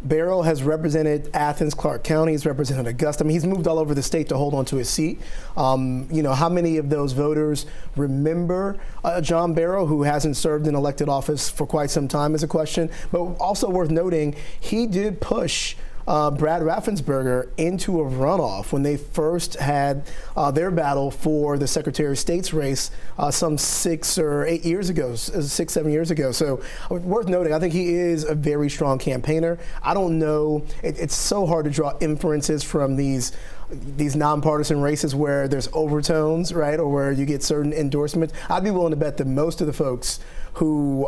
Beryl has represented Athens, Clark County, he's represented Augusta. I mean, he's moved all over the state to hold on to his seat. You know, how many of those voters remember John Beryl, who hasn't served in elected office for quite some time, is a question. But also worth noting, he did push Brad Raffensperger into a runoff when they first had their battle for the Secretary of State's race some 6 or 8 years ago, 6, 7 years ago. So worth noting, I think he is a very strong campaigner. I don't know, it's so hard to draw inferences from these nonpartisan races where there's overtones, right, or where you get certain endorsements. I'd be willing to bet that most of the folks who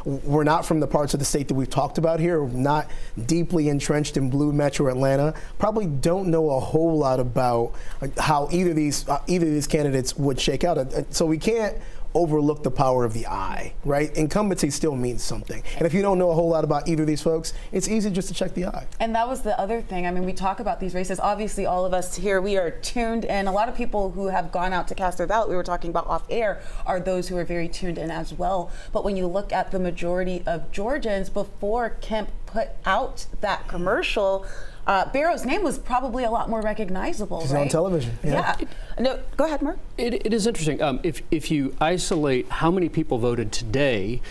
were not from the parts of the state that we've talked about here, not deeply entrenched in blue metro Atlanta, probably don't know a whole lot about how either of these candidates would shake out. So we can't overlook the power of the eye, right? Incumbency still means something. And if you don't know a whole lot about either of these folks, it's easy just to check the eye. And that was the other thing. I mean, we talk about these races. Obviously, all of us here, we are tuned in. A lot of people who have gone out to cast their ballot, we were talking about off air, are those who are very tuned in as well. But when you look at the majority of Georgians, before Kemp put out that commercial, Barrow's name was probably a lot more recognizable. He's right? on television. Yeah. No, go ahead, Mark. It is interesting. If you isolate how many people voted today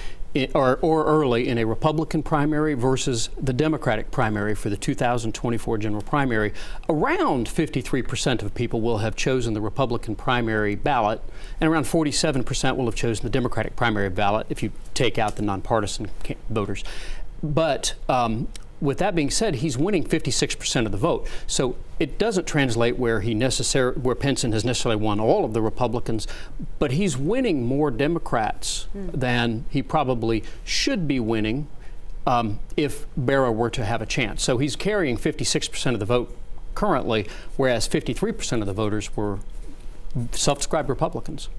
or early in a Republican primary versus the Democratic primary for the 2024 general primary, around 53% of people will have chosen the Republican primary ballot, and around 47% will have chosen the Democratic primary ballot if you take out the nonpartisan voters. But with that being said, he's winning 56% of the vote. So it doesn't translate where Penson has necessarily won all of the Republicans, but he's winning more Democrats than he probably should be winning if Barrow were to have a chance. So he's carrying 56% of the vote currently, whereas 53% of the voters were self-described Republicans.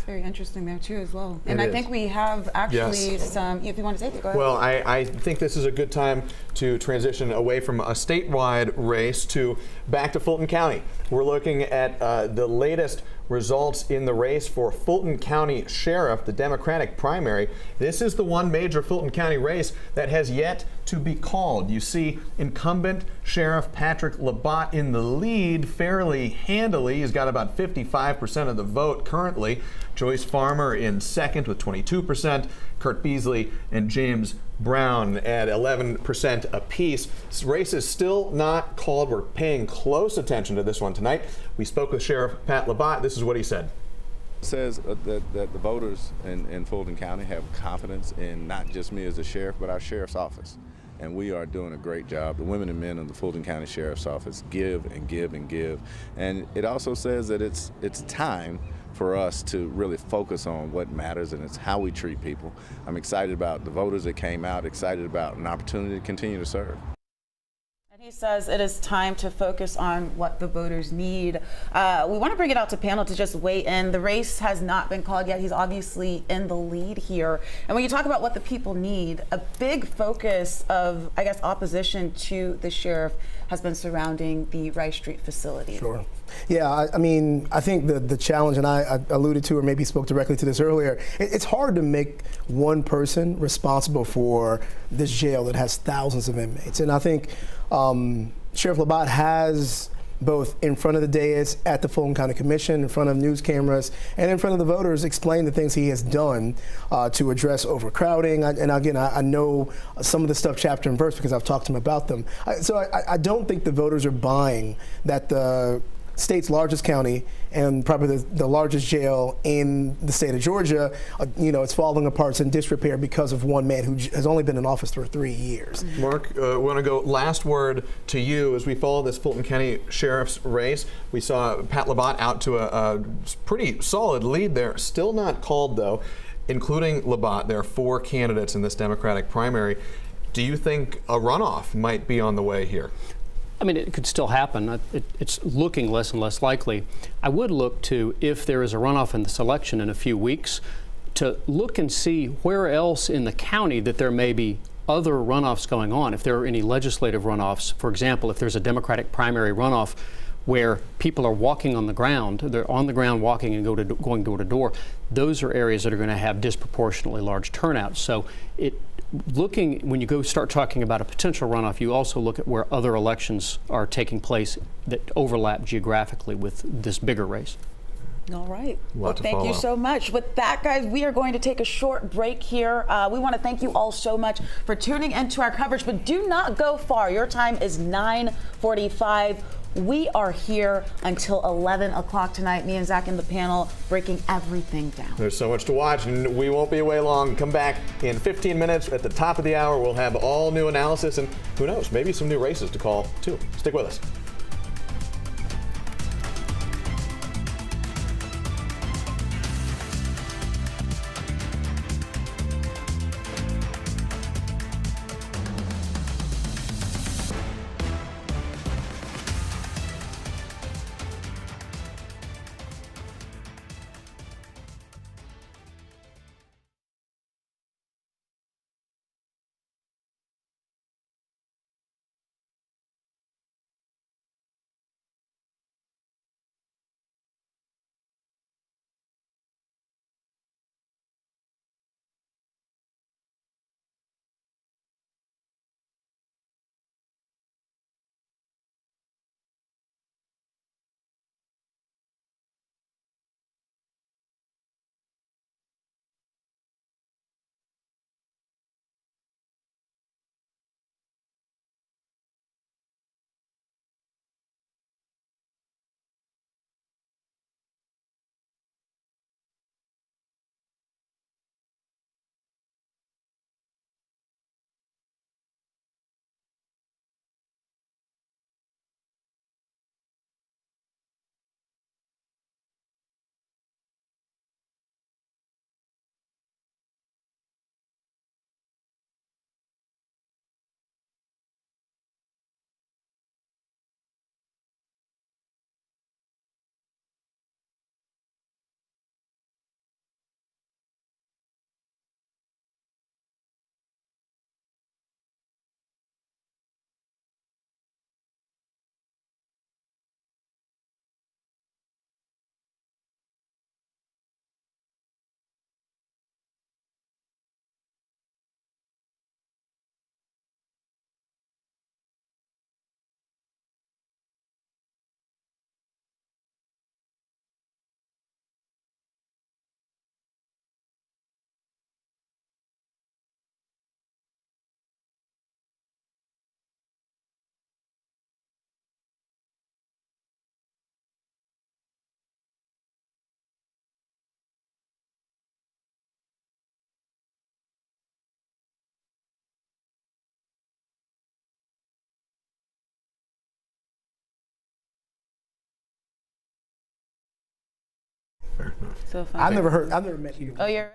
Very interesting there too as well. And I think we have actually some, if you want to take it, go ahead. Well, I think this is a good time to transition away from a statewide race to back to Fulton County. We're looking at the latest results in the race for Fulton County Sheriff, the Democratic primary. This is the one major Fulton County race that has yet to be called. You see incumbent Sheriff Patrick Labatt in the lead fairly handily. He's got about 55% of the vote currently. Joyce Farmer in second with 22%. Kurt Beasley and James Brown at 11% apiece. This race is still not called. We're paying close attention to this one tonight. We spoke with Sheriff Pat Labatt. This is what he said. It says that the voters in Fulton County have confidence in not just me as a sheriff, but our sheriff's office. And we are doing a great job. The women and men of the Fulton County Sheriff's Office give and give and give. And it also says that it's time for us to really focus on what matters, and it's how we treat people. I'm excited about the voters that came out, excited about an opportunity to continue to serve. He says it is time to focus on what the voters need. We want to bring it out to panel to just weigh in. The race has not been called yet. He's obviously in the lead here. And when you talk about what the people need, a big focus of, I guess, opposition to the sheriff has been surrounding the Rice Street facility. Sure. Yeah, I mean, I think the challenge, and I alluded to or maybe spoke directly to this earlier, it's hard to make one person responsible for this jail that has thousands of inmates. And I think Sheriff Labatt has, both in front of the dais at the Fulton County Commission, in front of news cameras, and in front of the voters, explained the things he has done to address overcrowding. And again, I know some of the stuff chapter and verse because I've talked to him about them. So I don't think the voters are buying that the state's largest county and probably the largest jail in the state of Georgia, it's falling apart, it's in disrepair because of one man who has only been in office for 3 years. Mark, we want to go last word to you as we follow this Fulton County Sheriff's race. We saw Pat Labatt out to a pretty solid lead there. Still not called, though, including Labatt. There are 4 candidates in this Democratic primary. Do you think a runoff might be on the way here? I mean, it could still happen. It's looking less and less likely. I would look to, if there is a runoff in this election in a few weeks, to look and see where else in the county that there may be other runoffs going on, if there are any legislative runoffs, for example, if there's a Democratic primary runoff where people are walking on the ground, they're on the ground walking and going door to door, those are areas that are going to have disproportionately large turnouts. So when you go start talking about a potential runoff, you also look at where other elections are taking place that overlap geographically with this bigger race. All right. Well, thank you so much. With that, guys, we are going to take a short break here. We want to thank you all so much for tuning into our coverage, but do not go far. Your time is 9:45. We are here until 11 o'clock tonight, me and Zach and the panel, breaking everything down. There's so much to watch, and we won't be away long. Come back in 15 minutes. At the top of the hour, we'll have all new analysis, and who knows, maybe some new races to call, too. Stick with us. So fun. I've never met you. Oh, you're right.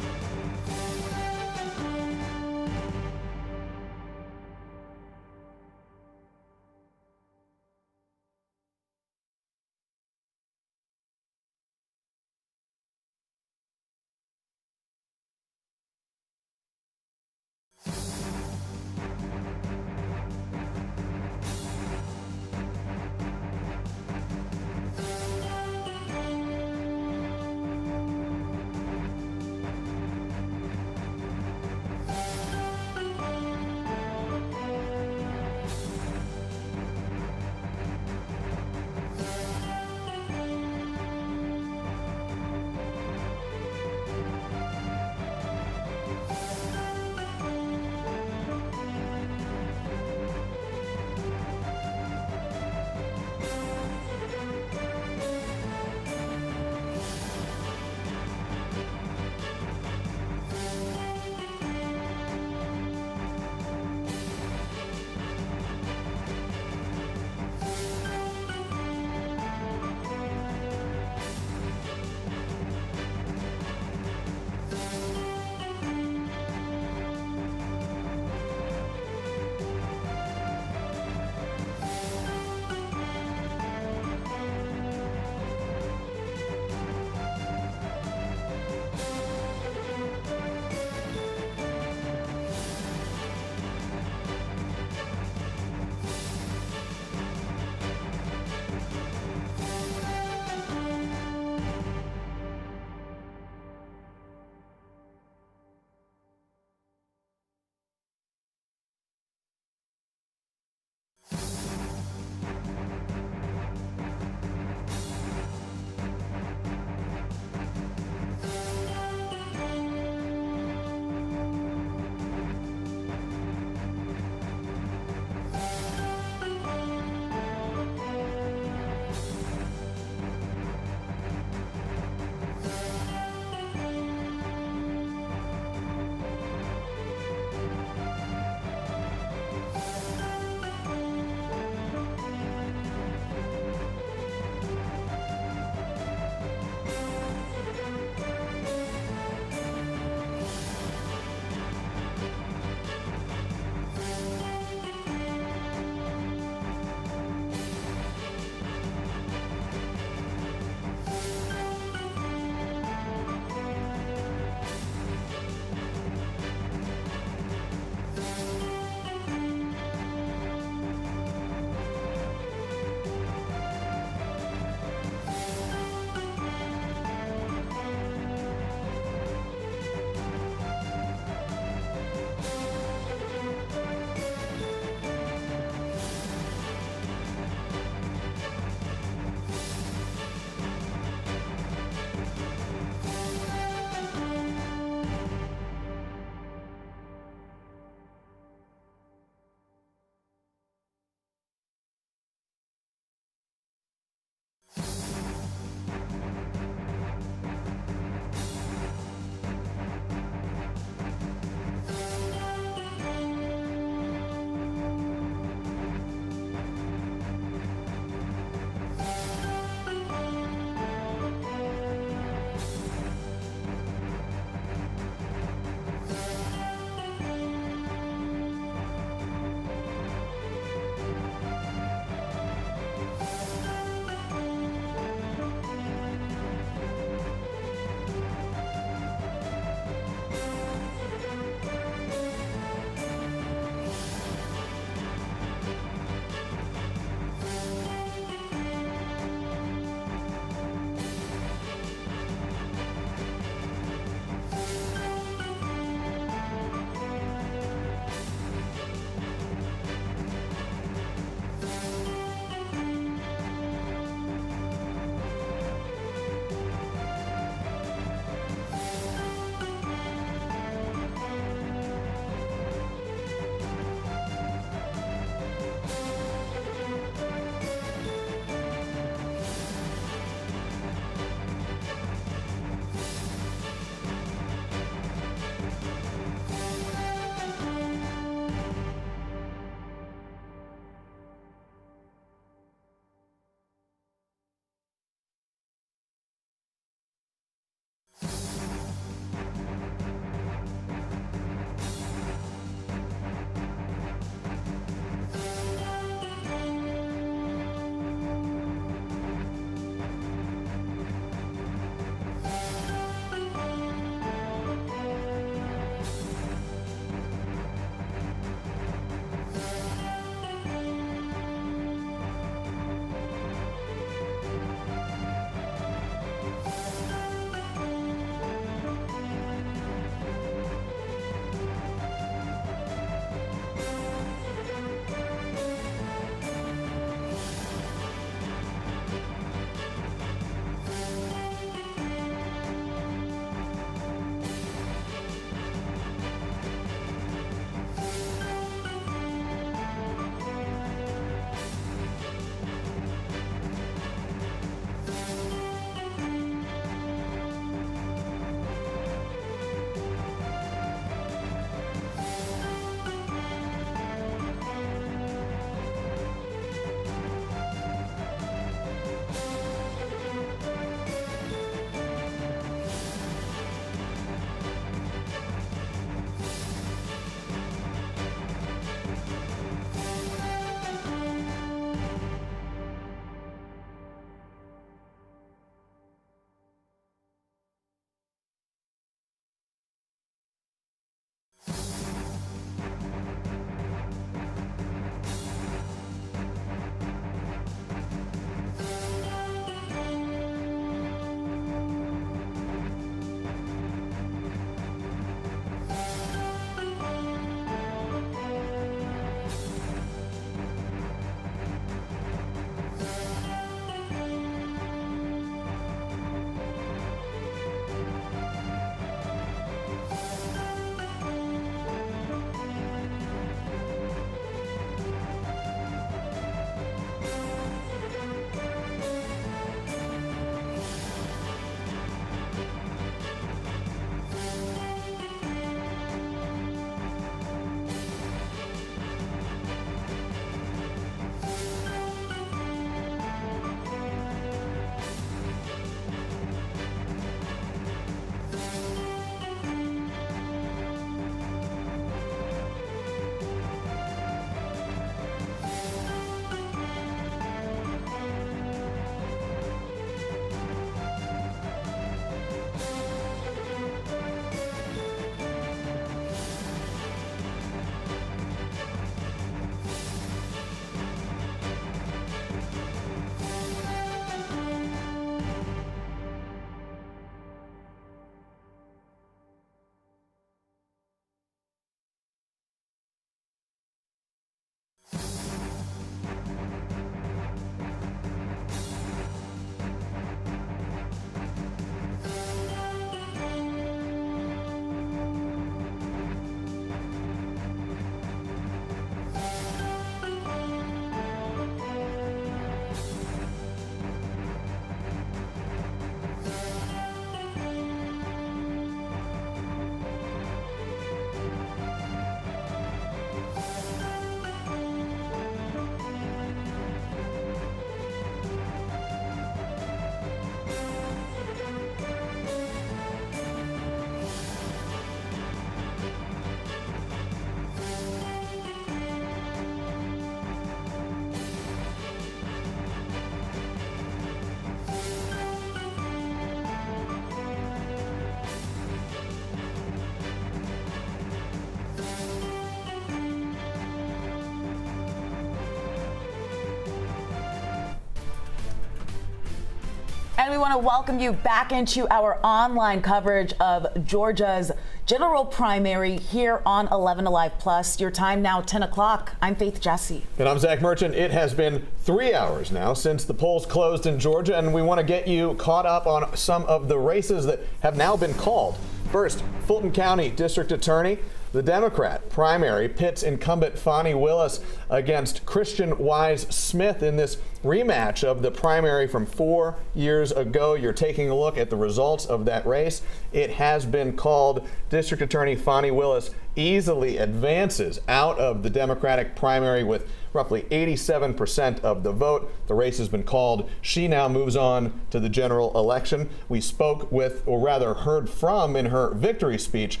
we want to welcome you back into our online coverage of Georgia's general primary here on 11 Alive Plus. Your time now, 10 o'clock. I'm Faith Jesse. And I'm Zach Merchant. It has been 3 hours now since the polls closed in Georgia, and we want to get you caught up on some of the races that have now been called. First, Fulton County District Attorney. The Democrat primary pits incumbent Fani Willis against Christian Wise Smith in this rematch of the primary from 4 years ago. You're taking a look at the results of that race. It has been called. District Attorney Fani Willis easily advances out of the Democratic primary with roughly 87% of the vote. The race has been called. She now moves on to the general election. We spoke with, or rather heard from in her victory speech,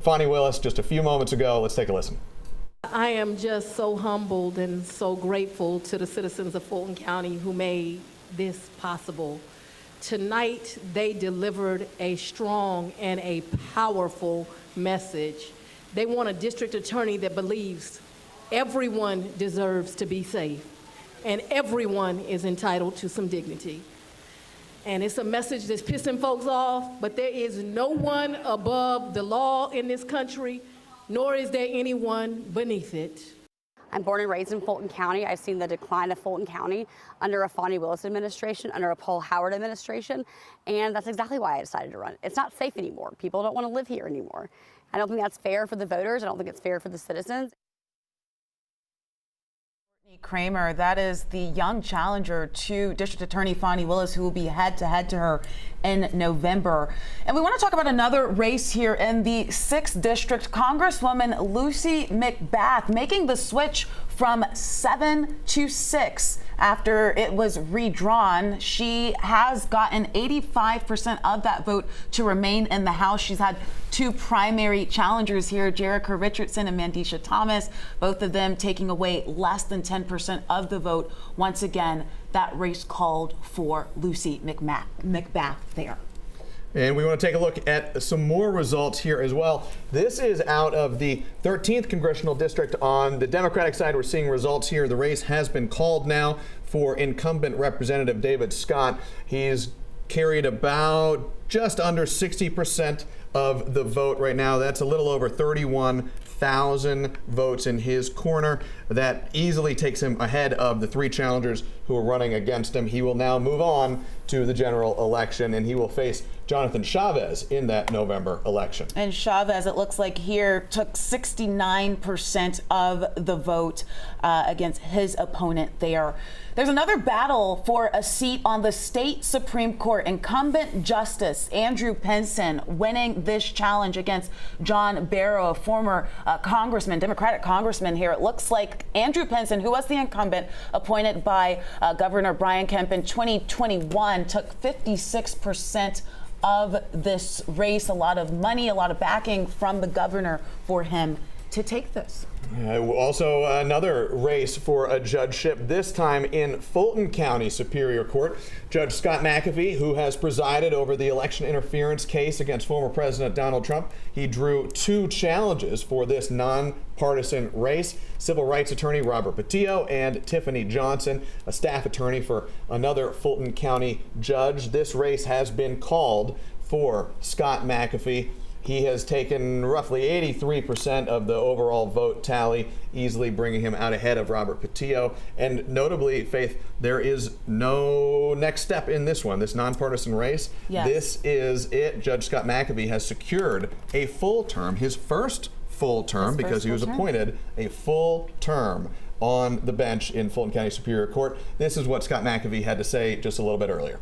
Fani Willis just a few moments ago. Let's take a listen. I am just so humbled and so grateful to the citizens of Fulton County who made this possible. Tonight, they delivered a strong and a powerful message. They want a district attorney that believes everyone deserves to be safe and everyone is entitled to some dignity. And it's a message that's pissing folks off, but there is no one above the law in this country, nor is there anyone beneath it. I'm born and raised in Fulton County. I've seen the decline of Fulton County under a Fani Willis administration, under a Paul Howard administration, and that's exactly why I decided to run. It's not safe anymore. People don't want to live here anymore. I don't think that's fair for the voters. I don't think it's fair for the citizens. Kramer, that is the young challenger to District Attorney Fani Willis, who will be head-to-head to her in November. And we want to talk about another race here in the 6th District. Congresswoman Lucy McBath making the switch from 7 to 6 after it was redrawn. She has gotten 85% of that vote to remain in the House. She's had two primary challengers here, Jerica Richardson and Mandisha Thomas, both of them taking away less than 10% of the vote. Once again, that race called for Lucy McBath there. And we want to take a look at some more results here as well. This is out of the 13th Congressional District. On the Democratic side, we're seeing results here. The race has been called now for incumbent Representative David Scott. He's carried about just under 60% of the vote right now. That's a little over 31,000 votes in his corner. That easily takes him ahead of the three challengers who are running against him. He will now move on to the general election, and he will face Jonathan Chavez in that November election. And Chavez, it looks like here, took 69% of the vote against his opponent there. There's another battle for a seat on the state Supreme Court. Incumbent Justice Andrew Penson winning this challenge against John Barrow, a former congressman, Democratic congressman here. It looks like Andrew Penson, who was the incumbent appointed by Governor Brian Kemp in 2021, took 56% of this race. A lot of money, a lot of backing from the governor for him to take this. Also, another race for a judgeship, this time in Fulton County Superior Court. Judge Scott McAfee, who has presided over the election interference case against former President Donald Trump, he drew two challenges for this nonpartisan race. Civil rights attorney Robert Patillo and Tiffany Johnson, a staff attorney for another Fulton County judge. This race has been called for Scott McAfee. He has taken roughly 83% of the overall vote tally, easily bringing him out ahead of Robert Patillo. And notably, Faith, there is no next step in this one, this nonpartisan race. Yes. This is it. Judge Scott McAfee has secured a full term, his first full term, because he was appointed a full term on the bench in Fulton County Superior Court. This is what Scott McAfee had to say just a little bit earlier.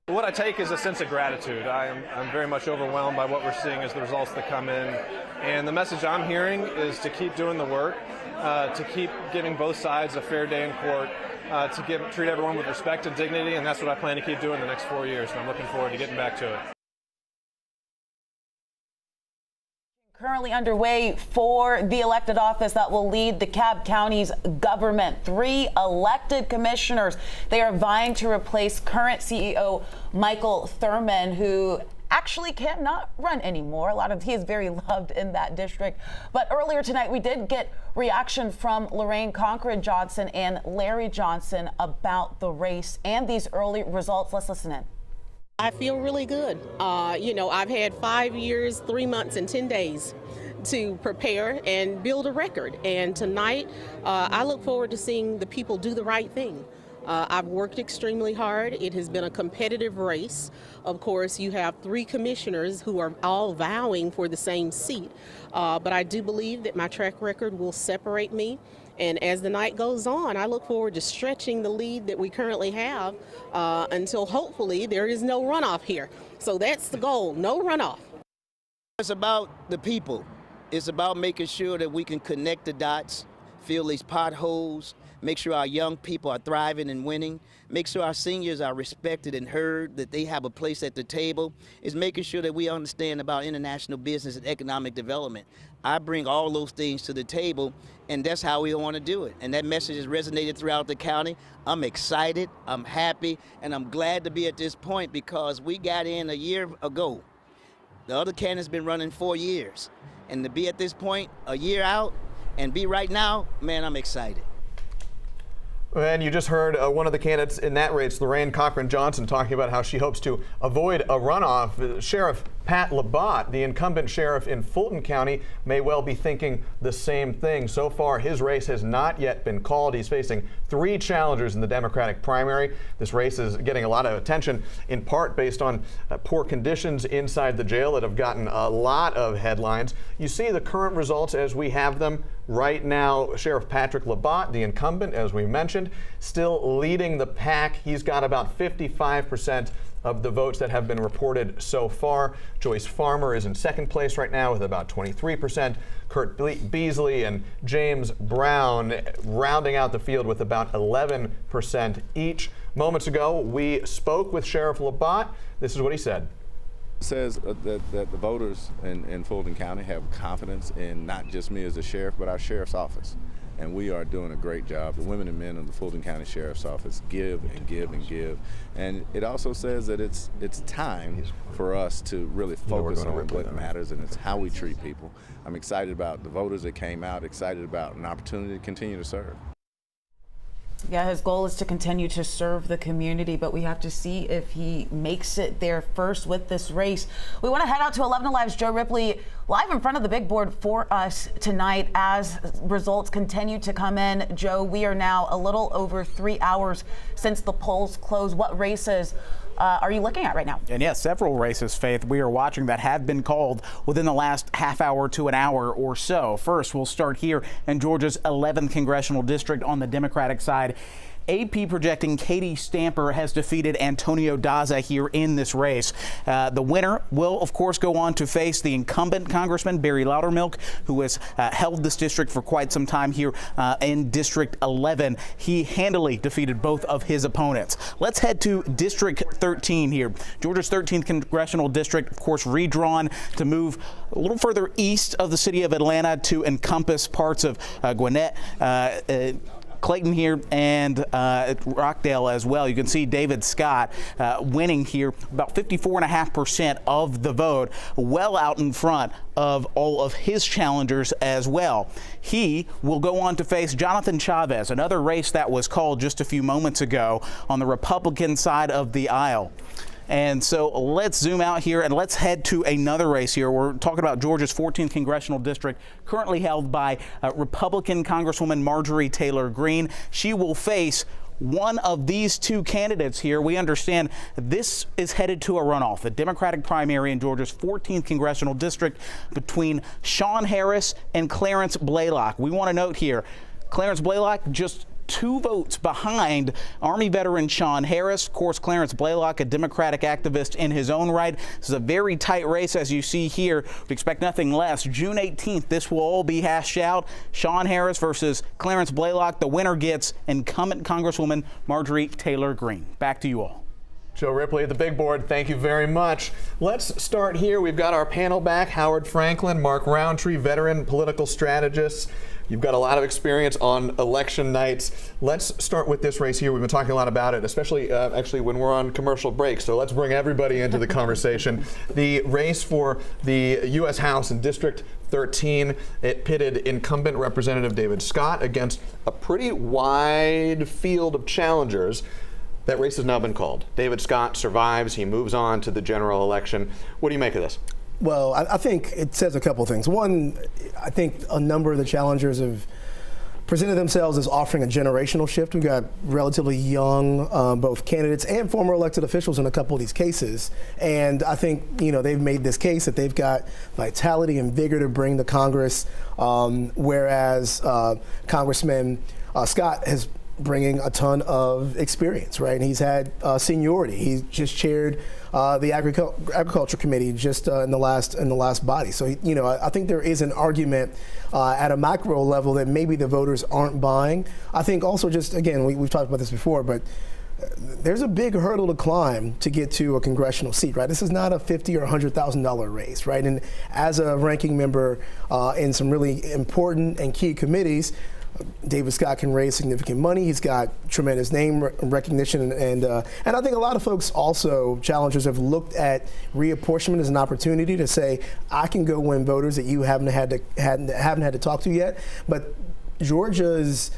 What I take is a sense of gratitude. I'm very much overwhelmed by what we're seeing as the results that come in. And the message I'm hearing is to keep doing the work, to keep giving both sides a fair day in court, to treat everyone with respect and dignity, and that's what I plan to keep doing the next 4 years, and I'm looking forward to getting back to it. Currently underway for the elected office that will lead DeKalb County's government. 3 elected commissioners. They are vying to replace current CEO Michael Thurman, who actually cannot run anymore. He is very loved in that district. But earlier tonight, we did get reaction from Lorraine Concord Johnson and Larry Johnson about the race and these early results. Let's listen in. I feel really good. I've had 5 years, 3 months, and 10 days to prepare and build a record. And tonight, I look forward to seeing the people do the right thing. I've worked extremely hard. It has been a competitive race. Of course, you have 3 commissioners who are all vying for the same seat. But I do believe that my track record will separate me. And as the night goes on, I look forward to stretching the lead that we currently have until hopefully there is no runoff here. So that's the goal, no runoff. It's about the people. It's about making sure that we can connect the dots, fill these potholes, make sure our young people are thriving and winning, make sure our seniors are respected and heard, that they have a place at the table. It's making sure that we understand about international business and economic development. I bring all those things to the table, and that's how we want to do it. And that message has resonated throughout the county. I'm excited, I'm happy, and I'm glad to be at this point because we got in a year ago. The other candidate's been running 4 years. And to be at this point, a year out, and be right now, man, I'm excited. And you just heard one of the candidates in that race, Lorraine Cochran-Johnson, talking about how she hopes to avoid a runoff. Sheriff Pat Labatt, the incumbent sheriff in Fulton County, may well be thinking the same thing. So far, his race has not yet been called. He's facing 3 challengers in the Democratic primary. This race is getting a lot of attention, in part based on poor conditions inside the jail that have gotten a lot of headlines. You see the current results as we have them right now. Sheriff Patrick Labatt, the incumbent, as we mentioned, still leading the pack. He's got about 55% of the votes that have been reported so far. Joyce Farmer is in second place right now with about 23%. Kurt Beasley and James Brown rounding out the field with about 11% each. Moments ago, we spoke with Sheriff Labatt. This is what he said. Says that the voters in Fulton County have confidence in not just me as a sheriff, but our sheriff's office. And we are doing a great job. The women and men of the Fulton County Sheriff's Office give and give and give. And it also says that it's time for us to really focus on what matters, and it's how we treat people. I'm excited about the voters that came out, excited about an opportunity to continue to serve. Yeah, his goal is to continue to serve the community, but we have to see if he makes it there first with this race. We want to head out to 11 Alive's Joe Ripley live in front of the big board for us tonight as results continue to come in. Joe, we are now a little over 3 hours since the polls closed. What races are you looking at right now? And yes, several races, Faith, we are watching that have been called within the last half hour to an hour or so. First, we'll start here in Georgia's 11th congressional district on the Democratic side. AP projecting Katie Stamper has defeated Antonio Daza here in this race. The winner will, of course, go on to face the incumbent Congressman Barry Loudermilk, who has held this district for quite some time here in District 11. He handily defeated both of his opponents. Let's head to District 13 here. Georgia's 13th congressional district, of course, redrawn to move a little further east of the city of Atlanta to encompass parts of Gwinnett, Clayton here, and Rockdale as well. You can see David Scott winning here, about 54.5% of the vote, well out in front of all of his challengers as well. He will go on to face Jonathan Chavez, another race that was called just a few moments ago on the Republican side of the aisle. And so let's zoom out here and let's head to another race here. We're talking about Georgia's 14th congressional district, currently held by Republican Congresswoman Marjorie Taylor Greene. She will face one of these 2 candidates here. We understand this is headed to a runoff, the Democratic primary in Georgia's 14th congressional district between Sean Harris and Clarence Blaylock. We want to note here, Clarence Blaylock just 2 votes behind Army veteran Sean Harris. Of course, Clarence Blaylock, a Democratic activist in his own right. This is a very tight race, as you see here. We expect nothing less. June 18th, this will all be hashed out. Sean Harris versus Clarence Blaylock. The winner gets incumbent Congresswoman Marjorie Taylor Greene. Back to you all. Joe Ripley at the big board, thank you very much. Let's start here. We've got our panel back. Howard Franklin, Mark Roundtree, veteran political strategist. You've got a lot of experience on election nights. Let's start with this race here. We've been talking a lot about it, especially actually when we're on commercial break. So let's bring everybody into the conversation. The race for the U.S. House in District 13, it pitted incumbent Representative David Scott against a pretty wide field of challengers. That race has now been called. David Scott survives. He moves on to the general election. What do you make of this? Well, I think it says a couple things. One, I think a number of the challengers have presented themselves as offering a generational shift. We've got relatively young both candidates and former elected officials in a couple of these cases. And I think, they've made this case that they've got vitality and vigor to bring to Congress, whereas Congressman Scott has bringing a ton of experience, right? And he's had seniority. He's just chaired the agriculture committee just in the last body. So I think there is an argument at a macro level that maybe the voters aren't buying. I think also just again we've talked about this before, but there's a big hurdle to climb to get to a congressional seat, right? This is not a $50,000 or $100,000 race, right? And as a ranking member in some really important and key committees, David Scott can raise significant money. He's got tremendous name recognition, and I think a lot of folks also, challengers, have looked at reapportionment as an opportunity to say, I can go win voters that you haven't had to talk to yet. But Georgia's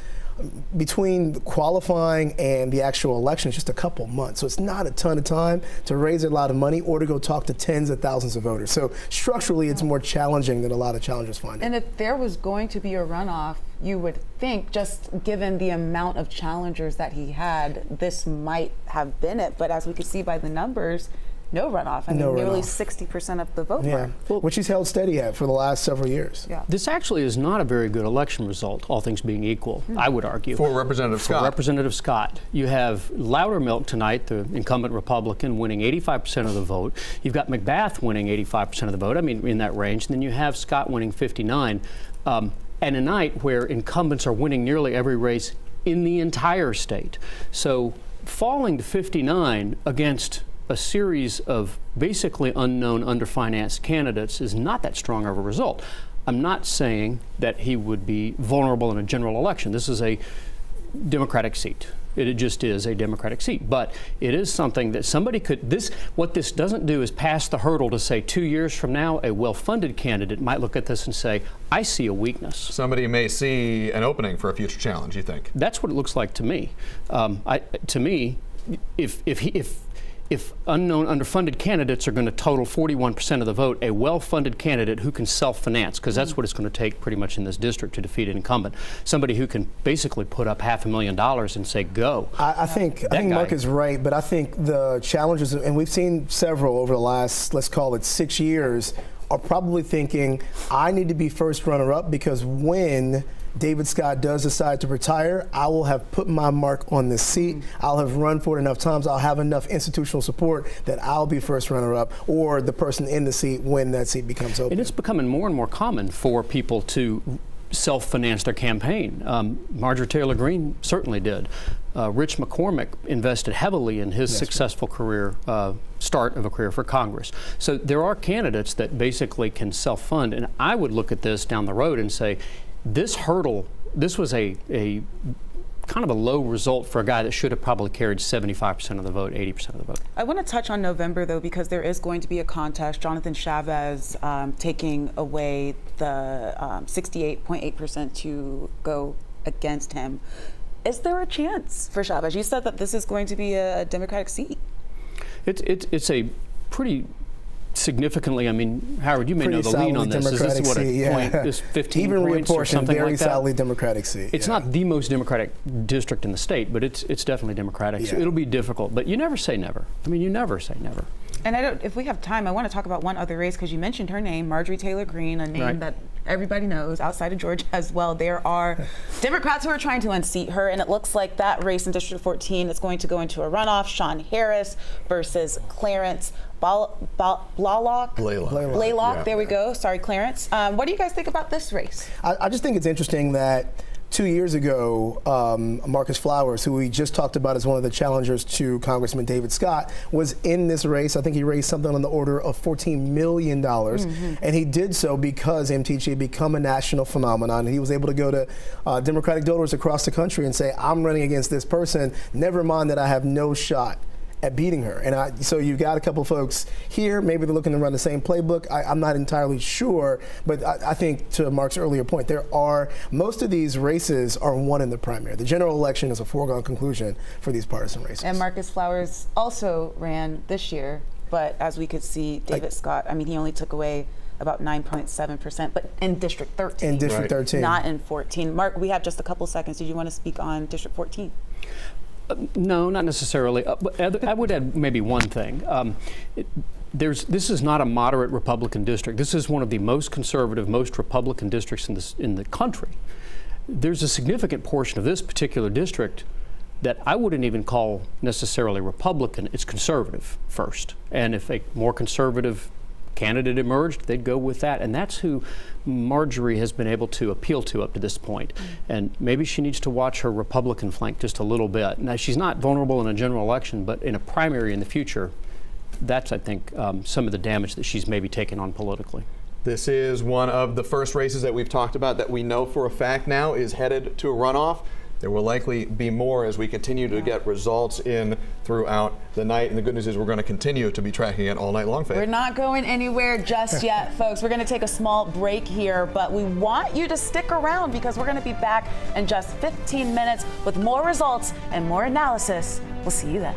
between qualifying and the actual election is just a couple months. So it's not a ton of time to raise a lot of money or to go talk to tens of thousands of voters. So structurally, it's more challenging than a lot of challengers find it. And if there was going to be a runoff, you would think, just given the amount of challengers that he had, this might have been it. But as we could see by the numbers, no runoff. I mean, nearly 60% of the vote. Yeah, which he's held steady at for the last several years. Yeah. This actually is not a very good election result, all things being equal, I would argue. For Representative Scott. For Representative Scott. You have Loudermilk tonight, the incumbent Republican, winning 85% of the vote. You've got McBath winning 85% of the vote, I mean, in that range. And then you have Scott winning 59%. And a night where incumbents are winning nearly every race in the entire state. So falling to 59 against a series of basically unknown, underfinanced candidates is not that strong of a result. I'm not saying that he would be vulnerable in a general election. This is a Democratic seat. It just is a Democratic seat. But it is something that somebody could, what this doesn't do is pass the hurdle to say 2 years from now, a well-funded candidate might look at this and say, I see a weakness. Somebody may see an opening for a future challenge, you think? That's what it looks like to me. To me, if unknown underfunded candidates are going to total 41% of the vote, a well-funded candidate who can self-finance, because that's what it's going to take pretty much in this district to defeat an incumbent, somebody who can basically put up $500,000 and say, go. I think Mark is right, but I think the challenges, and we've seen several over the last, let's call it 6 years, are probably thinking, I need to be first runner-up because when David Scott does decide to retire, I will have put my mark on this seat. I'll have run for it enough times. I'll have enough institutional support that I'll be first runner-up or the person in the seat when that seat becomes open. And it's becoming more and more common for people to self-finance their campaign. Marjorie Taylor Greene certainly did. Rich McCormick invested heavily in his successful career, start of a career for Congress. So there are candidates that basically can self-fund, and I would look at this down the road and say, this hurdle, this was a kind of a low result for a guy that should have probably carried 75% of the vote, 80% of the vote. I want to touch on November, though, because there is going to be a contest. Jonathan Chavez taking away the 68.8% to go against him. Is there a chance for Chavez? You said that this is going to be a Democratic seat. It's a pretty significantly, I mean, Howard, you may know the lean on this. Is this what a point? This 15 Even points or something very like that? solidly Democratic seat. It's not the most Democratic district in the state, but it's definitely Democratic. So it'll be difficult, but you never say never. I mean, you never say never. And if we have time, I want to talk about one other race because you mentioned her name, Marjorie Taylor Greene, a name that everybody knows outside of Georgia as well. There are Democrats who are trying to unseat her, and it looks like that race in District 14 is going to go into a runoff. Sean Harris versus Clarence Blaylock. There we go. Sorry, Clarence. What do you guys think about this race? I just think it's interesting that 2 years ago, Marcus Flowers, who we just talked about as one of the challengers to Congressman David Scott, was in this race. I think he raised something on the order of $14 million. And he did so because MTG had become a national phenomenon. And he was able to go to Democratic donors across the country and say, I'm running against this person. Never mind that I have no shot at beating her. And so you've got a couple folks here, maybe they're looking to run the same playbook. I'm not entirely sure, but I think to Mark's earlier point, most of these races are won in the primary. The general election is a foregone conclusion for these partisan races. And Marcus Flowers also ran this year, but as we could see, David Scott, I mean, he only took away about 9.7%, but in District 13. In District 13. Not in 14. Mark, we have just a couple seconds. Did you want to speak on District 14? No, not necessarily. I would add maybe one thing. This is not a moderate Republican district. This is one of the most conservative, most Republican districts in the country. There's a significant portion of this particular district that I wouldn't even call necessarily Republican. It's conservative first. And if a more conservative candidate emerged, they'd go with that. And that's who Marjorie has been able to appeal to up to this point. And maybe she needs to watch her Republican flank just a little bit. Now, she's not vulnerable in a general election, but in a primary in the future, that's, I think, some of the damage that she's maybe taken on politically. This is one of the first races that we've talked about that we know for a fact now is headed to a runoff. There will likely be more as we continue to get results in throughout the night. And the good news is we're going to continue to be tracking it all night long, Faith. We're not going anywhere just yet, folks. We're going to take a small break here, but we want you to stick around because we're going to be back in just 15 minutes with more results and more analysis. We'll see you then.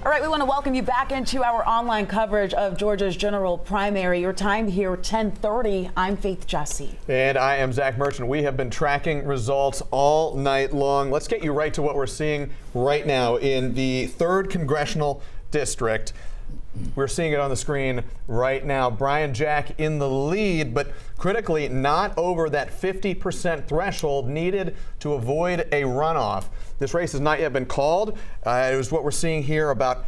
All right, we want to welcome you back into our online coverage of Georgia's general primary. Your time here, 10:30. I'm Faith Jesse. And I am Zach Merchant. We have been tracking results all night long. Let's get you right to what we're seeing right now in the 3rd Congressional District. We're seeing it on the screen right now. Brian Jack in the lead, but critically not over that 50% threshold needed to avoid a runoff. This race has not yet been called. It was what we're seeing here. About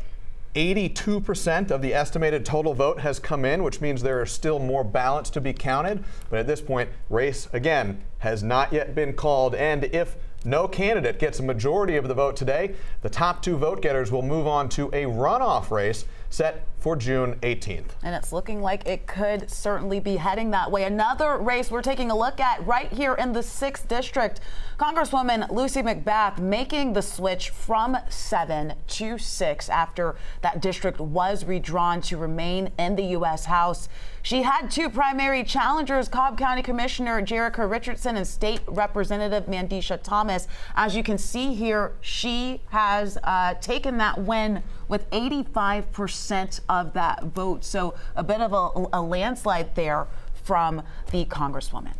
82% of the estimated total vote has come in, which means there are still more ballots to be counted. But at this point, race, again, has not yet been called. And if no candidate gets a majority of the vote today, the top 2 vote getters will move on to a runoff race set for June 18th. And it's looking like it could certainly be heading that way. Another race we're taking a look at right here in the 6th District. Congresswoman Lucy McBath making the switch from 7 to 6 after that district was redrawn to remain in the U.S. House. She had 2 primary challengers, Cobb County Commissioner Jerica Richardson and State Representative Mandisha Thomas. As you can see here, she has taken that win with 85% of that vote. So a bit of a landslide there from the Congresswoman.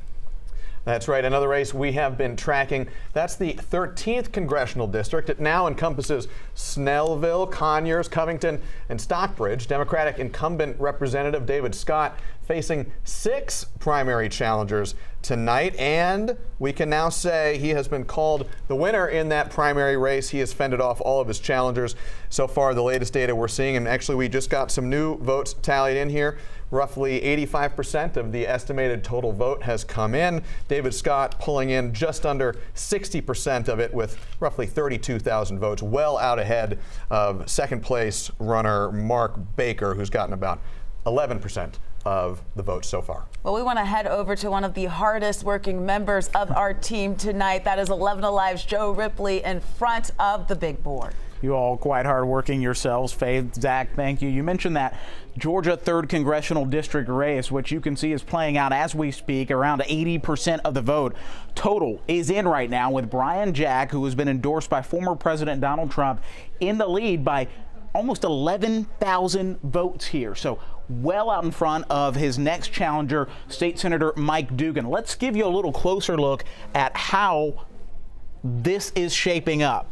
That's right. Another race we have been tracking. That's the 13th Congressional District. It now encompasses Snellville, Conyers, Covington, and Stockbridge. Democratic incumbent Representative David Scott facing 6 primary challengers tonight, and we can now say he has been called the winner in that primary race. He has fended off all of his challengers. So far, the latest data we're seeing, and actually we just got some new votes tallied in here. Roughly 85% of the estimated total vote has come in. David Scott pulling in just under 60% of it with roughly 32,000 votes, well out ahead of second place runner Mark Baker, who's gotten about 11% of the votes so far. Well, we want to head over to one of the hardest working members of our team tonight. That is 11 Alive's Joe Ripley in front of the big board. You all quite hard working yourselves. Faith, Zach, thank you. You mentioned that Georgia 3rd Congressional District race, which you can see is playing out as we speak. Around 80% of the vote total is in right now, with Brian Jack, who has been endorsed by former President Donald Trump, in the lead by almost 11,000 votes here. So well out in front of his next challenger, State Senator Mike Dugan. Let's give you a little closer look at how this is shaping up.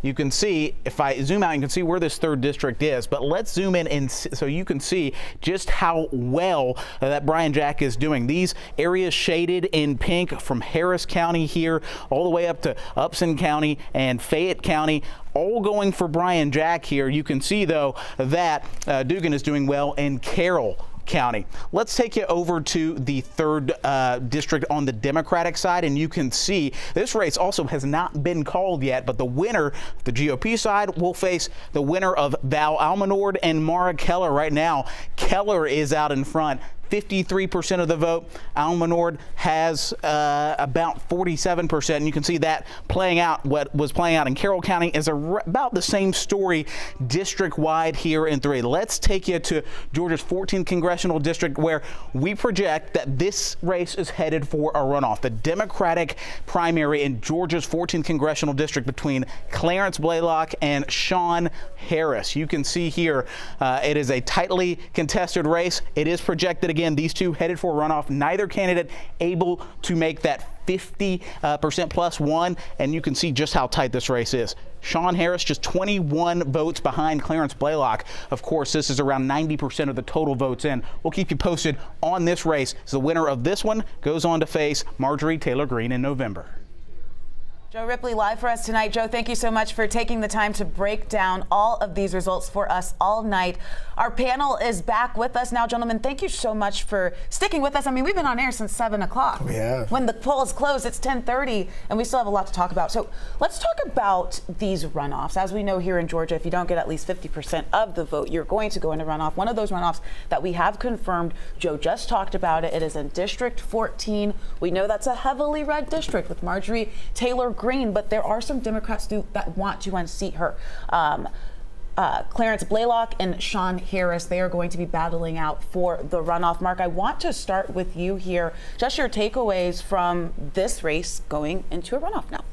You can see, if I zoom out, you can see where this 3rd district is, but let's zoom in and so you can see just how well that Brian Jack is doing. These areas shaded in pink from Harris County here all the way up to Upson County and Fayette County, all going for Brian Jack here. You can see, though, that Dugan is doing well in Carroll County. Let's take you over to the 3rd district on the Democratic side, and you can see this race also has not been called yet, but the winner, the GOP side, will face the winner of Val Almanord and Mara Keller. Right now, Keller is out in front. 53% of the vote. Almanord has about 47%. And you can see that playing out. What was playing out in Carroll County is about the same story district-wide here in 3. Let's take you to Georgia's 14th Congressional District, where we project that this race is headed for a runoff. The Democratic primary in Georgia's 14th Congressional District between Clarence Blaylock and Sean Harris. You can see here it is a tightly contested race. It is projected again, these two headed for a runoff. Neither candidate able to make that 50% plus one, and you can see just how tight this race is. Sean Harris just 21 votes behind Clarence Blaylock. Of course, this is around 90% of the total votes in. We'll keep you posted on this race. So the winner of this one goes on to face Marjorie Taylor Greene in November. Joe Ripley live for us tonight. Joe, thank you so much for taking the time to break down all of these results for us all night. Our panel is back with us now. Gentlemen, thank you so much for sticking with us. I mean, we've been on air since 7 o'clock. Yeah. When the polls close, it's 10:30, and we still have a lot to talk about. So let's talk about these runoffs. As we know here in Georgia, if you don't get at least 50% of the vote, you're going to go into runoff. One of those runoffs that we have confirmed, Joe just talked about it. It is in District 14. We know that's a heavily red district with Marjorie Taylor Greene, but there are some Democrats that want to unseat her. Clarence Blaylock and Sean Harris, they are going to be battling out for the runoff. Mark, I want to start with you here. Just your takeaways from this race going into a runoff now.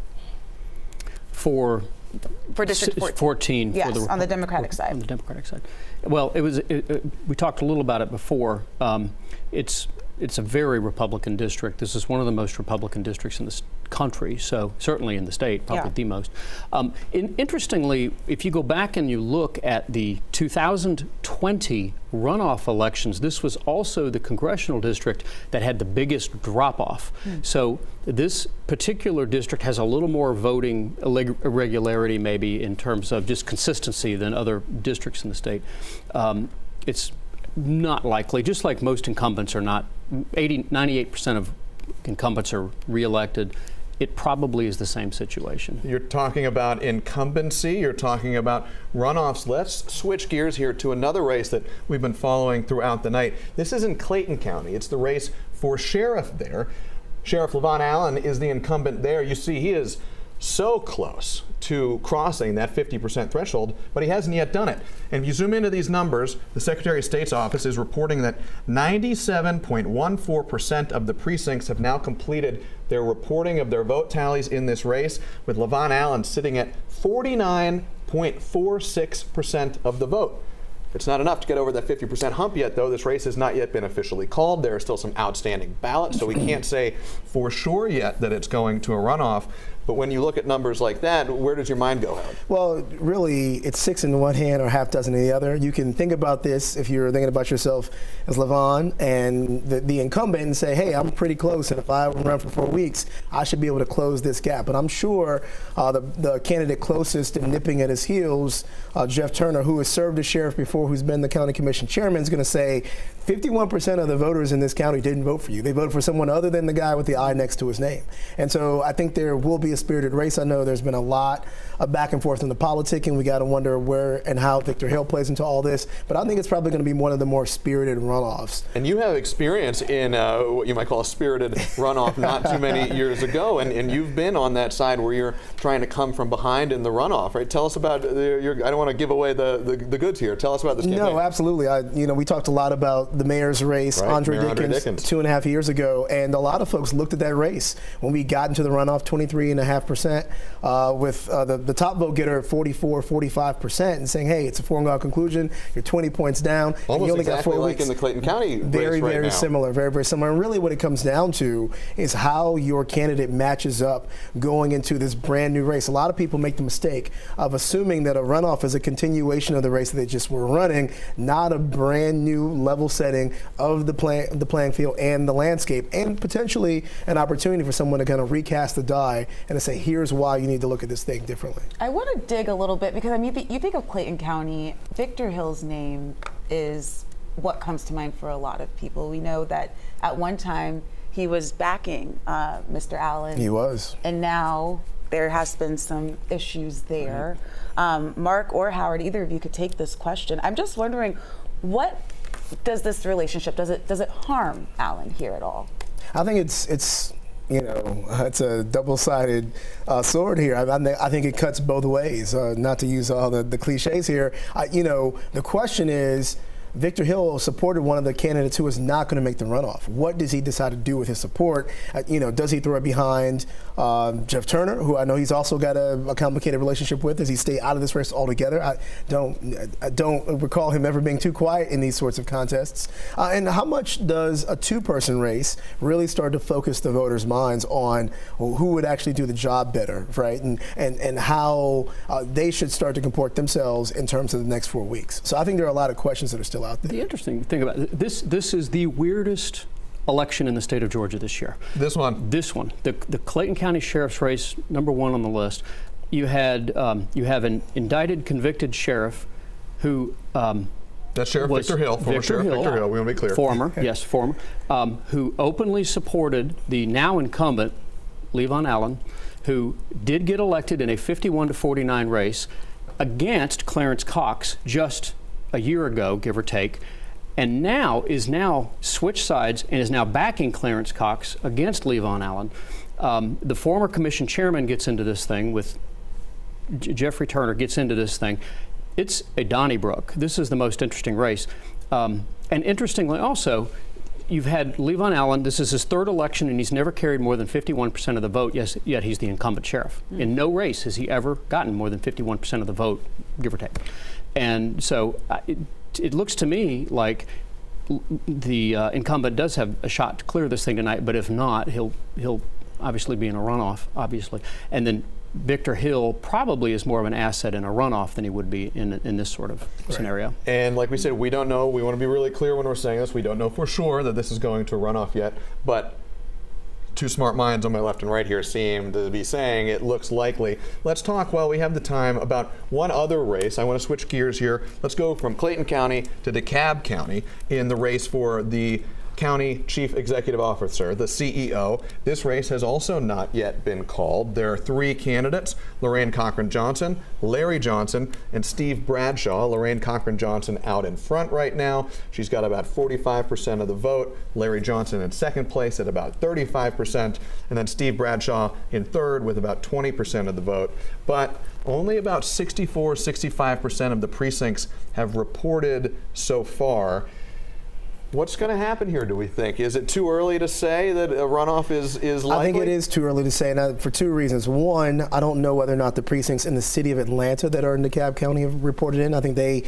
For for District 14. 14 yes, for the on the Democratic side. On the Democratic side. Well, we talked a little about it before. It's a very Republican district. This is one of the most Republican districts in this country, so certainly in the state, probably the most. Interestingly, if you go back and you look at the 2020 runoff elections, this was also the congressional district that had the biggest drop-off. So this particular district has a little more voting irregularity maybe in terms of just consistency than other districts in the state. It's not likely, just like most incumbents are not, 98% of incumbents are reelected. It probably is the same situation. You're talking about incumbency, you're talking about runoffs. Let's switch gears here to another race that we've been following throughout the night. This is in Clayton County. It's the race for sheriff there. Sheriff Levon Allen is the incumbent there. You see, he is so close to crossing that 50% threshold, but he hasn't yet done it. And if you zoom into these numbers, the Secretary of State's office is reporting that 97.14% of the precincts have now completed their reporting of their vote tallies in this race, with Levon Allen sitting at 49.46% of the vote. It's not enough to get over that 50% hump yet, though. This race has not yet been officially called. There are still some outstanding ballots, so we can't say for sure yet that it's going to a runoff. But when you look at numbers like that, where does your mind go, Howard? Well, really, it's 6 in one hand or half dozen in the other. You can think about this if you're thinking about yourself as Levon and the incumbent and say, hey, I'm pretty close, and if I run for 4 weeks, I should be able to close this gap. But I'm sure the candidate closest and nipping at his heels, Jeff Turner, who has served as sheriff before, who's been the county commission chairman, is going to say 51% of the voters in this county didn't vote for you. They voted for someone other than the guy with the I next to his name. And so I think there will be a spirited race. I know there's been a lot of back and forth in the politicking. We got to wonder where and how Victor Hill plays into all this. But I think it's probably going to be one of the more spirited runoffs. And you have experience in what you might call a spirited runoff not too many years ago. And you've been on that side where you're trying to come from behind in the runoff, right? Tell us about I don't want to give away the goods here. Tell us about this campaign. No, absolutely. We talked a lot about the mayor's race, right. Andre Dickens, 2.5 years ago. And a lot of folks looked at that race when we got into the runoff, 23.5%, with the top vote getter at 44-45%, and saying, hey, it's a foregone conclusion. You're 20 points down. Almost and you only exactly got 4 like weeks. in the Clayton County very, race right very now. similar, very, very similar. And really what it comes down to is how your candidate matches up going into this brand new race. A lot of people make the mistake of assuming that a runoff is a continuation of the race that they just were running, not a brand new level setting of the playing field and the landscape, and potentially an opportunity for someone to kind of recast the die and to say, here's why you need to look at this thing differently. I want to dig a little bit because, I mean, you think of Clayton County, Victor Hill's name is what comes to mind for a lot of people. We know that at one time he was backing Mr. Allen. He was. And now there has been some issues there. Mark or Howard, either of you could take this question. I'm just wondering, what does this relationship, does it harm Allen here at all? I think it's it's a double-sided sword here. I think it cuts both ways. Not to use all the cliches here. The question is, Victor Hill supported one of the candidates who was not going to make the runoff. What does he decide to do with his support? Does he throw it behind Jeff Turner, who I know he's also got a complicated relationship with? Does he stay out of this race altogether? I don't recall him ever being too quiet in these sorts of contests. And how much does a two-person race really start to focus the voters' minds on who would actually do the job better, right? And how they should start to comport themselves in terms of the next 4 weeks. So I think there are a lot of questions that are still out there. The interesting thing about this is the weirdest election in the state of Georgia this year. This one. The Clayton County Sheriff's race, #1 on the list. You have an indicted, convicted sheriff who that's Sheriff Victor Hill, former Sheriff Victor Hill. We want to be clear. Former, yes, former, who openly supported the now incumbent Levon Allen, who did get elected in a 51-49 race against Clarence Cox just a year ago, give or take, and is now switched sides and is now backing Clarence Cox against Levon Allen. The former commission chairman gets into this thing with Jeffrey Turner gets into this thing. It's a Donnybrook. This is the most interesting race. And interestingly also, you've had Levon Allen. This is his third election, and he's never carried more than 51% of the vote. Yet he's the incumbent sheriff. In no race has he ever gotten more than 51% of the vote, give or take. And so it looks to me like the incumbent does have a shot to clear this thing tonight. But if not, he'll obviously be in a runoff, obviously, and then Victor Hill probably is more of an asset in a runoff than he would be in this sort of scenario. And like we said, we don't know. We want to be really clear when we're saying this. We don't know for sure that this is going to runoff yet. But two smart minds on my left and right here seem to be saying it looks likely. Let's talk, while we have the time, about one other race. I want to switch gears here. Let's go from Clayton County to DeKalb County in the race for the County Chief Executive Officer, the CEO. This race has also not yet been called. There are three candidates: Lorraine Cochran Johnson, Larry Johnson, and Steve Bradshaw. Lorraine Cochran Johnson out in front right now. She's got about 45% of the vote. Larry Johnson in second place at about 35%, and then Steve Bradshaw in third with about 20% of the vote. But only about 65% of the precincts have reported so far. What's going to happen here, do we think? Is it too early to say that a runoff is likely? I think it is too early to say, and for two reasons. One, I don't know whether or not the precincts in the city of Atlanta that are in DeKalb County have reported in. I think they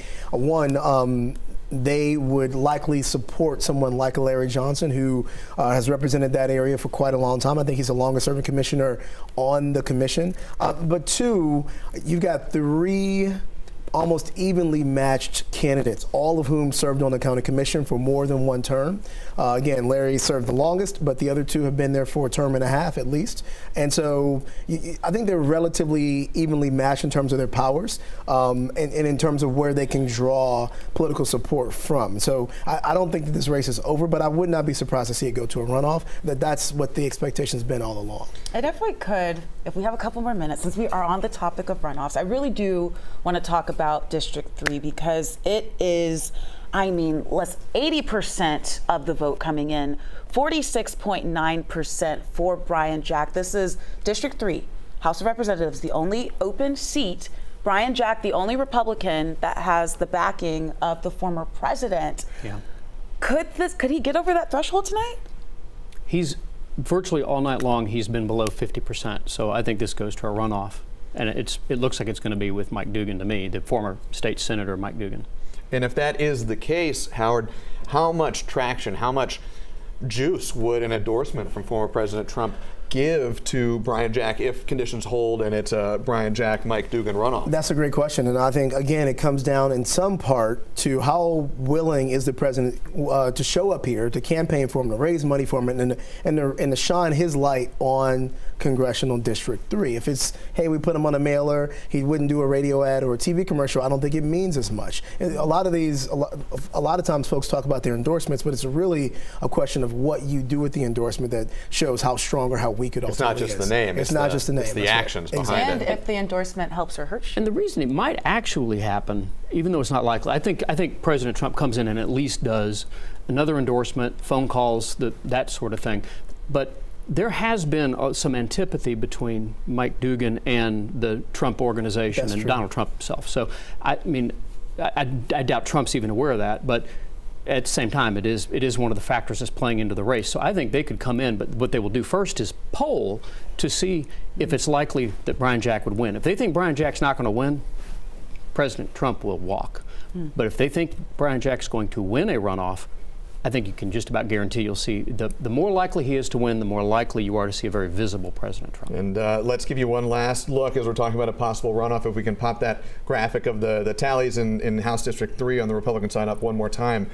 would likely support someone like Larry Johnson, who has represented that area for quite a long time. I think he's the longest serving commissioner on the commission. But two, you've got three almost evenly matched candidates, all of whom served on the county commission for more than one term. Again, Larry served the longest, but the other two have been there for a term and a half at least. And so I think they're relatively evenly matched in terms of their powers and in terms of where they can draw political support from. So I don't think that this race is over, but I would not be surprised to see it go to a runoff. That's what the expectation's been all along. And if we could, if we have a couple more minutes, since we are on the topic of runoffs, I really do want to talk about District 3 because it is, less 80% of the vote coming in, 46.9% for Brian Jack. This is District 3, House of Representatives, the only open seat. Brian Jack, the only Republican that has the backing of the former president. Yeah. Could he get over that threshold tonight? He's virtually all night long, he's been below 50%. So I think this goes to a runoff. And it looks like it's going to be with Mike Dugan to me, the former state senator Mike Dugan. And if that is the case, Howard, how much traction, how much juice would an endorsement from former President Trump give to Brian Jack if conditions hold and it's a Brian Jack, Mike Dugan runoff? That's a great question. And I think, again, it comes down in some part to how willing is the president to show up here, to campaign for him, to raise money for him, and to shine his light on Congressional District 3. If it's, hey, we put him on a mailer, he wouldn't do a radio ad or a TV commercial, I don't think it means as much. A lot of times folks talk about their endorsements, but it's really a question of what you do with the endorsement that shows how strong or how weak it ultimately is. It's not just the name. It's not just the name. It's the actions behind it. And if the endorsement helps or hurts you. And the reason it might actually happen, even though it's not likely, I think President Trump comes in and at least does another endorsement, phone calls, that sort of thing. But there has been some antipathy between Mike Dugan and the Trump organization. That's and true. Donald Trump himself. So, I doubt Trump's even aware of that, but at the same time, it is one of the factors that's playing into the race. So I think they could come in, but what they will do first is poll to see if it's likely that Brian Jack would win. If they think Brian Jack's not going to win, President Trump will walk. But if they think Brian Jack's going to win a runoff, I think you can just about guarantee you'll see the more likely he is to win, the more likely you are to see a very visible President Trump. And let's give you one last look as we're talking about a possible runoff. If we can pop that graphic of the tallies in House District 3 on the Republican side up one more time.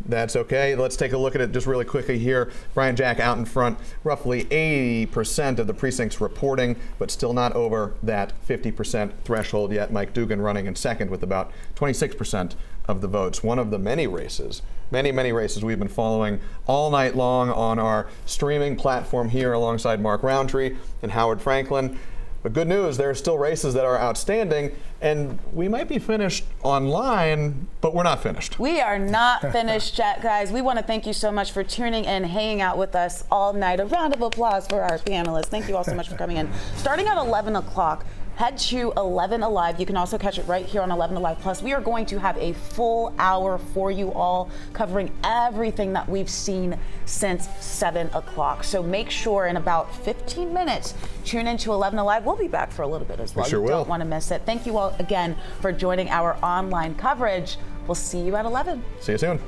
That's okay. Let's take a look at it just really quickly here. Brian Jack out in front, roughly 80% of the precincts reporting, but still not over that 50% threshold yet. Mike Dugan running in second with about 26% of the votes. One of the many races, many races we've been following all night long on our streaming platform here alongside Mark Roundtree and Howard Franklin. But good news, there are still races that are outstanding, and we might be finished online, but we're not finished. We are not finished yet, guys. We want to thank you so much for tuning in, hanging out with us all night. A round of applause for our panelists. Thank you all so much for coming in. Starting at 11 o'clock, head to 11 Alive. You can also catch it right here on 11 Alive Plus. We are going to have a full hour for you all, covering everything that we've seen since 7 o'clock. So make sure in about 15 minutes, tune into 11 Alive. We'll be back for a little bit as well. We sure you will. don't want to miss it. Thank you all again for joining our online coverage. We'll see you at 11. See you soon.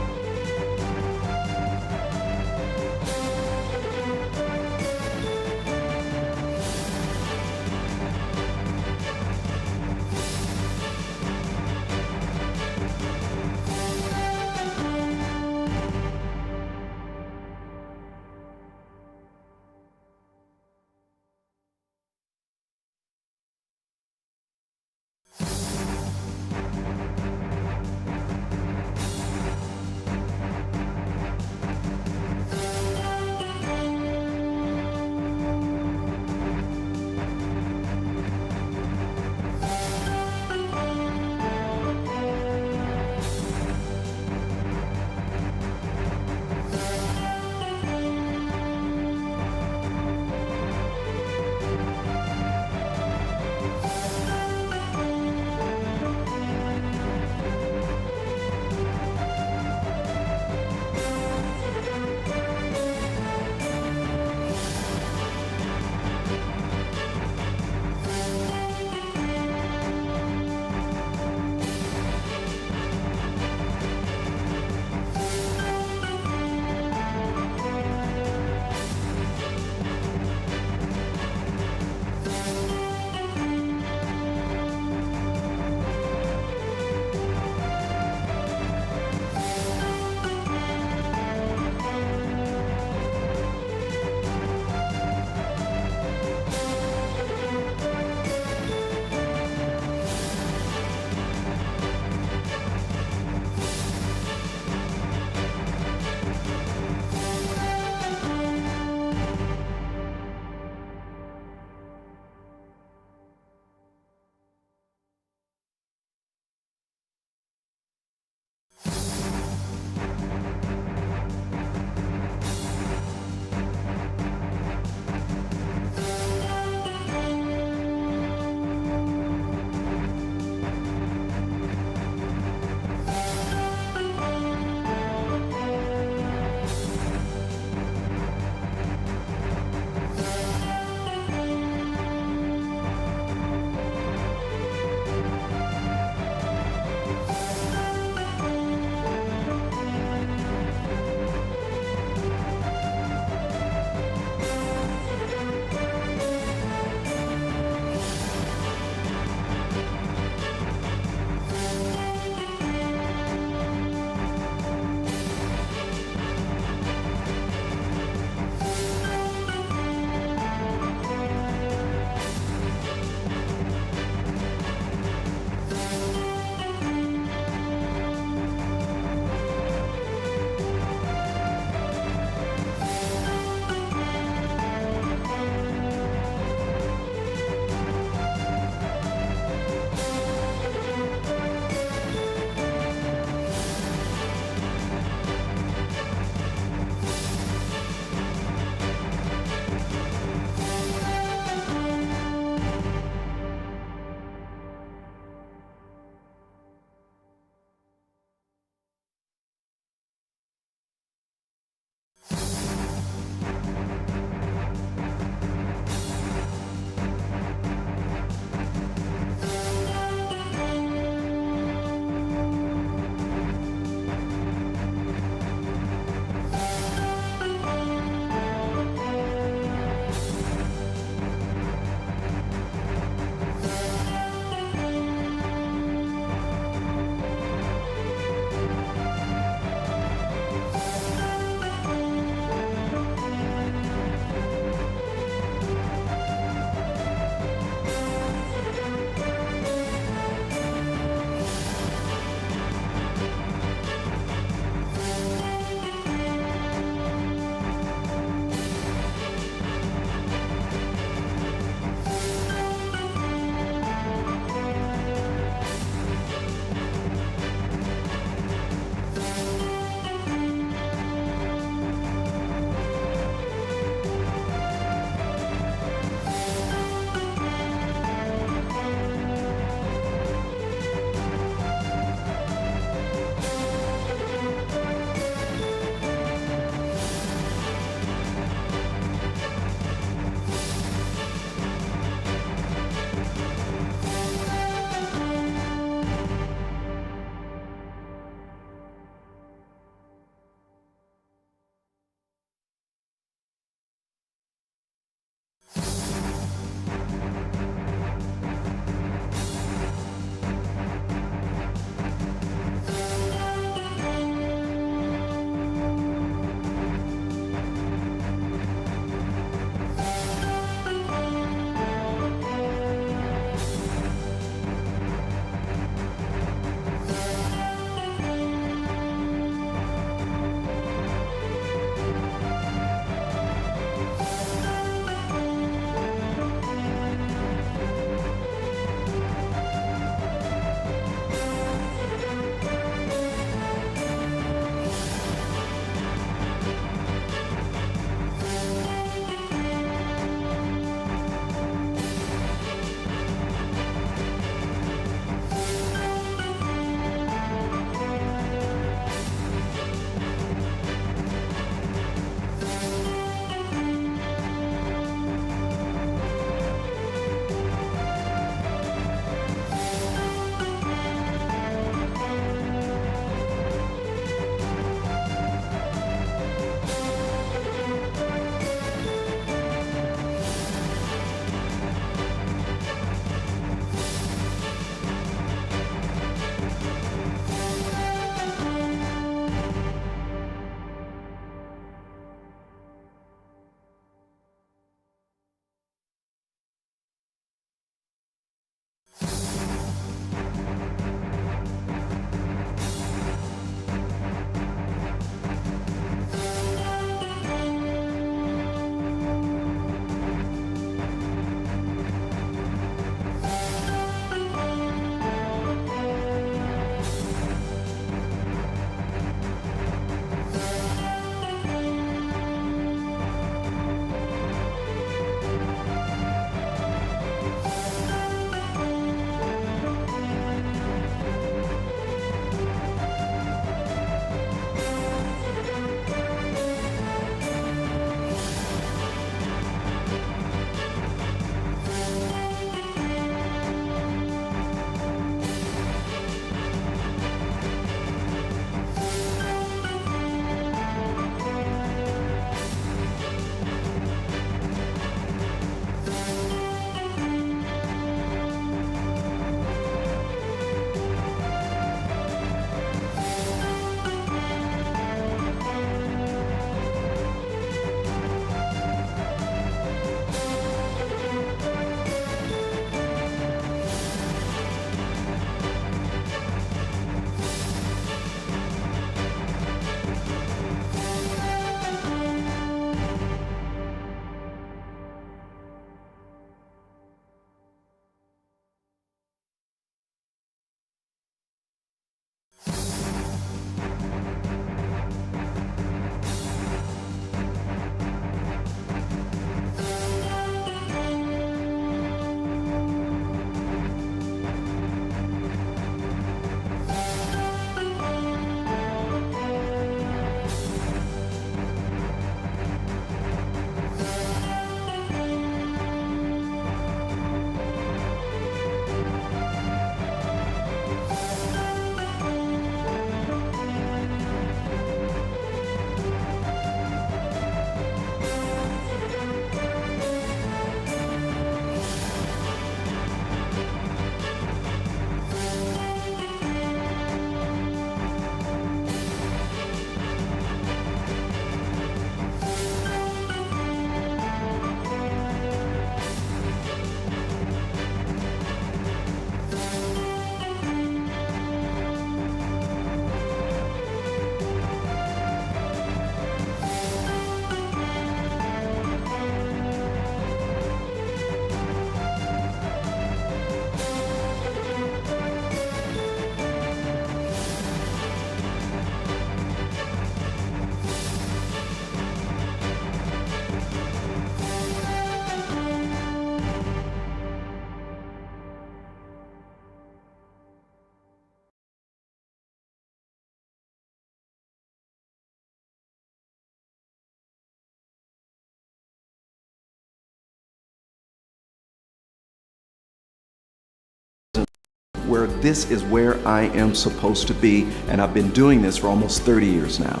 where this is where I am supposed to be, and I've been doing this for almost 30 years now.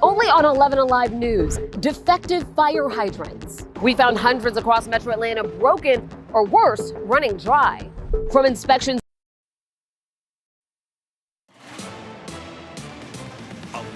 Only on 11 Alive News, defective fire hydrants. We found hundreds across Metro Atlanta broken, or worse, running dry. From inspections.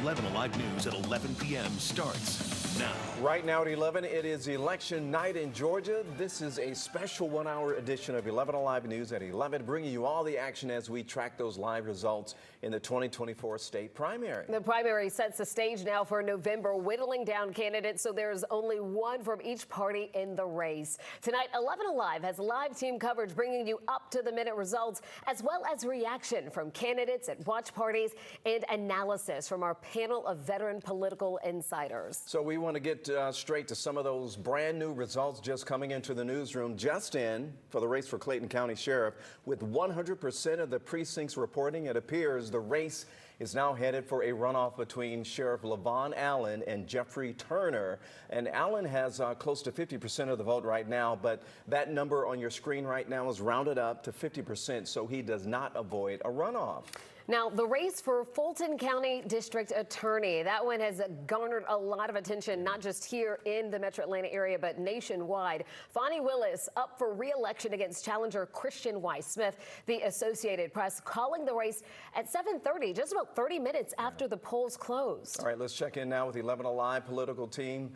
11 Alive News at 11 p.m. starts now. Right now at 11, it is election night in Georgia. This is a special 1-hour edition of 11 Alive News at 11, bringing you all the action as we track those live results in the 2024 state primary. The primary sets the stage now for November, whittling down candidates so there's only one from each party in the race. Tonight, 11 Alive has live team coverage bringing you up-to-the-minute results as well as reaction from candidates at watch parties and analysis from our panel of veteran political insiders. So we want to get straight to some of those brand new results just coming into the newsroom. Just in for the race for Clayton County Sheriff, with 100% of the precincts reporting, it appears the race is now headed for a runoff between Sheriff LaVon Allen and Jeffrey Turner. And Allen has close to 50% of the vote right now, but that number on your screen right now is rounded up to 50%, so he does not avoid a runoff. Now, the race for Fulton County District Attorney, that one has garnered a lot of attention, not just here in the Metro Atlanta area, but nationwide. Fani Willis up for re-election against challenger Christian Y. Smith. The Associated Press calling the race at 7:30, just about 30 minutes after the polls closed. All right, let's check in now with the 11 Alive political team.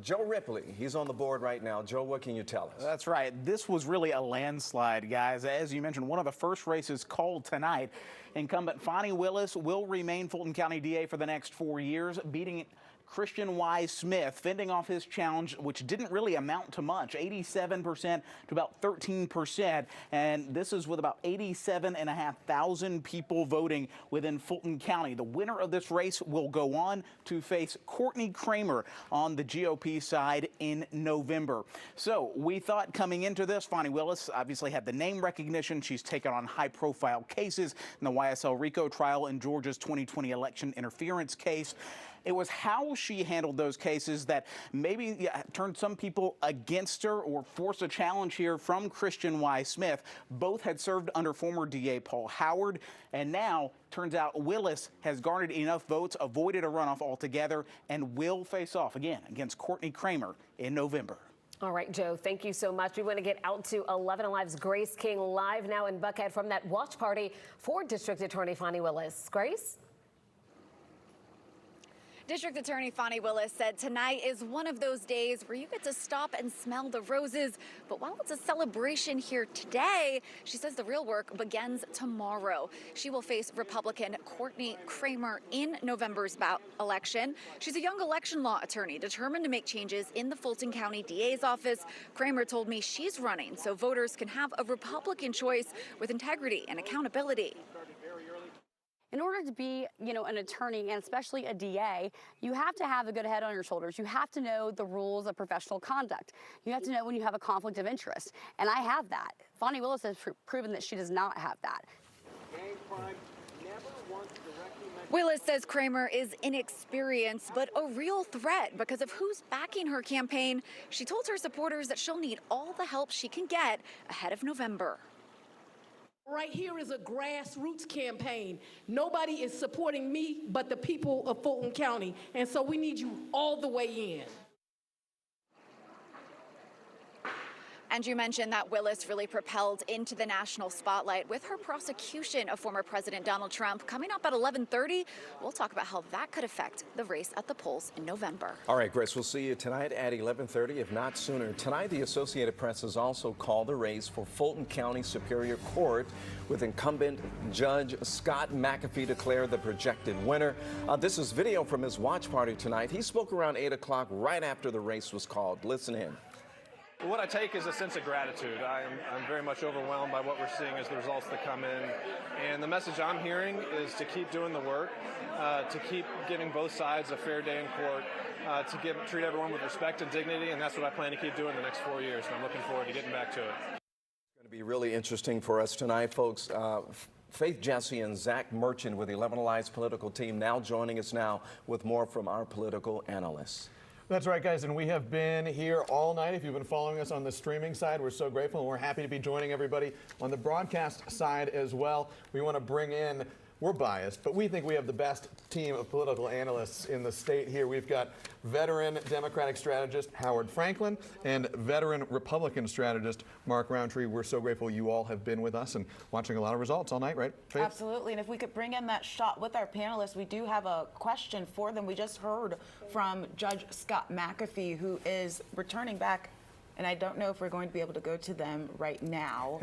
Joe Ripley, he's on the board right now. Joe, what can you tell us? That's right. This was really a landslide, guys. As you mentioned, one of the first races called tonight. Incumbent Fani Willis will remain Fulton County DA for the next 4 years, beating Christian Y. Smith, fending off his challenge, which didn't really amount to much, 87% to about 13%. And this is with about 87,500 people voting within Fulton County. The winner of this race will go on to face Courtney Kramer on the GOP side in November. So we thought coming into this, Fani Willis obviously had the name recognition. She's taken on high-profile cases in the YSL RICO trial and Georgia's 2020 election interference case. It was how she handled those cases that maybe turned some people against her or forced a challenge here from Christian Y. Smith. Both had served under former DA Paul Howard, and now turns out Willis has garnered enough votes, avoided a runoff altogether, and will face off again against Courtney Kramer in November. All right, Joe, thank you so much. We want to get out to 11 Alive's Grace King live now in Buckhead from that watch party for District Attorney Fani Willis. Grace? District Attorney Fani Willis said tonight is one of those days where you get to stop and smell the roses. But while it's a celebration here today, she says the real work begins tomorrow. She will face Republican Courtney Kramer in November's election. She's a young election law attorney determined to make changes in the Fulton County DA's office. Kramer told me she's running so voters can have a Republican choice with integrity and accountability. In order to be, an attorney and especially a DA, you have to have a good head on your shoulders. You have to know the rules of professional conduct. You have to know when you have a conflict of interest. And I have that. Fani Willis has proven that she does not have that. Willis says Kramer is inexperienced, but a real threat because of who's backing her campaign. She told her supporters that she'll need all the help she can get ahead of November. Right here is a grassroots campaign. Nobody is supporting me but the people of Fulton County. And so we need you all the way in. And you mentioned that Willis really propelled into the national spotlight with her prosecution of former President Donald Trump. Coming up at 11:30, we'll talk about how that could affect the race at the polls in November. All right, Grace, we'll see you tonight at 11:30, if not sooner. Tonight, the Associated Press has also called the race for Fulton County Superior Court, with incumbent Judge Scott McAfee declared the projected winner. This is video from his watch party tonight. He spoke around 8 o'clock right after the race was called. Listen in. What I take is a sense of gratitude. I'm very much overwhelmed by what we're seeing as the results that come in. And the message I'm hearing is to keep doing the work, to keep giving both sides a fair day in court, to treat everyone with respect and dignity, and that's what I plan to keep doing the next 4 years, and I'm looking forward to getting back to it. It's going to be really interesting for us tonight, folks. Faith Jesse and Zach Merchant with 11 Alive's political team now joining us now with more from our political analysts. That's right, guys, and we have been here all night. If you've been following us on the streaming side, we're so grateful, and we're happy to be joining everybody on the broadcast side as well. We want to bring in, we're biased, but we think we have the best team of political analysts in the state here. We've got veteran Democratic strategist Howard Franklin and veteran Republican strategist Mark Roundtree. We're so grateful you all have been with us and watching a lot of results all night, right, Faith? Absolutely, and if we could bring in that shot with our panelists, we do have a question for them. We just heard from Judge Scott McAfee, who is returning back, and I don't know if we're going to be able to go to them right now.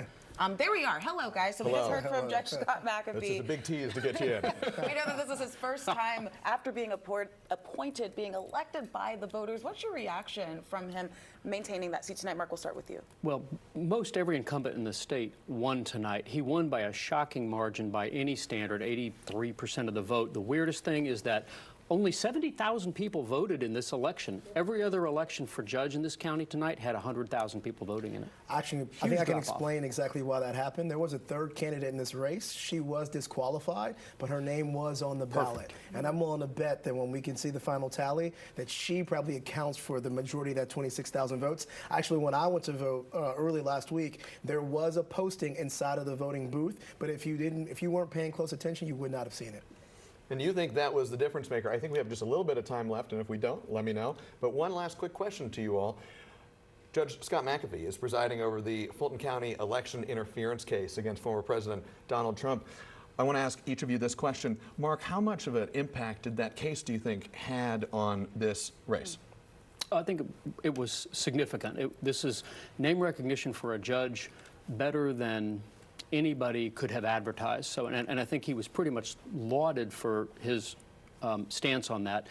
There we are. Hello, guys. So we just heard from Judge Scott McAfee. This is a big tease to get you in. We know that this is his first time after being appointed, being elected by the voters. What's your reaction from him maintaining that seat tonight? Mark, we'll start with you. Well, most every incumbent in the state won tonight. He won by a shocking margin by any standard, 83% of the vote. The weirdest thing is that only 70,000 people voted in this election. Every other election for judge in this county tonight had 100,000 people voting in it. Actually, I think I can explain exactly why that happened. There was a third candidate in this race. She was disqualified, but her name was on the ballot. And I'm willing to bet that when we can see the final tally, that she probably accounts for the majority of that 26,000 votes. Actually, when I went to vote early last week, there was a posting inside of the voting booth, but if you weren't paying close attention, you would not have seen it. And you think that was the difference maker. I think we have just a little bit of time left, and if we don't, let me know. But one last quick question to you all. Judge Scott McAfee is presiding over the Fulton County election interference case against former President Donald Trump. I want to ask each of you this question. Mark, how much of an impact did that case, do you think, had on this race? I think it was significant. This is name recognition for a judge better than anybody could have advertised. So, and I think he was pretty much lauded for his stance on that.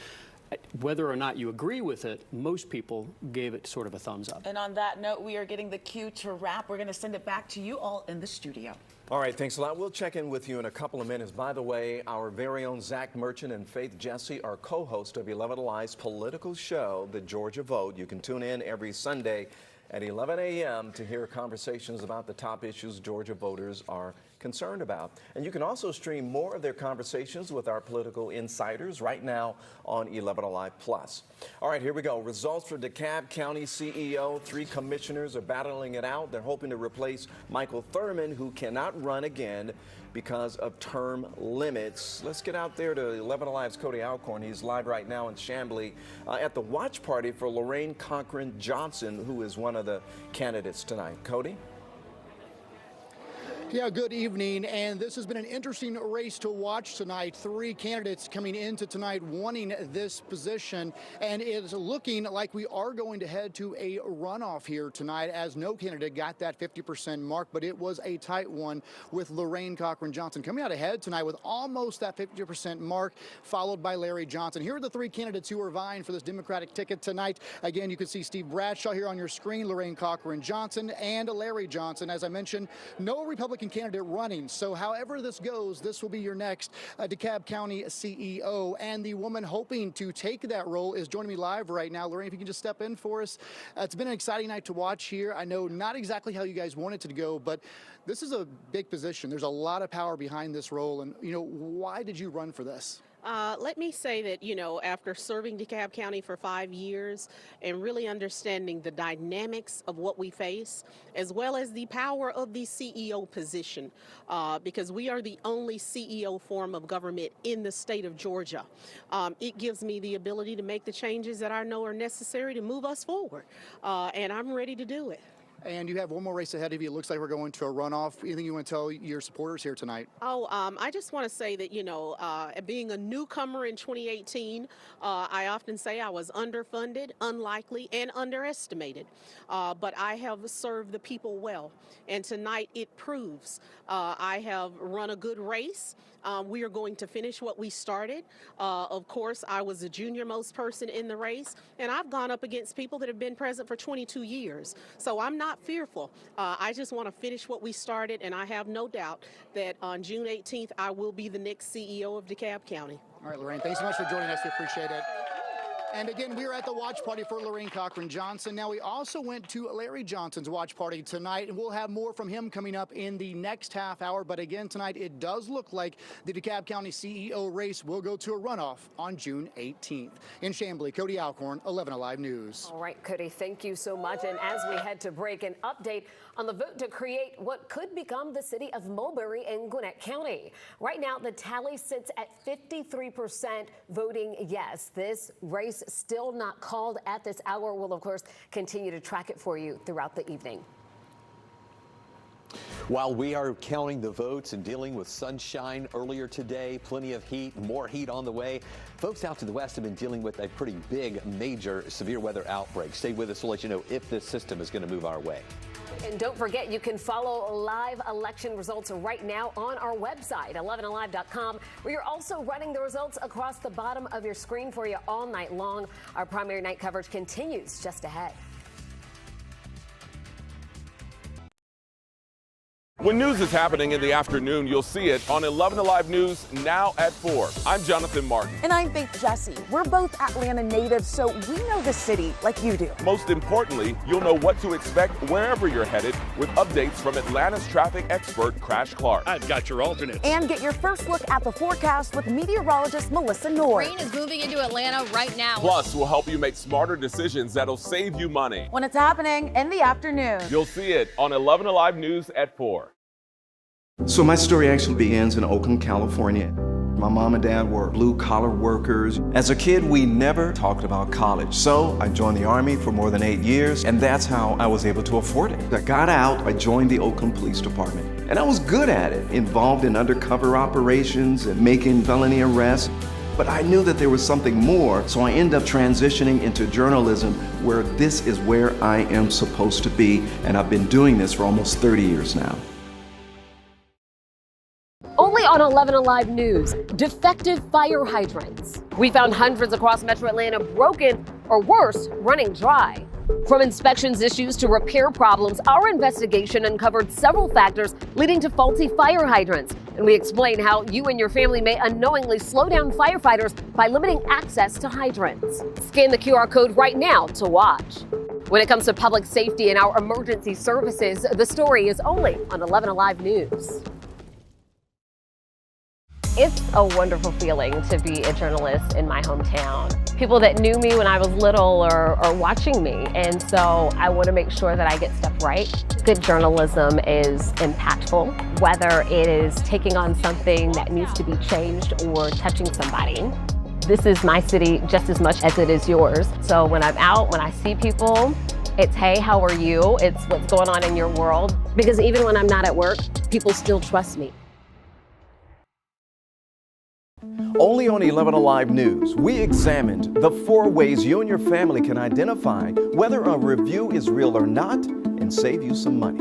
Whether or not you agree with it, most people gave it sort of a thumbs up. And on that note, we are getting the cue to wrap. We're going to send it back to you all in the studio. All right, thanks a lot. We'll check in with you in a couple of minutes. By the way, our very own Zach Merchant and Faith Jesse are co-hosts of 11 Alive's political show, The Georgia Vote. You can tune in every Sunday at 11 a.m. to hear conversations about the top issues Georgia voters are concerned about. And you can also stream more of their conversations with our political insiders right now on 11 Alive Plus. All right, here we go. Results for DeKalb County CEO. 3 commissioners are battling it out. They're hoping to replace Michael Thurman, who cannot run again because of term limits. Let's get out there to 11 Alive's Cody Alcorn. He's live right now in Chamblee at the watch party for Lorraine Cochran-Johnson, who is one of the candidates tonight. Cody? Yeah, good evening. And this has been an interesting race to watch tonight. 3 candidates coming into tonight wanting this position. And it's looking like we are going to head to a runoff here tonight, as no candidate got that 50% mark. But it was a tight one with Lorraine Cochran-Johnson coming out ahead tonight with almost that 50% mark, followed by Larry Johnson. Here are the 3 candidates who are vying for this Democratic ticket tonight. Again, you can see Steve Bradshaw here on your screen, Lorraine Cochran-Johnson, and Larry Johnson. As I mentioned, no Republican candidate running. So however this goes, this will be your next DeKalb County CEO. And the woman hoping to take that role is joining me live right now. Lorraine, if you can just step in for us. It's been an exciting night to watch here. I know not exactly how you guys want it to go, but this is a big position. There's a lot of power behind this role. And, why did you run for this? Let me say that, after serving DeKalb County for 5 years and really understanding the dynamics of what we face, as well as the power of the CEO position, because we are the only CEO form of government in the state of Georgia, it gives me the ability to make the changes that I know are necessary to move us forward. And I'm ready to do it. And you have one more race ahead of you. It looks like we're going to a runoff. Anything you want to tell your supporters here tonight? I just want to say that, being a newcomer in 2018, I often say I was underfunded, unlikely, and underestimated. But I have served the people well. And tonight it proves I have run a good race. We are going to finish what we started. Of course, I was the junior most person in the race, and I've gone up against people that have been present for 22 years. So I'm not fearful. I just want to finish what we started, and I have no doubt that on June 18th, I will be the next CEO of DeKalb County. All right, Lorraine, thanks so much for joining us. We appreciate it. And again, we are at the watch party for Lorraine Cochran Johnson. Now, we also went to Larry Johnson's watch party tonight, and we'll have more from him coming up in the next half hour. But again, tonight, it does look like the DeKalb County CEO race will go to a runoff on June 18th. In Chamblee, Cody Alcorn, 11 Alive News. All right, Cody, thank you so much. And as we head to break, an update on the vote to create what could become the city of Mulberry in Gwinnett County. Right now, the tally sits at 53% voting yes. This race still not called at this hour. We'll, of course, continue to track it for you throughout the evening. While we are counting the votes and dealing with sunshine earlier today, plenty of heat, more heat on the way, folks out to the west have been dealing with a pretty big, major severe weather outbreak. Stay with us to let you know if this system is going to move our way. And don't forget, you can follow live election results right now on our website, 11alive.com, where you're also running the results across the bottom of your screen for you all night long. Our primary night coverage continues just ahead. When news is happening in the afternoon, you'll see it on 11 Alive News now at 4. I'm Jonathan Martin. And I'm Faith Jesse. We're both Atlanta natives, so we know the city like you do. Most importantly, you'll know what to expect wherever you're headed with updates from Atlanta's traffic expert, Crash Clark. I've got your alternate. And get your first look at the forecast with meteorologist Melissa Nord. Rain is moving into Atlanta right now. Plus, we'll help you make smarter decisions that'll save you money. When it's happening in the afternoon. You'll see it on 11 Alive News at 4. So my story actually begins in Oakland, California. My mom and dad were blue-collar workers. As a kid, we never talked about college. So I joined the Army for more than 8 years, and that's how I was able to afford it. I got out, I joined the Oakland Police Department, and I was good at it, involved in undercover operations and making felony arrests. But I knew that there was something more, so I ended up transitioning into journalism, where this is where I am supposed to be, and I've been doing this for almost 30 years now. Only on 11 Alive News, defective fire hydrants. We found hundreds across Metro Atlanta broken, or worse, running dry. From inspections issues to repair problems, our investigation uncovered several factors leading to faulty fire hydrants. And we explain how you and your family may unknowingly slow down firefighters by limiting access to hydrants. Scan the QR code right now to watch. When it comes to public safety and our emergency services, the story is only on 11 Alive News. It's a wonderful feeling to be a journalist in my hometown. People that knew me when I was little are watching me, and so I want to make sure that I get stuff right. Good journalism is impactful, whether it is taking on something that needs to be changed or touching somebody. This is my city just as much as it is yours. So when I'm out, when I see people, it's, hey, how are you? It's what's going on in your world. Because even when I'm not at work, people still trust me. Only on 11 Alive News, we examined the 4 ways you and your family can identify whether a review is real or not and save you some money.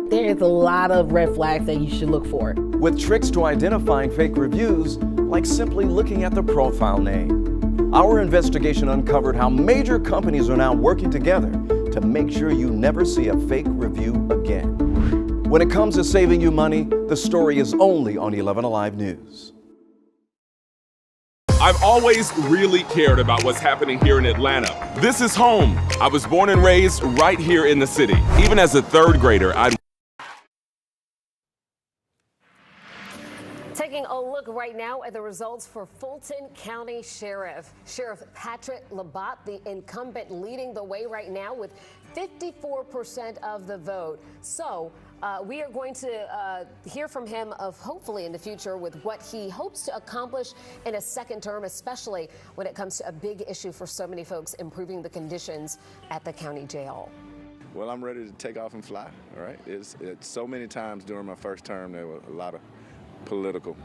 There is a lot of red flags that you should look for. With tricks to identifying fake reviews, like simply looking at the profile name. Our investigation uncovered how major companies are now working together to make sure you never see a fake review again. When it comes to saving you money, the story is only on 11 Alive News. I've always really cared about what's happening here in Atlanta. This is home. I was born and raised right here in the city. Even as a 3rd grader, Taking a look right now at the results for Fulton County Sheriff. Sheriff Patrick Labatt, the incumbent, leading the way right now with 54% of the vote. So we are going to hear from him of hopefully in the future with what he hopes to accomplish in a 2nd term, especially when it comes to a big issue for so many folks, improving the conditions at the county jail. Well, I'm ready to take off and fly, all right? It's so many times during my 1st term, there were a lot of political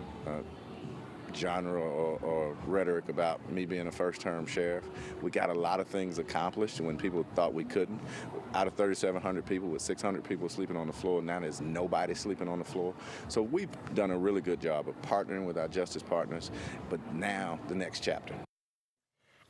genre or rhetoric about me being a 1st-term sheriff. We got a lot of things accomplished when people thought we couldn't. Out of 3,700 people, with 600 people sleeping on the floor, now there's nobody sleeping on the floor. So we've done a really good job of partnering with our justice partners, but now the next chapter.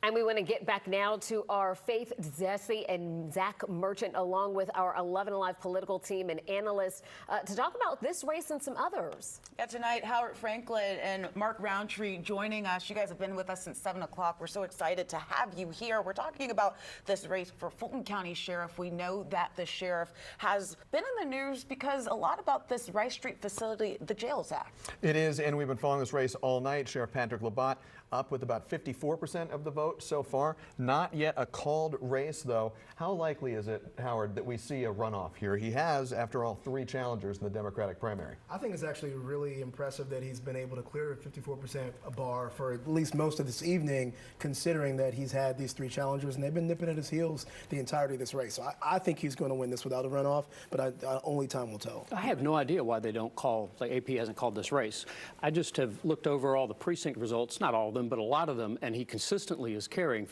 And we want to get back now to our Faith Zessie and Zach Merchant, along with our 11 Alive political team and analysts, to talk about this race and some others. Yeah, tonight, Howard Franklin and Mark Roundtree joining us. You guys have been with us since 7 o'clock. We're so excited to have you here. We're talking about this race for Fulton County Sheriff. We know that the sheriff has been in the news because a lot about this Rice Street facility, the Jails Act. It is, and we've been following this race all night. Sheriff Patrick Labatt up with about 54% of the vote so far. Not yet a called race, though. How likely is it, Howard, that we see a runoff here? He has, after all, 3 challengers in the Democratic primary. I think it's actually really impressive that he's been able to clear a 54% bar for at least most of this evening, considering that he's had these 3 challengers and they've been nipping at his heels the entirety of this race. So I think he's going to win this without a runoff, but only time will tell. I have no idea why they don't call, like AP hasn't called this race. I just have looked over all the precinct results, not all of them, but a lot of them, and he consistently is carrying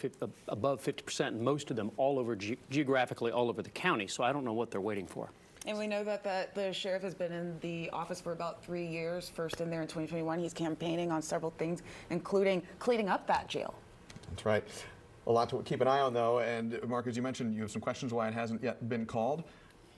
above 50% in most of them all over, geographically all over the county. So I don't know what they're waiting for. And we know that the sheriff has been in the office for about 3 years. First in there in 2021. He's campaigning on several things, including cleaning up that jail. That's right. A lot to keep an eye on, though. And Mark, as you mentioned, you have some questions why it hasn't yet been called.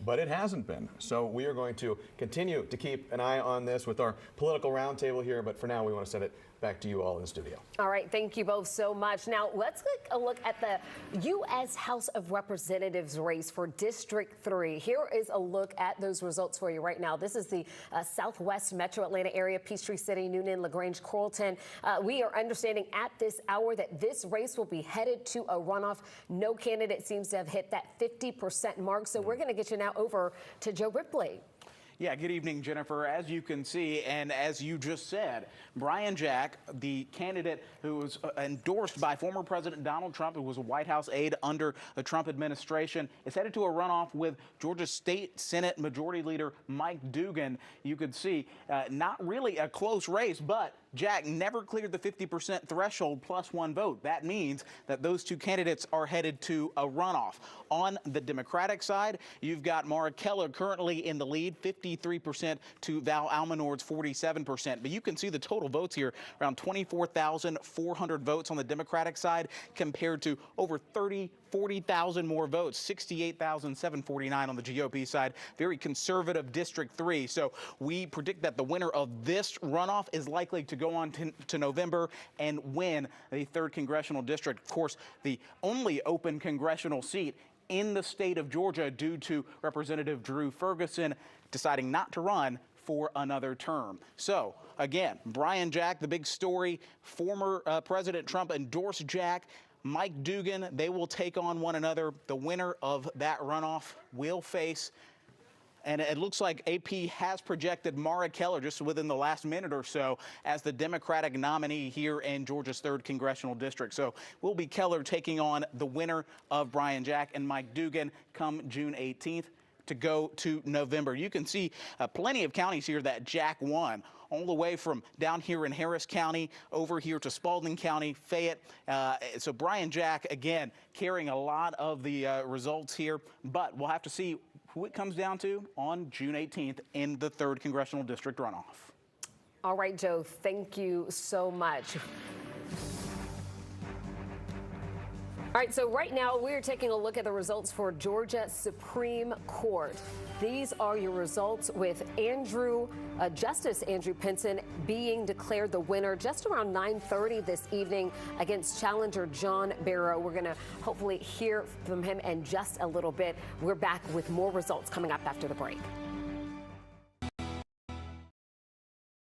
But it hasn't been. So we are going to continue to keep an eye on this with our political roundtable here. But for now, we want to send it back to you all in the studio. All right, thank you both so much. Now, let's take a look at the U.S. House of Representatives race for District 3. Here is a look at those results for you right now. This is the Southwest Metro Atlanta area, Peachtree City, Newnan, LaGrange, Carrollton. We are understanding at this hour that this race will be headed to a runoff. No candidate seems to have hit that 50% mark. So we're going to get you now over to Joe Ripley. Yeah, good evening, Jennifer. As you can see, and as you just said, Brian Jack, the candidate who was endorsed by former President Donald Trump, who was a White House aide under the Trump administration, is headed to a runoff with Georgia State Senate Majority Leader Mike Dugan. You could see not really a close race, but Jack never cleared the 50% threshold plus 1 vote. That means that those 2 candidates are headed to a runoff. On the Democratic side, you've got Mara Keller currently in the lead, 53% to Val Almanord's 47%. But you can see the total votes here, around 24,400 votes on the Democratic side compared to over 40,000 more votes, 68,749 on the GOP side. Very conservative District 3. So we predict that the winner of this runoff is likely to go on to November and win the 3rd Congressional District. Of course, the only open congressional seat in the state of Georgia due to Representative Drew Ferguson deciding not to run for another term. So again, Brian Jack, the big story, former President Trump endorsed Jack. Mike Dugan, they will take on one another. The winner of that runoff will face, and it looks like AP has projected Mara Keller just within the last minute or so as the Democratic nominee here in Georgia's 3rd Congressional District. So will be Keller taking on the winner of Brian Jack and Mike Dugan come June 18th to go to November. You can see plenty of counties here that Jack won, all the way from down here in Harris County over here to Spalding County, Fayette. So Brian Jack, again, carrying a lot of the results here, but we'll have to see who it comes down to on June 18th in the 3rd Congressional District runoff. All right, Joe, thank you so much. All right, so right now we're taking a look at the results for Georgia Supreme Court. These are your results with Justice Andrew Pinson being declared the winner just around 9:30 this evening against challenger John Barrow. We're going to hopefully hear from him in just a little bit. We're back with more results coming up after the break.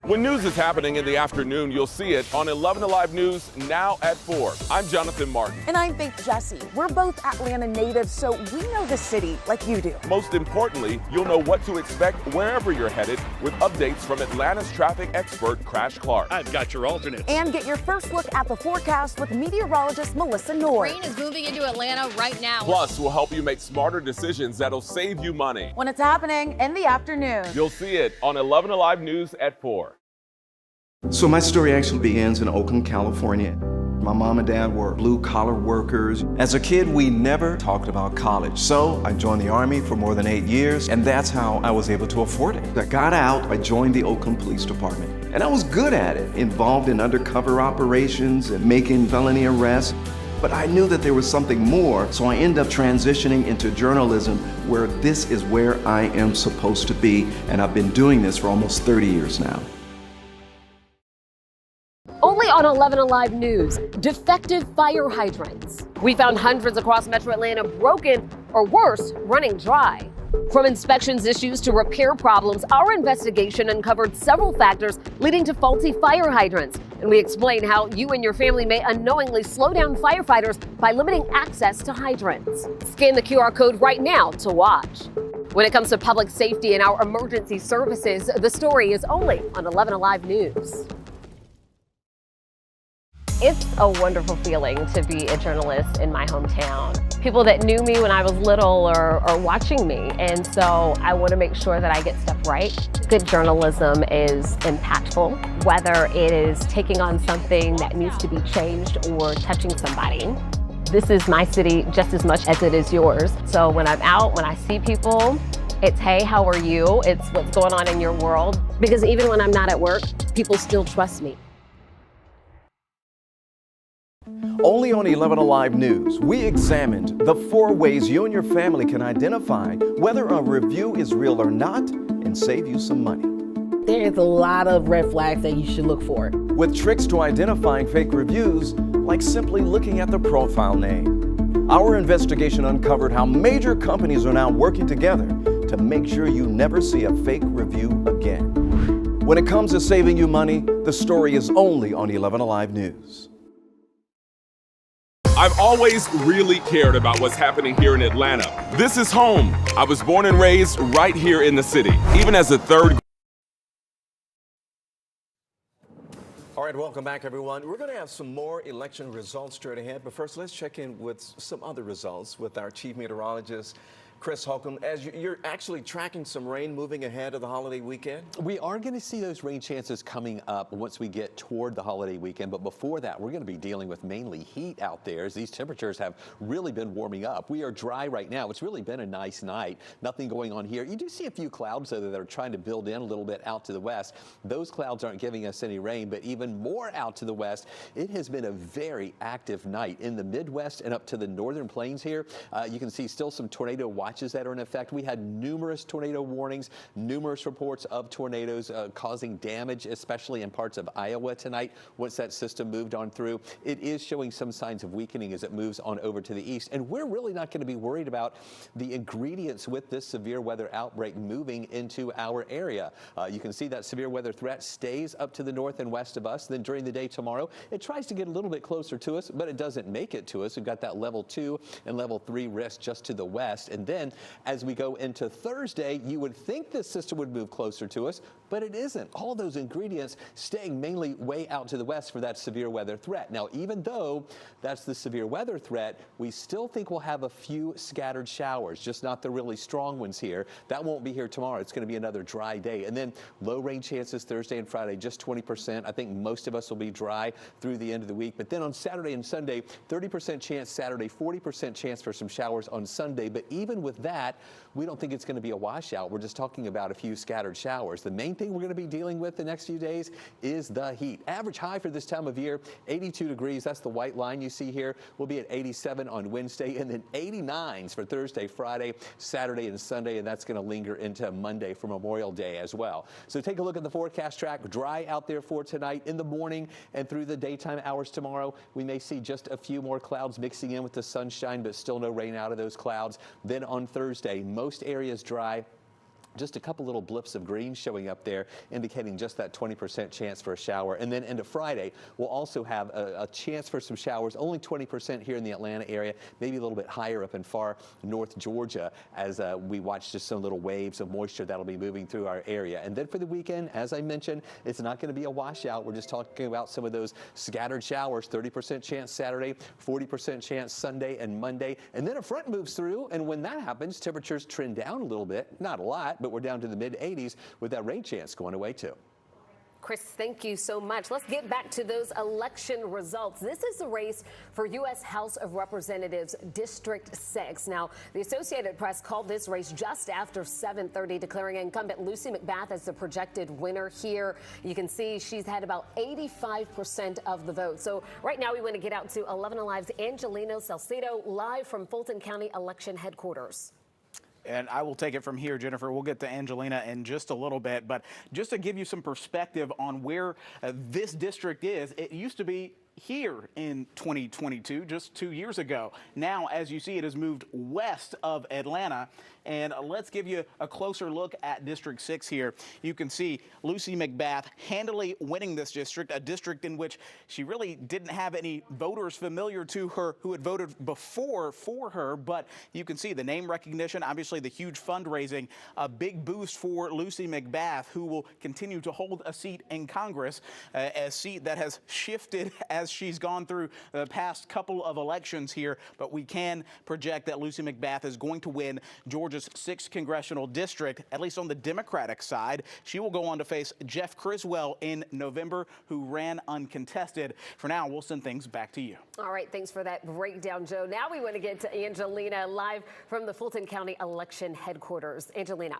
When news is happening in the afternoon, you'll see it on 11 Alive News now at 4. I'm Jonathan Martin. And I'm Faith Zessie. We're both Atlanta natives, so we know the city like you do. Most importantly, you'll know what to expect wherever you're headed with updates from Atlanta's traffic expert, Crash Clark. I've got your alternate. And get your first look at the forecast with meteorologist Melissa Noor. Rain is moving into Atlanta right now. Plus, we'll help you make smarter decisions that'll save you money. When it's happening in the afternoon. You'll see it on 11 Alive News at 4. So my story actually begins in Oakland, California. My mom and dad were blue-collar workers. As a kid, we never talked about college. So I joined the Army for more than 8 years, and that's how I was able to afford it. I got out, I joined the Oakland Police Department, and I was good at it, involved in undercover operations and making felony arrests. but I knew that there was something more, so I ended up transitioning into journalism, where this is where I am supposed to be, and I've been doing this for almost 30 years now. Only on 11 Alive News, defective fire hydrants. We found hundreds across Metro Atlanta broken, or worse, running dry. From inspections issues to repair problems, our investigation uncovered several factors leading to faulty fire hydrants. And we explain how you and your family may unknowingly slow down firefighters by limiting access to hydrants. Scan the QR code right now to watch. When it comes to public safety and our emergency services, the story is only on 11 Alive News. It's a wonderful feeling to be a journalist in my hometown. People that knew me when I was little are watching me, and so I want to make sure that I get stuff right. Good journalism is impactful, whether it is taking on something that needs to be changed or touching somebody. This is my city just as much as it is yours. So when I'm out, when I see people, it's, hey, how are you? It's what's going on in your world. Because even when I'm not at work, people still trust me. Only on 11 Alive News, we examined the 4 ways you and your family can identify whether a review is real or not and save you some money. There is a lot of red flags that you should look for. With tricks to identifying fake reviews, like simply looking at the profile name. Our investigation uncovered how major companies are now working together to make sure you never see a fake review again. When it comes to saving you money, the story is only on 11 Alive News. I've always really cared about what's happening here in Atlanta. This is home. I was born and raised right here in the city. Even as a third. All right, welcome back, everyone. We're going to have some more election results straight ahead, but first let's check in with some other results with our chief meteorologist, Chris Holcomb. As you're actually tracking some rain moving ahead of the holiday weekend? We are going to see those rain chances coming up once we get toward the holiday weekend. But before that, we're going to be dealing with mainly heat out there as these temperatures have really been warming up. We are dry right now. It's really been a nice night. Nothing going on here. You do see a few clouds, though, that are trying to build in a little bit out to the west. Those clouds aren't giving us any rain, but even more out to the west, it has been a very active night in the Midwest and up to the northern plains here. You can see still some tornado watches that are in effect. We had numerous tornado warnings, numerous reports of tornadoes causing damage, especially in parts of Iowa tonight once that system moved on through. It is showing some signs of weakening as it moves on over to the east, and we're really not going to be worried about the ingredients with this severe weather outbreak moving into our area. You can see that severe weather threat stays up to the north and west of us. Then during the day tomorrow, it tries to get a little bit closer to us, but it doesn't make it to us. We've got that level 2 and level 3 risk just to the west. And then as we go into Thursday, you would think this system would move closer to us, but it isn't. All those ingredients staying mainly way out to the west for that severe weather threat. Now, even though that's the severe weather threat, we still think we'll have a few scattered showers, just not the really strong ones here. That won't be here tomorrow. It's going to be another dry day. And then low rain chances Thursday and Friday, just 20%. I think most of us will be dry through the end of the week. But then on Saturday and Sunday, 30% chance Saturday, 40% chance for some showers on Sunday. But even with that, we don't think it's going to be a washout. We're just talking about a few scattered showers. The main thing we're going to be dealing with the next few days is the heat. Average high for this time of year, 82 degrees. That's the white line you see here. We'll be at 87 on Wednesday, and then 89s for Thursday, Friday, Saturday, and Sunday, and that's going to linger into Monday for Memorial Day as well. So take a look at the forecast track. Dry out there for tonight. In the morning and through the daytime hours tomorrow, we may see just a few more clouds mixing in with the sunshine, but still no rain out of those clouds. Then on Thursday, most areas dry. Just a couple little blips of green showing up there, indicating just that 20% chance for a shower. And then into Friday, we'll also have a chance for some showers, only 20% here in the Atlanta area, maybe a little bit higher up in far north Georgia as we watch just some little waves of moisture that'll be moving through our area. And then for the weekend, as I mentioned, it's not going to be a washout. We're just talking about some of those scattered showers, 30% chance Saturday, 40% chance Sunday and Monday. And then a front moves through, and when that happens, temperatures trend down a little bit, not a lot, but we're down to the mid-80s with that rain chance going away too. Chris, thank you so much. Let's get back to those election results. This is the race for U.S. House of Representatives District 6. Now, the Associated Press called this race just after 7:30, declaring incumbent Lucy McBath as the projected winner here. You can see she's had about 85% of the vote. So right now we want to get out to 11 Alive's Angelina Salcedo live from Fulton County Election Headquarters. And I will take it from here, Jennifer. We'll get to Angelina in just a little bit. But just to give you some perspective on where this district is, it used to be here in 2022, just 2 years ago. Now, as you see, it has moved west of Atlanta. And let's give you a closer look at District 6 here. You can see Lucy McBath handily winning this district, a district in which she really didn't have any voters familiar to her who had voted before for her. But you can see the name recognition, obviously the huge fundraising, a big boost for Lucy McBath, who will continue to hold a seat in Congress, a seat that has shifted as she's gone through the past couple of elections here. But we can project that Lucy McBath is going to win Georgia's 6th congressional district, at least on the Democratic side. She will go on to face Jeff Criswell in November, who ran uncontested. For now, we'll send things back to you. All right, thanks for that breakdown, Joe. Now we want to get to Angelina live from the Fulton County Election Headquarters. Angelina.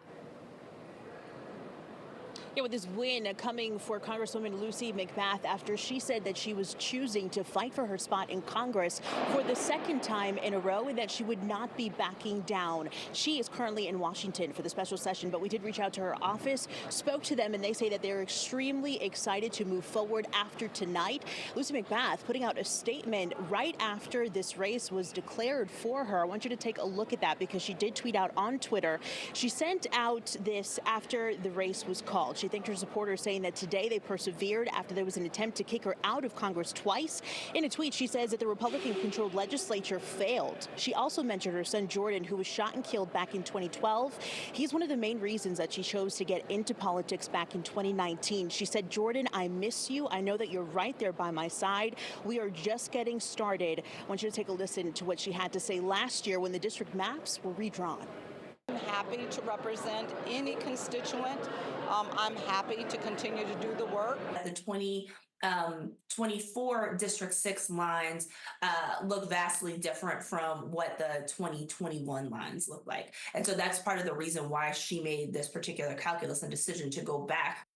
Yeah, with this win coming for Congresswoman Lucy McBath after she said that she was choosing to fight for her spot in Congress for the second time in a row and that she would not be backing down. She is currently in Washington for the special session, but we did reach out to her office, spoke to them, and they say that they're extremely excited to move forward after tonight. Lucy McBath putting out a statement right after this race was declared for her. I want you to take a look at that because she did tweet out on Twitter. She sent out this after the race was called. She thanked her supporters, saying that today they persevered after there was an attempt to kick her out of Congress twice. In a tweet, she says that the Republican-controlled legislature failed. She also mentioned her son Jordan, who was shot and killed back in 2012. He's one of the main reasons that she chose to get into politics back in 2019. She said, "Jordan, I miss you. I know that you're right there by my side. We are just getting started." I want you to take a listen to what she had to say last year when the district maps were redrawn. I'm happy to represent any constituent. I'm happy to continue to do the work. The 2024 District 6 lines look vastly different from what the 2021 lines look like. And so that's part of the reason why she made this particular calculus and decision to go back.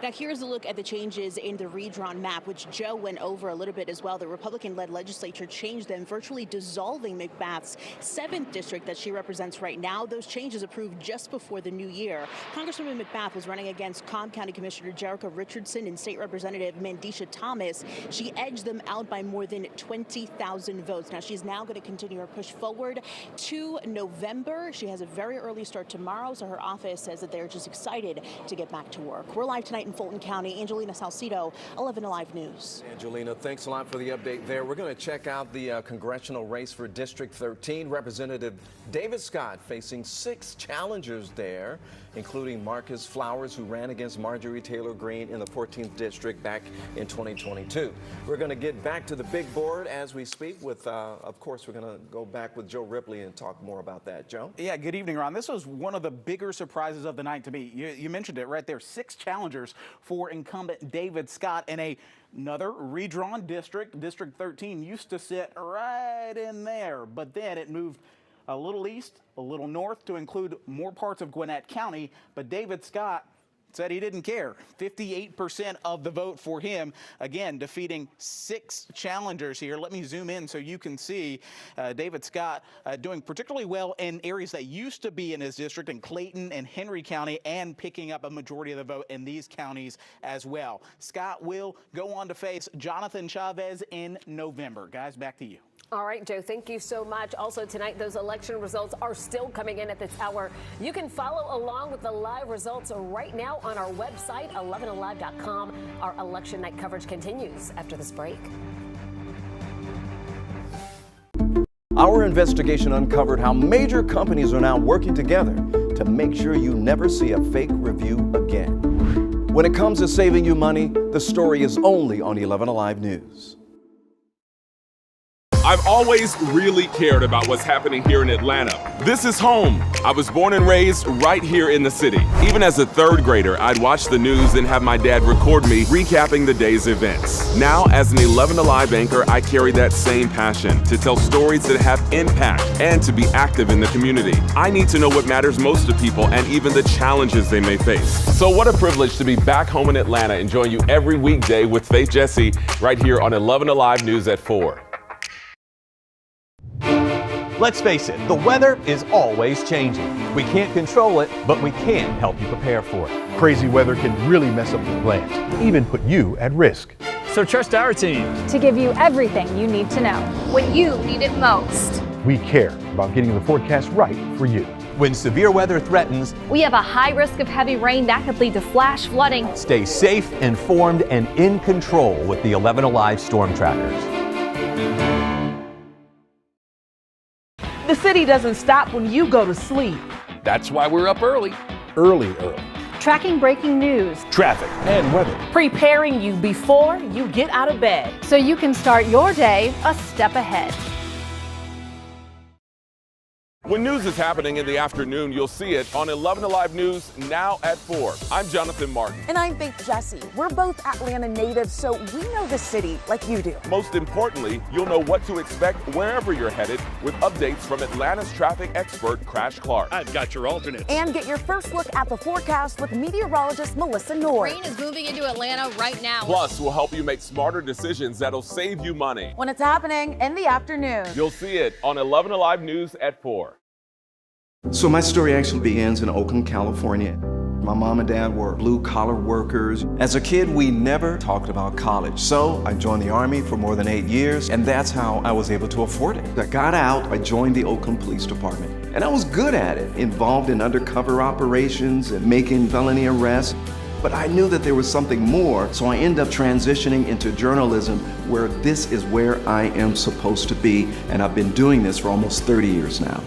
Now, here's a look at the changes in the redrawn map, which Joe went over a little bit as well. The Republican-led legislature changed them, virtually dissolving McBath's 7th district that she represents right now. Those changes approved just before the new year. Congresswoman McBath was running against Cobb County Commissioner Jerica Richardson and State Representative Mandisha Thomas. She edged them out by more than 20,000 votes. Now, she's now going to continue her push forward to November. She has a very early start tomorrow, so her office says that they're just excited to get back to work. We're live tonight in Fulton County. Angelina Salcedo, 11 Alive News. Angelina, thanks a lot for the update there. We're going to check out the congressional race for District 13. Representative David Scott facing 6 challengers there, including Marcus Flowers, who ran against Marjorie Taylor Greene in the 14th district back in 2022. We're going to get back to the big board as we speak with, of course, we're going to go back with Joe Ripley and talk more about that. Joe? Yeah, good evening, Ron. This was one of the bigger surprises of the night to me. You mentioned it right there, 6 challengers for incumbent David Scott in another redrawn district. District 13 used to sit right in there, but then it moved a little east, a little north to include more parts of Gwinnett County. But David Scott said he didn't care. 58% of the vote for him, again, defeating 6 challengers here. Let me zoom in so you can see David Scott doing particularly well in areas that used to be in his district in Clayton and Henry County, and picking up a majority of the vote in these counties as well. Scott will go on to face Jonathan Chavez in November. Guys, back to you. All right, Joe, thank you so much. Also tonight, those election results are still coming in at this hour. You can follow along with the live results right now on our website, 11alive.com. Our election night coverage continues after this break. Our investigation uncovered how major companies are now working together to make sure you never see a fake review again. When it comes to saving you money, the story is only on 11 Alive News. I've always really cared about what's happening here in Atlanta. This is home. I was born and raised right here in the city. Even as a third grader, I'd watch the news and have my dad record me recapping the day's events. Now, as an 11 Alive anchor, I carry that same passion to tell stories that have impact and to be active in the community. I need to know what matters most to people and even the challenges they may face. So what a privilege to be back home in Atlanta and join you every weekday with Faith Jesse right here on 11 Alive News at 4. Let's face it, the weather is always changing. We can't control it, but we can help you prepare for it. Crazy weather can really mess up your plans, even put you at risk. So trust our team to give you everything you need to know when you need it most. We care about getting the forecast right for you. When severe weather threatens, we have a high risk of heavy rain that could lead to flash flooding. Stay safe, informed, and in control with the 11 Alive Storm Trackers. The city doesn't stop when you go to sleep. That's why we're up early. Early. Tracking breaking news, traffic, and weather. Preparing you before you get out of bed, so you can start your day a step ahead. When news is happening in the afternoon, you'll see it on 11 Alive News now at 4. I'm Jonathan Martin. And I'm Faith Jesse. We're both Atlanta natives, so we know the city like you do. Most importantly, you'll know what to expect wherever you're headed with updates from Atlanta's traffic expert, Crash Clark. I've got your alternates. And get your first look at the forecast with meteorologist Melissa North. Rain is moving into Atlanta right now. Plus, we'll help you make smarter decisions that'll save you money. When it's happening in the afternoon. You'll see it on 11 Alive News at 4. So my story actually begins in Oakland, California. My mom and dad were blue-collar workers. As a kid, we never talked about college. So I joined the Army for more than 8 years, and that's how I was able to afford it. I got out, I joined the Oakland Police Department, and I was good at it, involved in undercover operations and making felony arrests. But I knew that there was something more, so I ended up transitioning into journalism, where this is where I am supposed to be, and I've been doing this for almost 30 years now.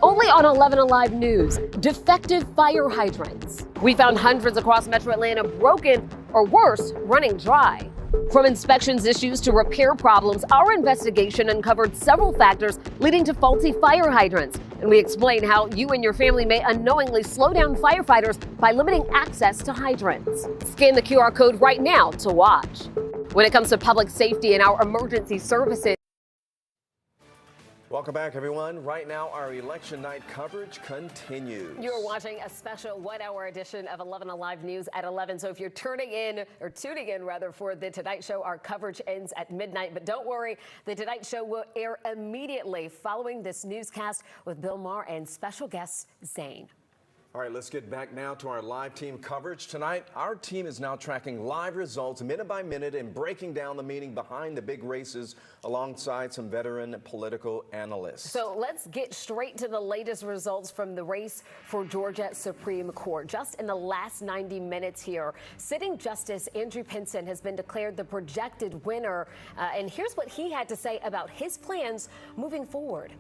Only on 11 Alive News, defective fire hydrants. We found hundreds across Metro Atlanta broken, or worse, running dry. From inspections issues to repair problems, our investigation uncovered several factors leading to faulty fire hydrants. And we explain how you and your family may unknowingly slow down firefighters by limiting access to hydrants. Scan the QR code right now to watch. When it comes to public safety and our emergency services, Welcome back, everyone. Right now, our election night coverage continues. You're watching a special 1-hour edition of 11 Alive News at 11. So if you're tuning in for The Tonight Show, our coverage ends at midnight. But don't worry, The Tonight Show will air immediately following this newscast with Bill Maher and special guest Zane. All right, let's get back now to our live team coverage tonight. Our team is now tracking live results minute by minute and breaking down the meaning behind the big races alongside some veteran political analysts. So let's get straight to the latest results from the race for Georgia Supreme Court. Just in the last 90 minutes here, sitting Justice Andrew Pinson has been declared the projected winner. And here's what he had to say about his plans moving forward.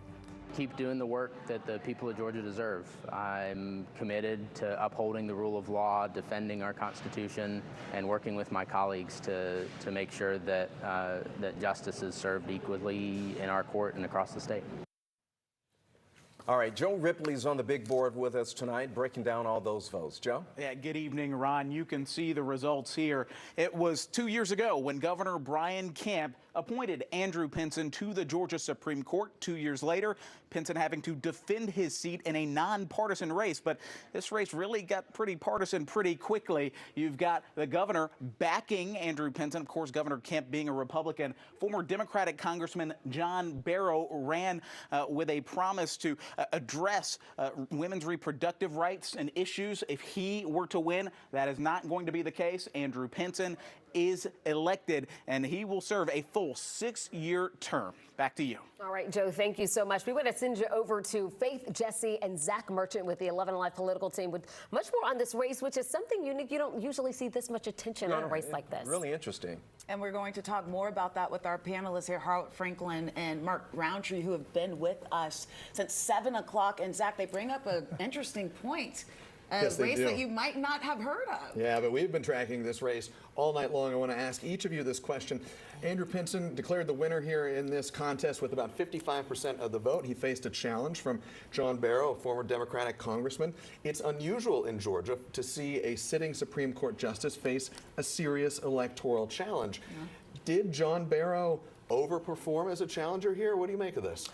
Keep doing the work that the people of Georgia deserve. I'm committed to upholding the rule of law, defending our Constitution, and working with my colleagues to make sure that that justice is served equally in our court and across the state. All right, Joe Ripley's on the big board with us tonight, breaking down all those votes. Joe? Yeah, good evening, Ron. You can see the results here. It was 2 years ago when Governor Brian Kemp appointed Andrew Pinson to the Georgia Supreme Court. 2 years later, Pinson having to defend his seat in a nonpartisan race. But this race really got pretty partisan pretty quickly. You've got the governor backing Andrew Pinson. Of course, Governor Kemp being a Republican. Former Democratic Congressman John Barrow ran with a promise to address women's reproductive rights and issues if he were to win. That is not going to be the case. Andrew Pinson is elected, and he will serve a full 6-year term. Back to you. All right, Joe, thank you so much. We want to send you over to Faith Jesse and Zach Merchant with the 11 Alive political team with much more on this race, which is something unique. You don't usually see this much attention on a race like this. Really interesting. And we're going to talk more about that with our panelists here, Harlan Franklin and Mark Roundtree, who have been with us since 7 o'clock. And Zach, they bring up an interesting point. A Yes, they race do. that you might not have heard of. Yeah, but we've been tracking this race all night long. I want to ask each of you this question. Andrew Pinson declared the winner here in this contest with about 55% of the vote. He faced a challenge from John Barrow, a former Democratic congressman. It's unusual in Georgia to see a sitting Supreme Court justice face a serious electoral challenge. Yeah. Did John Barrow overperform as a challenger here? What do you make of this?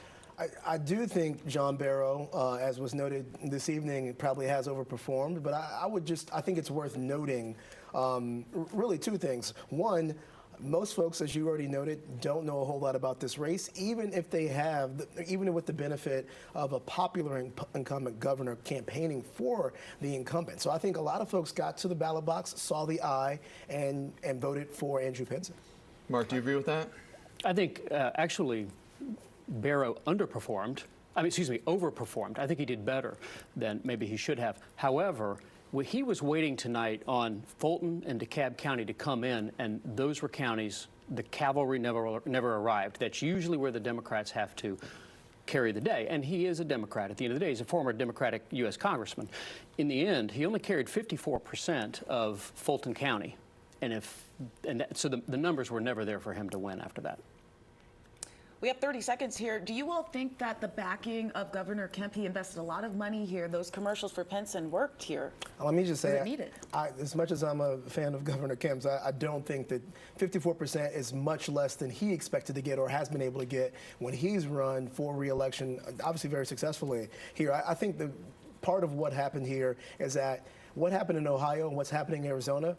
I do think John Barrow, as was noted this evening, probably has overperformed. But I think it's worth noting really two things. One, most folks, as you already noted, don't know a whole lot about this race, even if they have, even with the benefit of a popular incumbent governor campaigning for the incumbent. So I think a lot of folks got to the ballot box, saw the eye, and voted for Andrew Pinson. Mark, do you agree with that? I think actually Barrow overperformed. I think he did better than maybe he should have. However, he was waiting tonight on Fulton and DeKalb County to come in, and those were counties the cavalry never arrived. That's usually where the Democrats have to carry the day. And he is a Democrat. At the end of the day, he's a former Democratic U.S. congressman. In the end, he only carried 54% of Fulton County. So the numbers were never there for him to win after that. We have 30 seconds here. Do you all think that the backing of Governor Kemp, he invested a lot of money here, those commercials for Pinson worked here? Let me just say, needed? As much as I'm a fan of Governor Kemp's, I don't think that 54% is much less than he expected to get or has been able to get when he's run for re-election, obviously very successfully here. I think the part of what happened here is that what happened in Ohio and what's happening in Arizona,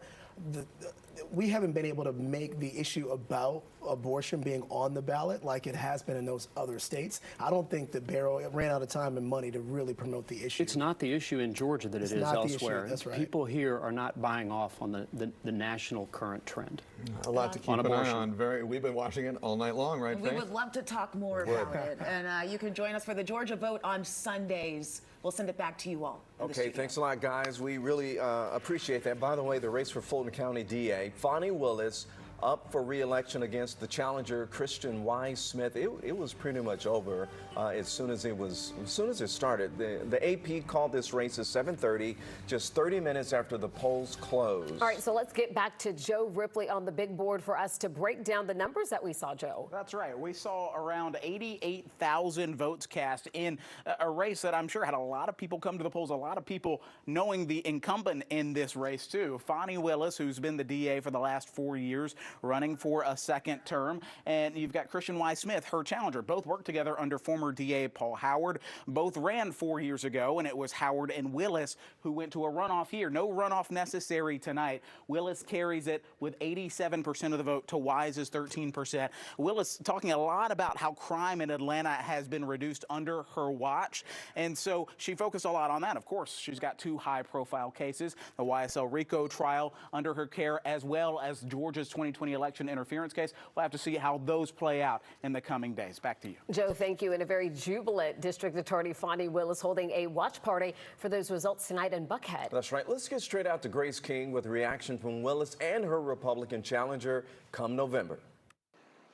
we haven't been able to make the issue about abortion being on the ballot like it has been in those other states. I don't think that Barrow ran out of time and money to really promote the issue. It's not the issue in Georgia that it is elsewhere. That's right. People here are not buying off on the national current trend. A lot to keep an eye on. We've been watching it all night long, right, We Faith? would love to talk more about it. And you can join us for the Georgia vote on Sundays. We'll send it back to you all. Okay, thanks a lot, guys. We really appreciate that. By the way, the race for Fulton County DA, Fani Willis, up for re-election against the challenger Christian Y. Smith. It was pretty much over as soon as it started. The AP called this race at 7:30, just 30 minutes after the polls closed. All right, so let's get back to Joe Ripley on the big board for us to break down the numbers that we saw, Joe. That's right. We saw around 88,000 votes cast in a race that I'm sure had a lot of people come to the polls, a lot of people knowing the incumbent in this race too. Fani Willis, who's been the DA for the last 4 years, running for a second term. And you've got Christian Y. Smith, her challenger. Both worked together under former DA Paul Howard. Both ran 4 years ago, and it was Howard and Willis who went to a runoff here. No runoff necessary tonight. Willis carries it with 87% of the vote to Wise's 13%. Willis talking a lot about how crime in Atlanta has been reduced under her watch. And so she focused a lot on that. Of course, she's got two high-profile cases, the YSL RICO trial under her care, as well as Georgia's 2020 election interference case. We'll have to see how those play out in the coming days. Back to you. Joe, thank you. And a very jubilant District Attorney Fani Willis holding a watch party for those results tonight in Buckhead. That's right. Let's get straight out to Grace King with a reaction from Willis and her Republican challenger come November.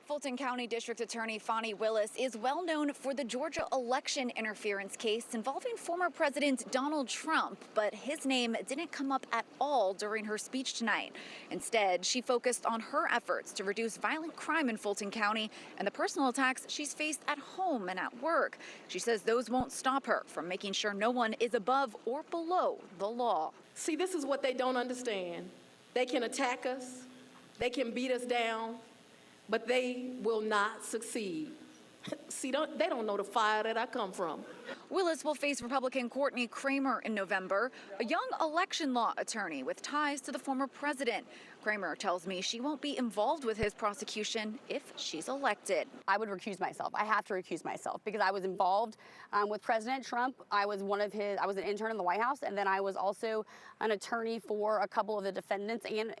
Fulton County District Attorney Fani Willis is well known for the Georgia election interference case involving former President Donald Trump, but his name didn't come up at all during her speech tonight. Instead, she focused on her efforts to reduce violent crime in Fulton County and the personal attacks she's faced at home and at work. She says those won't stop her from making sure no one is above or below the law. See, this is what they don't understand. They can attack us, they can beat us down, but they will not succeed. See, they don't know the fire that I come from. Willis will face Republican Courtney Kramer in November, a young election law attorney with ties to the former president. Kramer tells me she won't be involved with his prosecution if she's elected. I would recuse myself. I have to recuse myself because I was involved with President Trump. I was I was an intern in the White House, and then I was also an attorney for a couple of the defendants and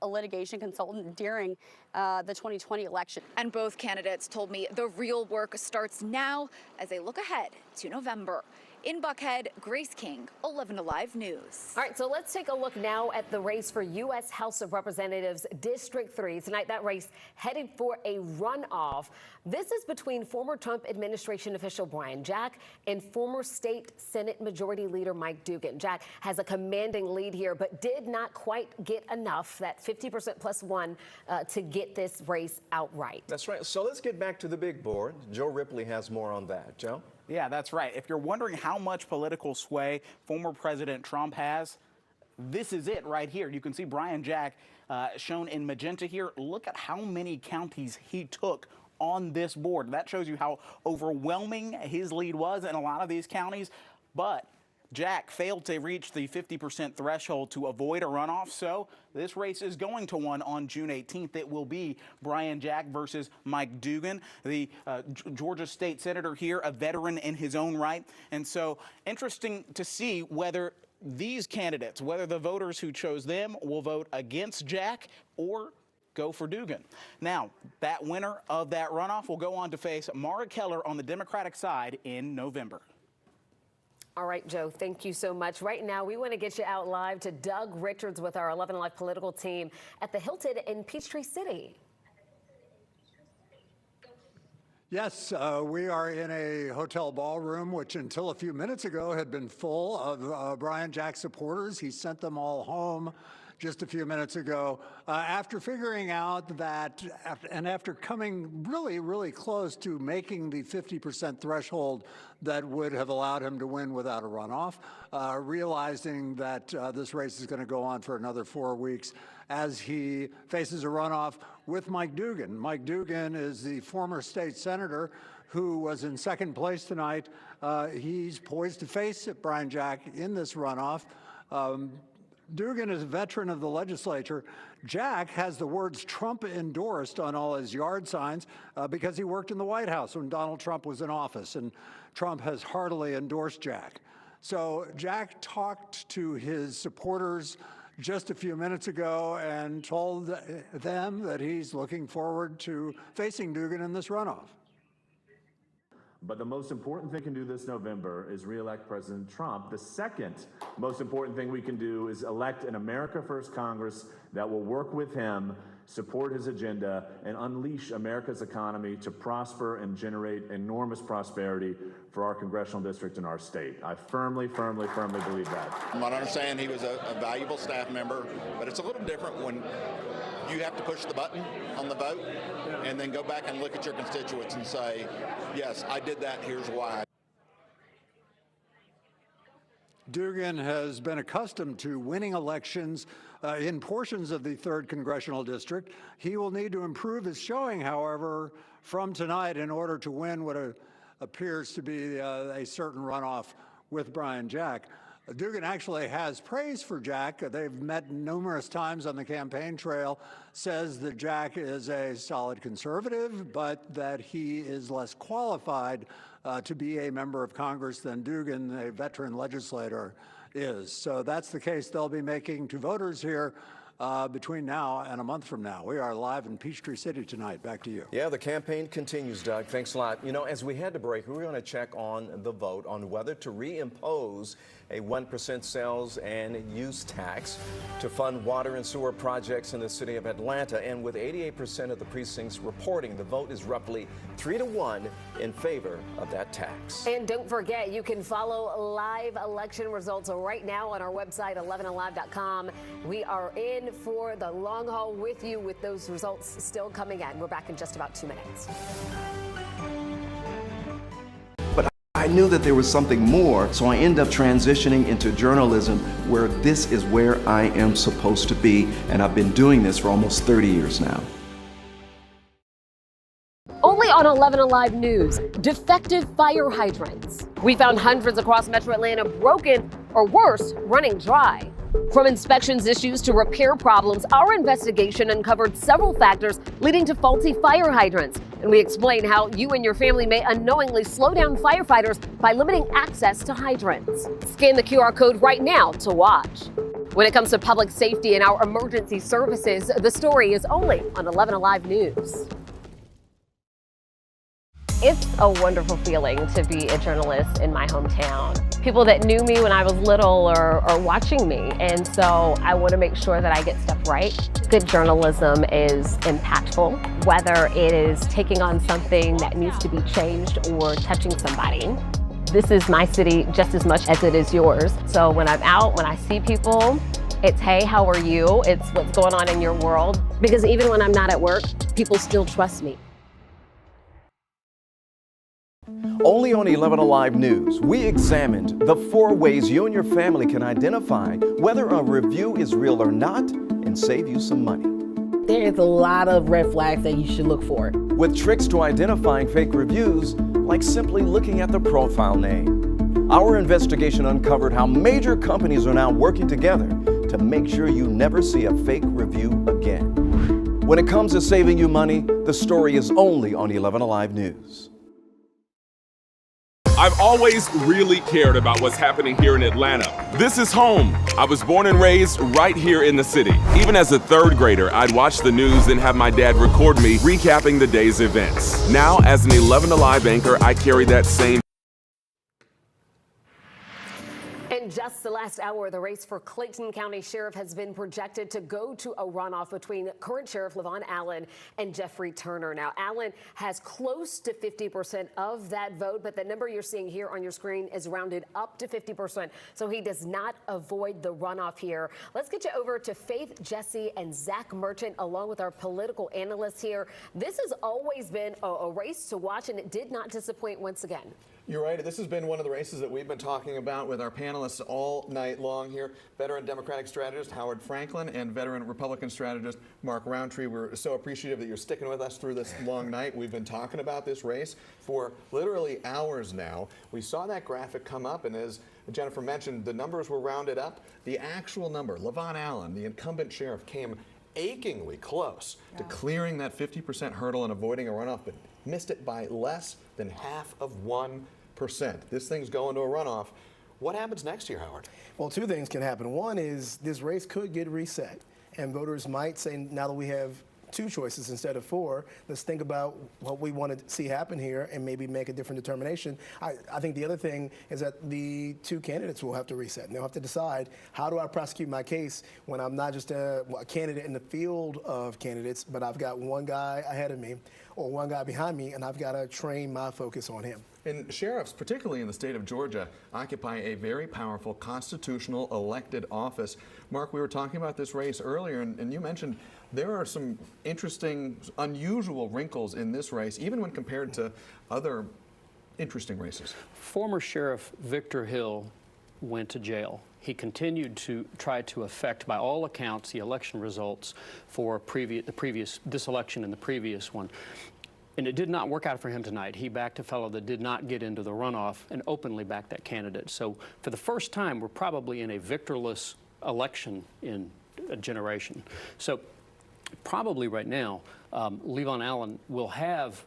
a litigation consultant during the 2020 election. And both candidates told me the real work starts now as they look ahead to November. In Buckhead, Grace King, 11 Alive News. All right, so let's take a look now at the race for U.S. House of Representatives District 3. Tonight, that race headed for a runoff. This is between former Trump administration official Brian Jack and former state Senate Majority Leader Mike Dugan. Jack has a commanding lead here, but did not quite get enough, that 50% plus one, to get this race outright. That's right. So let's get back to the big board. Joe Ripley has more on that. Joe? Yeah, that's right. If you're wondering how much political sway former President Trump has, this is it right here. You can see Brian Jack shown in magenta here. Look at how many counties he took on this board. That shows you how overwhelming his lead was in a lot of these counties. But Jack failed to reach the 50% threshold to avoid a runoff, so this race is going to one on June 18th. It will be Brian Jack versus Mike Dugan, the Georgia state senator here, a veteran in his own right. And so interesting to see whether these candidates, whether the voters who chose them will vote against Jack or go for Dugan. Now, that winner of that runoff will go on to face Mara Keller on the Democratic side in November. All right, Joe, thank you so much. Right now, we want to get you out live to Doug Richards with our 11 Alive political team at the Hilton in Peachtree City. Yes, we are in a hotel ballroom, which until a few minutes ago had been full of Brian Jack supporters. He sent them all home just a few minutes ago after figuring out that, and after coming really close to making the 50% threshold that would have allowed him to win without a runoff, realizing that this race is going to go on for another 4 weeks as he faces a runoff with Mike Dugan. Mike Dugan is the former state senator who was in second place tonight. He's poised to face Brian Jack in this runoff. Dugan is a veteran of the legislature. Jack has the words Trump endorsed on all his yard signs because he worked in the White House when Donald Trump was in office, and Trump has heartily endorsed Jack. So Jack talked to his supporters just a few minutes ago and told them that he's looking forward to facing Dugan in this runoff. But the most important thing we can do this November is re-elect President Trump. The second most important thing we can do is elect an America First Congress that will work with him, support his agenda, and unleash America's economy to prosper and generate enormous prosperity for our congressional district and our state. I firmly believe that. From what I understand, he was a valuable staff member, but it's a little different when you have to push the button on the vote and then go back and look at your constituents and say, yes, I did that, here's why. Dugan has been accustomed to winning elections in portions of the 3rd Congressional District. He will need to improve his showing, however, from tonight in order to win what appears to be a certain runoff with Brian Jack. Dugan actually has praise for Jack. They've met numerous times on the campaign trail, says that Jack is a solid conservative, but that he is less qualified to be a member of Congress than Dugan, a veteran legislator, is. So that's the case they'll be making to voters here between now and a month from now. We are live in Peachtree City tonight. Back to you. Yeah, the campaign continues, Doug. Thanks a lot. You know, as we head to break, we're going to check on the vote on whether to reimpose a 1% sales and use tax to fund water and sewer projects in the city of Atlanta. And with 88% of the precincts reporting, the vote is roughly 3-1 in favor of that tax. And don't forget, you can follow live election results right now on our website, 11alive.com. We are in for the long haul with you with those results still coming in. We're back in just about 2 minutes. I knew that there was something more, so I ended up transitioning into journalism, where this is where I am supposed to be, and I've been doing this for almost 30 years now. Only on 11 Alive News, defective fire hydrants. We found hundreds across Metro Atlanta broken, or worse, running dry. From inspections issues to repair problems, our investigation uncovered several factors leading to faulty fire hydrants. And we explain how you and your family may unknowingly slow down firefighters by limiting access to hydrants. Scan the QR code right now to watch. When it comes to public safety and our emergency services, the story is only on 11 Alive News. It's a wonderful feeling to be a journalist in my hometown. People that knew me when I was little are watching me, and so I want to make sure that I get stuff right. Good journalism is impactful, whether it is taking on something that needs to be changed or touching somebody. This is my city just as much as it is yours. So when I'm out, when I see people, it's, hey, how are you? It's what's going on in your world. Because even when I'm not at work, people still trust me. Only on 11 Alive News, we examined the 4 ways you and your family can identify whether a review is real or not and save you some money. There is a lot of red flags that you should look for. With tricks to identifying fake reviews, like simply looking at the profile name. Our investigation uncovered how major companies are now working together to make sure you never see a fake review again. When it comes to saving you money, the story is only on 11 Alive News. I've always really cared about what's happening here in Atlanta. This is home. I was born and raised right here in the city. Even as a 3rd grader, I'd watch the news and have my dad record me recapping the day's events. Now, as an 11 Alive anchor, I carry that same. In just the last hour, the race for Clayton County Sheriff has been projected to go to a runoff between current Sheriff Levon Allen and Jeffrey Turner. Now, Allen has close to 50% of that vote, but the number you're seeing here on your screen is rounded up to 50%, so he does not avoid the runoff here. Let's get you over to Faith, Jesse, and Zach Merchant, along with our political analysts here. This has always been a race to watch, and it did not disappoint once again. You're right. This has been one of the races that we've been talking about with our panelists all night long here. Veteran Democratic strategist Howard Franklin and veteran Republican strategist Mark Roundtree. We're so appreciative that you're sticking with us through this long night. We've been talking about this race for literally hours now. We saw that graphic come up, and as Jennifer mentioned, the numbers were rounded up. The actual number, Levon Allen, the incumbent sheriff, came achingly close to clearing that 50% hurdle and avoiding a runoff, but missed it by less than half of 1%. This thing's going to a runoff. What happens next year, Howard? Well, 2 things can happen. One is this race could get reset, and voters might say, now that we have 2 choices instead of 4, let's think about what we want to see happen here and maybe make a different determination. I think the other thing is that the 2 candidates will have to reset, and they'll have to decide, how do I prosecute my case when I'm not just a candidate in the field of candidates, but I've got one guy ahead of me or one guy behind me, and I've got to train my focus on him. And sheriffs, particularly in the state of Georgia, occupy a very powerful constitutional elected office. Mark, we were talking about this race earlier, and you mentioned there are some interesting, unusual wrinkles in this race, even when compared to other interesting races. Former Sheriff Victor Hill went to jail. He continued to try to affect, by all accounts, the election results for this election and the previous one. And it did not work out for him tonight. He backed a fellow that did not get into the runoff and openly backed that candidate. So for the first time, we're probably in a victorless election in a generation. So probably right now, Levon Allen will have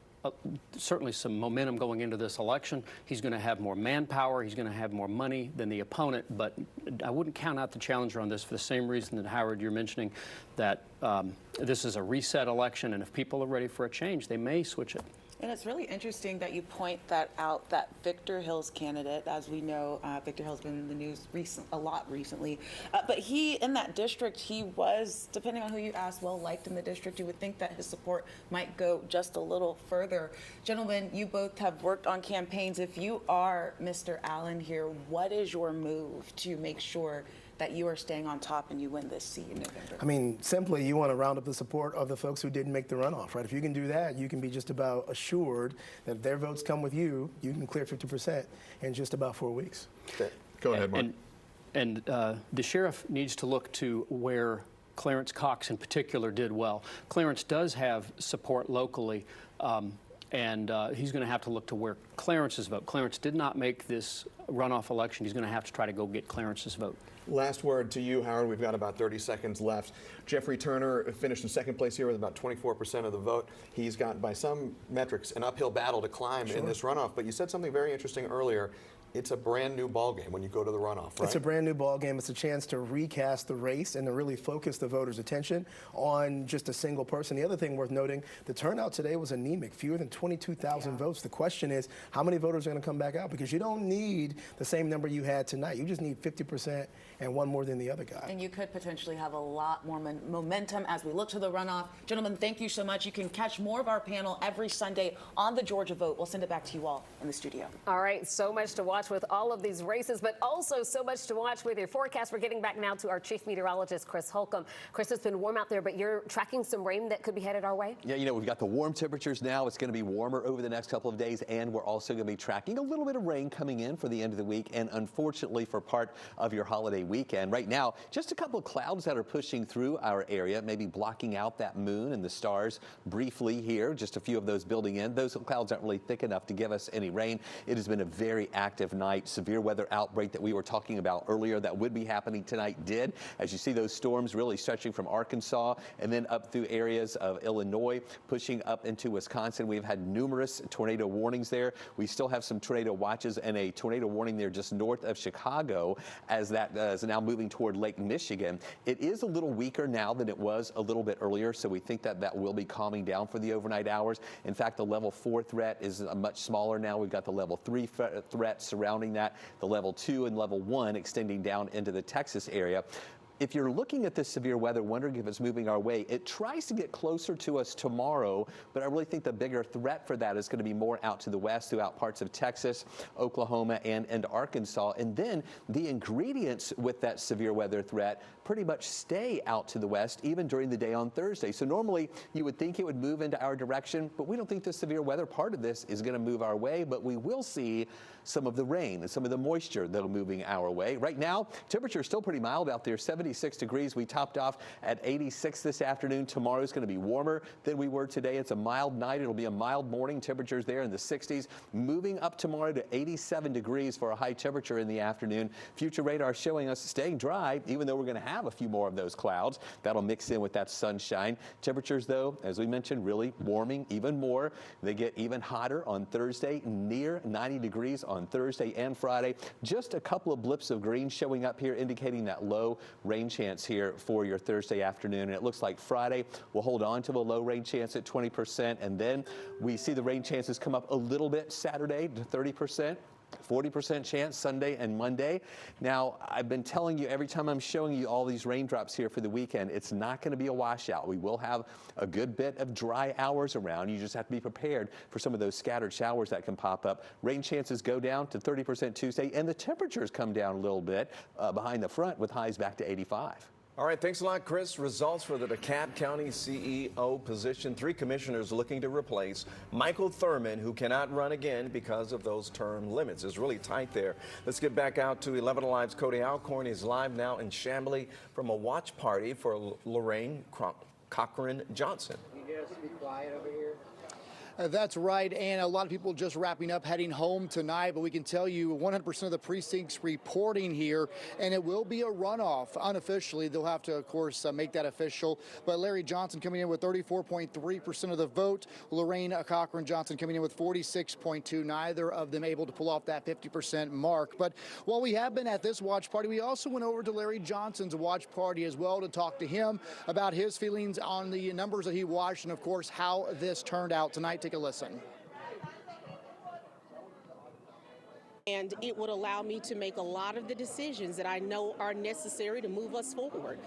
certainly some momentum going into this election. He's going to have more manpower. He's going to have more money than the opponent. But I wouldn't count out the challenger on this for the same reason that, Howard, you're mentioning that this is a reset election, and if people are ready for a change, they may switch it. And it's really interesting that you point that out, that Victor Hill's candidate. As we know, Victor Hill's been in the news a lot recently. But he, in that district, he was, depending on who you ask, well liked in the district. You would think that his support might go just a little further. Gentlemen, you both have worked on campaigns. If you are Mr. Allen here, what is your move to make sure that you are staying on top and you win this seat in November? I mean, simply, you want to round up the support of the folks who didn't make the runoff, right? If you can do that, you can be just about assured that if their votes come with you, you can clear 50% in just about 4 weeks. Go ahead, Mark. And the sheriff needs to look to where Clarence Cox in particular did well. Clarence does have support locally, and he's going to have to look to where Clarence's vote. Clarence did not make this runoff election. He's going to have to try to go get Clarence's vote. Last word to you, Howard. We've got about 30 seconds left. Jeffrey Turner finished in 2nd place here with about 24% of the vote. He's got, by some metrics, an uphill battle to climb in this runoff. But you said something very interesting earlier. it's a brand new ballgame when you go to the runoff, right? It's a brand new ballgame. It's a chance to recast the race and to really focus the voters' attention on just a single person. The other thing worth noting, the turnout today was anemic, fewer than 22,000 votes. The question is, how many voters are going to come back out? Because you don't need the same number you had tonight. You just need 50% and one more than the other guy. And you could potentially have a lot more momentum as we look to the runoff. Gentlemen, thank you so much. You can catch more of our panel every Sunday on the Georgia Vote. We'll send it back to you all in the studio. All right, so much to watch with all of these races, but also so much to watch with your forecast. We're getting back now to our chief meteorologist, Chris Holcomb. Chris, it's been warm out there, but you're tracking some rain that could be headed our way? Yeah, you know, we've got the warm temperatures now. It's going to be warmer over the next couple of days, and we're also going to be tracking a little bit of rain coming in for the end of the week, and unfortunately for part of your holiday weekend. Right now, just a couple of clouds that are pushing through our area, maybe blocking out that moon and the stars briefly here, just a few of those building in. Those clouds aren't really thick enough to give us any rain. It has been a very active night. Severe weather outbreak that we were talking about earlier that would be happening tonight did. As you see those storms really stretching from Arkansas and then up through areas of Illinois, pushing up into Wisconsin. We've had numerous tornado warnings there. We still have some tornado watches and a tornado warning there just north of Chicago as that is now moving toward Lake Michigan. It is a little weaker now than it was a little bit earlier, so we think that that will be calming down for the overnight hours. In fact, the level 4 threat is much smaller now. We've got the level 3 threat surrounding that, the level 2 and level 1 extending down into the Texas area. If you're looking at this severe weather, wondering if it's moving our way, it tries to get closer to us tomorrow, but I really think the bigger threat for that is going to be more out to the west throughout parts of Texas, Oklahoma, and Arkansas. And then the ingredients with that severe weather threat pretty much stay out to the west even during the day on Thursday. So normally you would think it would move into our direction, but we don't think the severe weather part of this is going to move our way, but we will see some of the rain and some of the moisture that'll moving our way. Right now, temperature is still pretty mild out there, 76 degrees. We topped off at 86 this afternoon. Tomorrow is going to be warmer than we were today. It's a mild night. It'll be a mild morning. Temperatures there in the 60s. Moving up tomorrow to 87 degrees for a high temperature in the afternoon. Future radar showing us staying dry, even though we're going to have a few more of those clouds. That'll mix in with that sunshine. Temperatures, though, as we mentioned, really warming even more. They get even hotter on Thursday, near 90 degrees on Thursday and Friday. Just a couple of blips of green showing up here, indicating that low rain chance here for your Thursday afternoon. And it looks like Friday will hold on to a low rain chance at 20%. And then we see the rain chances come up a little bit Saturday to 30%. 40% chance Sunday and Monday. Now, I've been telling you every time I'm showing you all these raindrops here for the weekend, it's not going to be a washout. We will have a good bit of dry hours around. You just have to be prepared for some of those scattered showers that can pop up. Rain chances go down to 30% Tuesday, and the temperatures come down a little bit behind the front with highs back to 85. All right, thanks a lot, Chris. Results for the DeKalb County CEO position. 3 commissioners looking to replace Michael Thurman, who cannot run again because of those term limits. It's really tight there. Let's get back out to 11 Alive's Cody Alcorn. He's live now in Chamblee from a watch party for Lorraine Cochran Johnson. You guys be quiet over here. That's right, and a lot of people just wrapping up, heading home tonight, but we can tell you 100% of the precincts reporting here, and it will be a runoff. Unofficially, they'll have to, of course, make that official, but Larry Johnson coming in with 34.3% of the vote, Lorraine Cochran Johnson coming in with 46.2%, neither of them able to pull off that 50% mark. But while we have been at this watch party, we also went over to Larry Johnson's watch party as well to talk to him about his feelings on the numbers that he watched and, of course, how this turned out tonight. Take a listen. And it would allow me to make a lot of the decisions that I know are necessary to move us forward.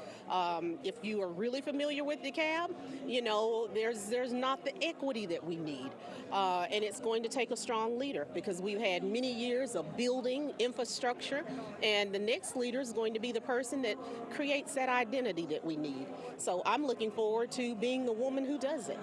If you are really familiar with DeKalb, you know, there's not the equity that we need. And it's going to take a strong leader because we've had many years of building infrastructure, and the next leader is going to be the person that creates that identity that we need. So I'm looking forward to being the woman who does it.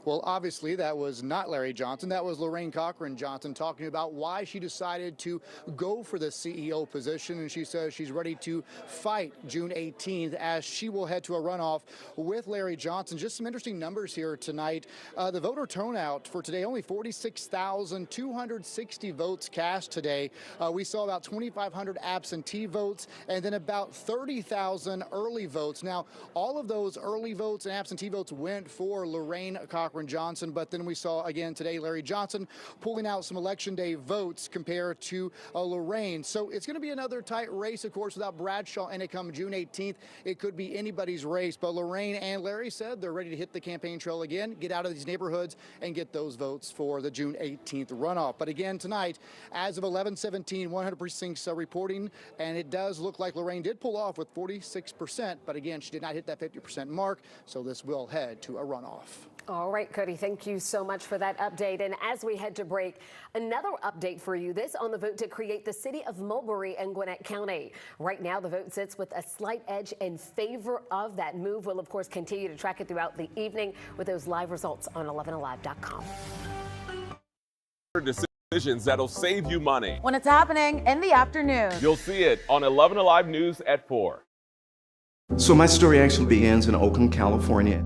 Well, obviously, that was not Larry Johnson. That was Lorraine Cochran Johnson talking about why she decided to go for the CEO position. And she says she's ready to fight June 18th as she will head to a runoff with Larry Johnson. Just some interesting numbers here tonight. The voter turnout for today, only 46,260 votes cast today. We saw about 2,500 absentee votes and then about 30,000 early votes. Now, all of those early votes and absentee votes went for Lorraine Cochran Cochran Johnson. But then we saw again today Larry Johnson pulling out some election day votes compared to Lorraine. So it's going to be another tight race, of course, without Bradshaw. And it come June 18th, it could be anybody's race. But Lorraine and Larry said they're ready to hit the campaign trail again, get out of these neighborhoods and get those votes for the June 18th runoff. But again, tonight, as of 11:17, 100 precincts reporting, and it does look like Lorraine did pull off with 46%, but again, she did not hit that 50% mark, so this will head to a runoff. All right, Cody, thank you so much for that update. And as we head to break, another update for you. This on the vote to create the city of Mulberry in Gwinnett County. Right now, the vote sits with a slight edge in favor of that move. We'll, of course, continue to track it throughout the evening with those live results on 11alive.com. Decisions that'll save you money. When it's happening in the afternoon. You'll see it on 11 Alive News at 4. So my story actually begins in Oakland, California.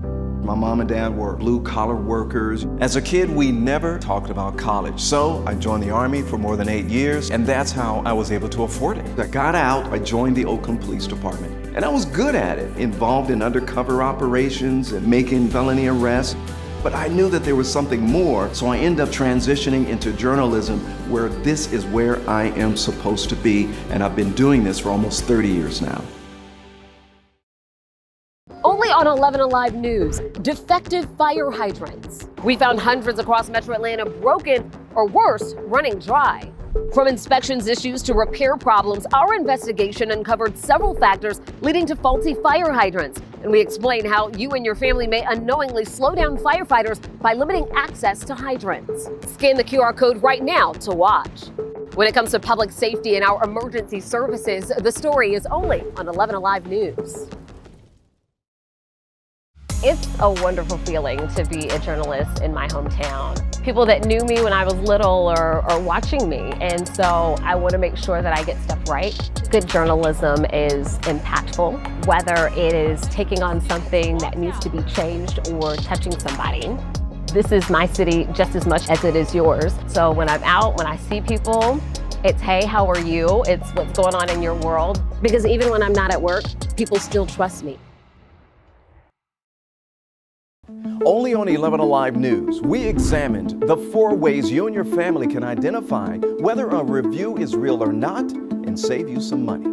My mom and dad were blue-collar workers. As a kid, we never talked about college. So I joined the Army for more than 8 years, and that's how I was able to afford it. I got out, I joined the Oakland Police Department, and I was good at it, involved in undercover operations and making felony arrests. But I knew that there was something more, so I ended up transitioning into journalism, where this is where I am supposed to be, and I've been doing this for almost 30 years now. Only on 11 Alive News, defective fire hydrants. We found hundreds across Metro Atlanta broken, or worse, running dry. From inspections issues to repair problems, our investigation uncovered several factors leading to faulty fire hydrants. And we explain how you and your family may unknowingly slow down firefighters by limiting access to hydrants. Scan the QR code right now to watch. When it comes to public safety and our emergency services, the story is only on 11 Alive News. It's a wonderful feeling to be a journalist in my hometown. People that knew me when I was little are watching me, and so I want to make sure that I get stuff right. Good journalism is impactful, whether it is taking on something that needs to be changed or touching somebody. This is my city just as much as it is yours. So when I'm out, when I see people, it's, hey, how are you? It's what's going on in your world. Because even when I'm not at work, people still trust me. Only on 11 Alive News, we examined the 4 ways you and your family can identify whether a review is real or not and save you some money.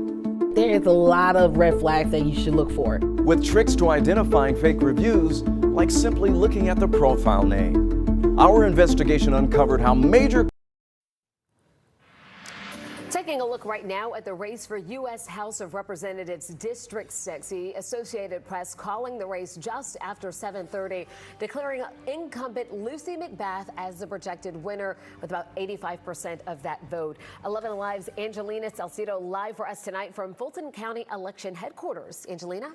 There is a lot of red flags that you should look for. With tricks to identifying fake reviews, like simply looking at the profile name. Our investigation uncovered how major Taking a look right now at the race for U.S. House of Representatives District 6. The Associated Press calling the race just after 7:30, declaring incumbent Lucy McBath as the projected winner with about 85% of that vote. 11 Alive's Angelina Salcido live for us tonight from Fulton County Election Headquarters. Angelina?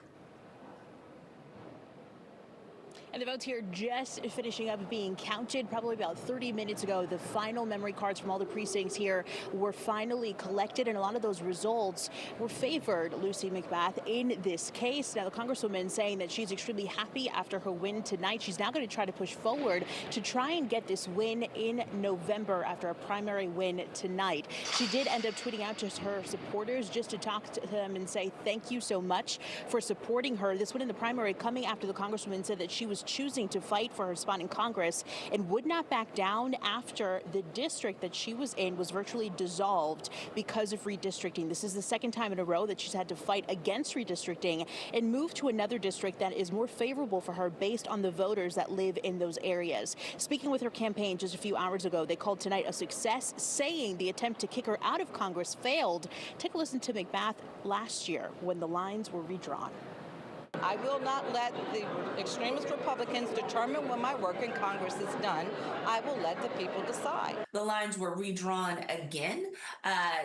And the votes here just finishing up being counted probably about 30 minutes ago. The final memory cards from all the precincts here were finally collected, and a lot of those results were favored Lucy McBath in this case. Now, the Congresswoman saying that she's extremely happy after her win tonight. She's now going to try to push forward to try and get this win in November after a primary win tonight. She did end up tweeting out to her supporters just to talk to them and say thank you so much for supporting her. This win in the primary coming after the Congresswoman said that she was choosing to fight for her spot in Congress and would not back down after the district that she was in was virtually dissolved because of redistricting. This is the second time in a row that she's had to fight against redistricting and move to another district that is more favorable for her based on the voters that live in those areas. Speaking with her campaign just a few hours ago, they called tonight a success, saying the attempt to kick her out of Congress failed. Take a listen to McBath last year when the lines were redrawn. I will not let the extremist Republicans determine when my work in Congress is done. I will let the people decide. The lines were redrawn again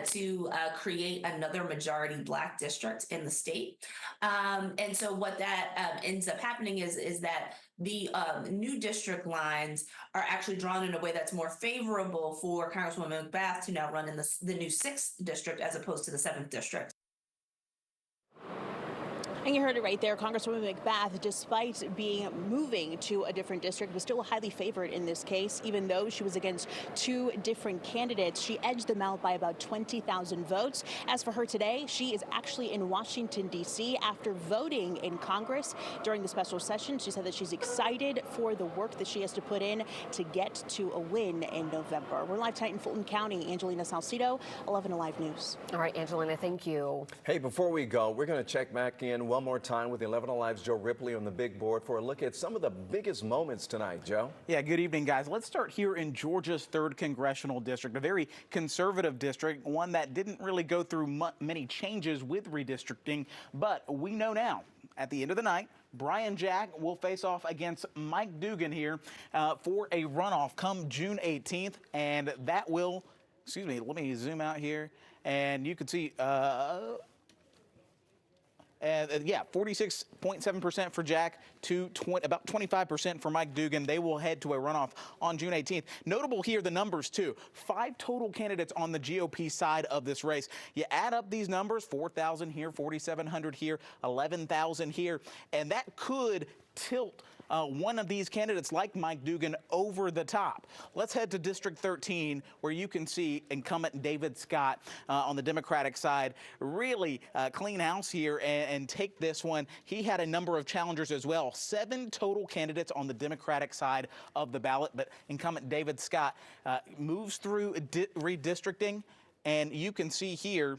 to create another majority Black district in the state. And so what that ends up happening is that the new district lines are actually drawn in a way that's more favorable for Congresswoman McBath to now run in the new 6th district as opposed to the 7th district. And you heard it right there. Congresswoman McBath, despite moving to a different district, was still highly favored in this case, even though she was against two different candidates. She edged them out by about 20,000 votes. As for her today, she is actually in Washington, D.C. after voting in Congress during the special session. She said that she's excited for the work that she has to put in to get to a win in November. We're live tonight in Fulton County. Angelina Salcido, 11 Alive News. All right, Angelina, thank you. Hey, before we go, we're going to check back in one more time with 11 Alive's Joe Ripley on the big board for a look at some of the biggest moments tonight, Joe. Yeah, good evening, guys. Let's start here in Georgia's 3rd Congressional District, a very conservative district, one that didn't really go through many changes with redistricting, but we know now, at the end of the night, Brian Jack will face off against Mike Dugan here for a runoff come June 18th, and that will, excuse me, let me zoom out here, and you can see, yeah, 46.7% for Jack to about 25% for Mike Dugan. They will head to a runoff on June 18th. Notable here, the numbers, too. 5 total candidates on the GOP side of this race. You add up these numbers, 4,000 here, 4,700 here, 11,000 here, and that could tilt one of these candidates like Mike Dugan over the top. Let's head to District 13, where you can see incumbent David Scott on the Democratic side really clean house here and take this one. He had a number of challengers as well. 7 total candidates on the Democratic side of the ballot, but incumbent David Scott moves through redistricting, and you can see here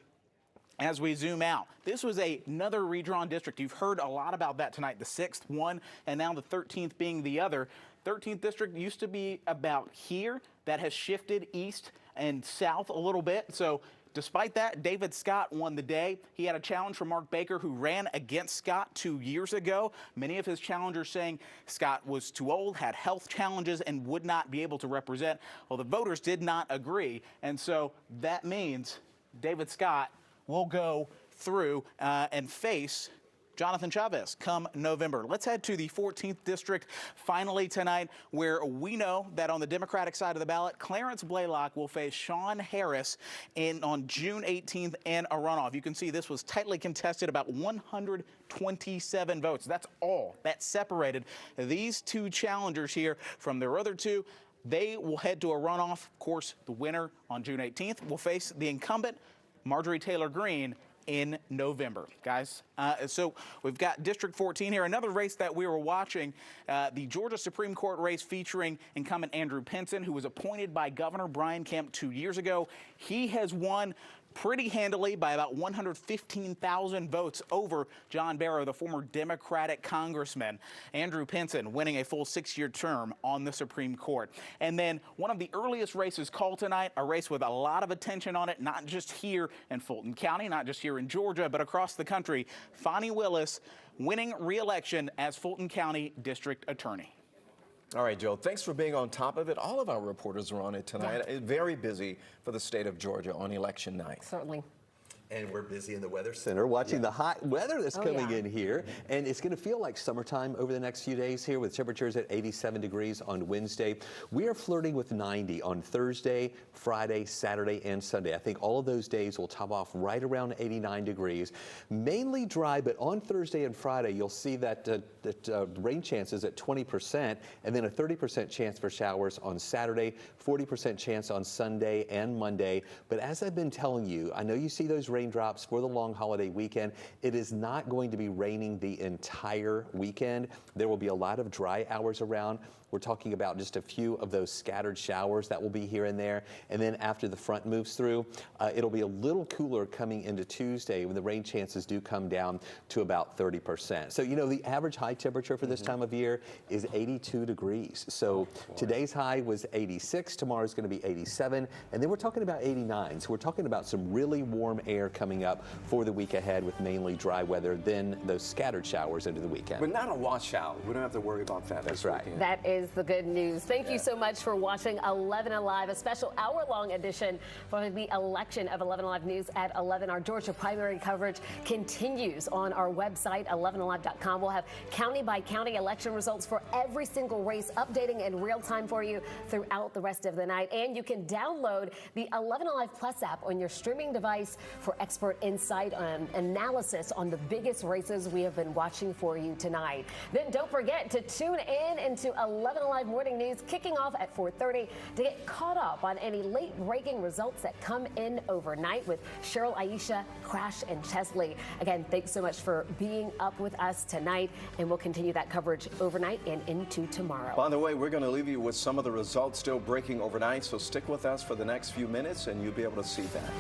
as we zoom out, this was another redrawn district. You've heard a lot about that tonight. The 6th one, and now the 13th being the other. 13th district used to be about here. That has shifted east and south a little bit. So despite that, David Scott won the day. He had a challenge from Mark Baker, who ran against Scott 2 years ago. Many of his challengers saying Scott was too old, had health challenges, and would not be able to represent. Well, the voters did not agree. And so that means David Scott will go through and face Jonathan Chavez come November. Let's head to the 14th district finally tonight, where we know that on the Democratic side of the ballot, Clarence Blaylock will face Sean Harris on June 18th in a runoff. You can see this was tightly contested, about 127 votes. That's all that separated these two challengers here from their other two. They will head to a runoff. Of course, the winner on June 18th will face the incumbent Marjorie Taylor Greene in November, guys. So we've got District 14 here, another race that we were watching, the Georgia Supreme Court race featuring incumbent Andrew Pinson, who was appointed by Governor Brian Kemp 2 years ago. He has won pretty handily by about 115,000 votes over John Barrow, the former Democratic congressman. Andrew Pinson winning a full 6-year term on the Supreme Court. And then one of the earliest races called tonight, a race with a lot of attention on it, not just here in Fulton County, not just here in Georgia, but across the country. Fani Willis winning re-election as Fulton County District Attorney. All right, Joe, thanks for being on top of it. All of our reporters are on it tonight. Yeah. Very busy for the state of Georgia on election night. Certainly. And we're busy in the Weather Center watching the hot weather that's coming in here. And it's going to feel like summertime over the next few days here, with temperatures at 87 degrees on Wednesday. We are flirting with 90 on Thursday, Friday, Saturday, and Sunday. I think all of those days will top off right around 89 degrees. Mainly dry, but on Thursday and Friday, you'll see that rain chances at 20%, and then a 30% chance for showers on Saturday, 40% chance on Sunday and Monday. But as I've been telling you, I know you see those raindrops for the long holiday weekend. It is not going to be raining the entire weekend. There will be a lot of dry hours around. We're talking about just a few of those scattered showers that will be here and there. And then after the front moves through, it'll be a little cooler coming into Tuesday when the rain chances do come down to about 30%. So, you know, the average high temperature for this time of year is 82 degrees. So today's high was 86. Tomorrow's going to be 87. And then we're talking about 89. So we're talking about some really warm air coming up for the week ahead with mainly dry weather, then those scattered showers into the weekend. But not a washout. We don't have to worry about that. That's right. Weekend. That is the good news. Thank you so much for watching 11 Alive, a special hour-long edition for the election of 11 Alive News at 11. Our Georgia primary coverage continues on our website, 11alive.com. We'll have county-by-county election results for every single race, updating in real time for you throughout the rest of the night. And you can download the 11 Alive Plus app on your streaming device for for expert insight and analysis on the biggest races we have been watching for you tonight. Then don't forget to tune in into 11 Alive Morning News kicking off at 4:30 to get caught up on any late-breaking results that come in overnight with Cheryl, Aisha, Crash, and Chesley. Again, thanks so much for being up with us tonight, and we'll continue that coverage overnight and into tomorrow. By the way, we're going to leave you with some of the results still breaking overnight, so stick with us for the next few minutes and you'll be able to see that.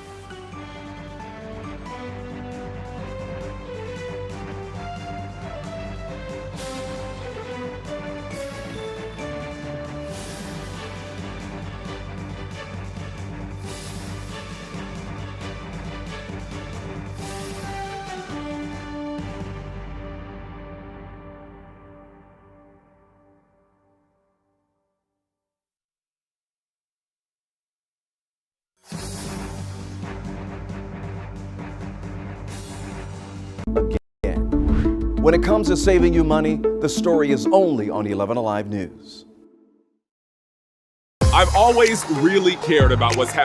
When it comes to saving you money, the story is only on 11 Alive News. I've always really cared about what's happening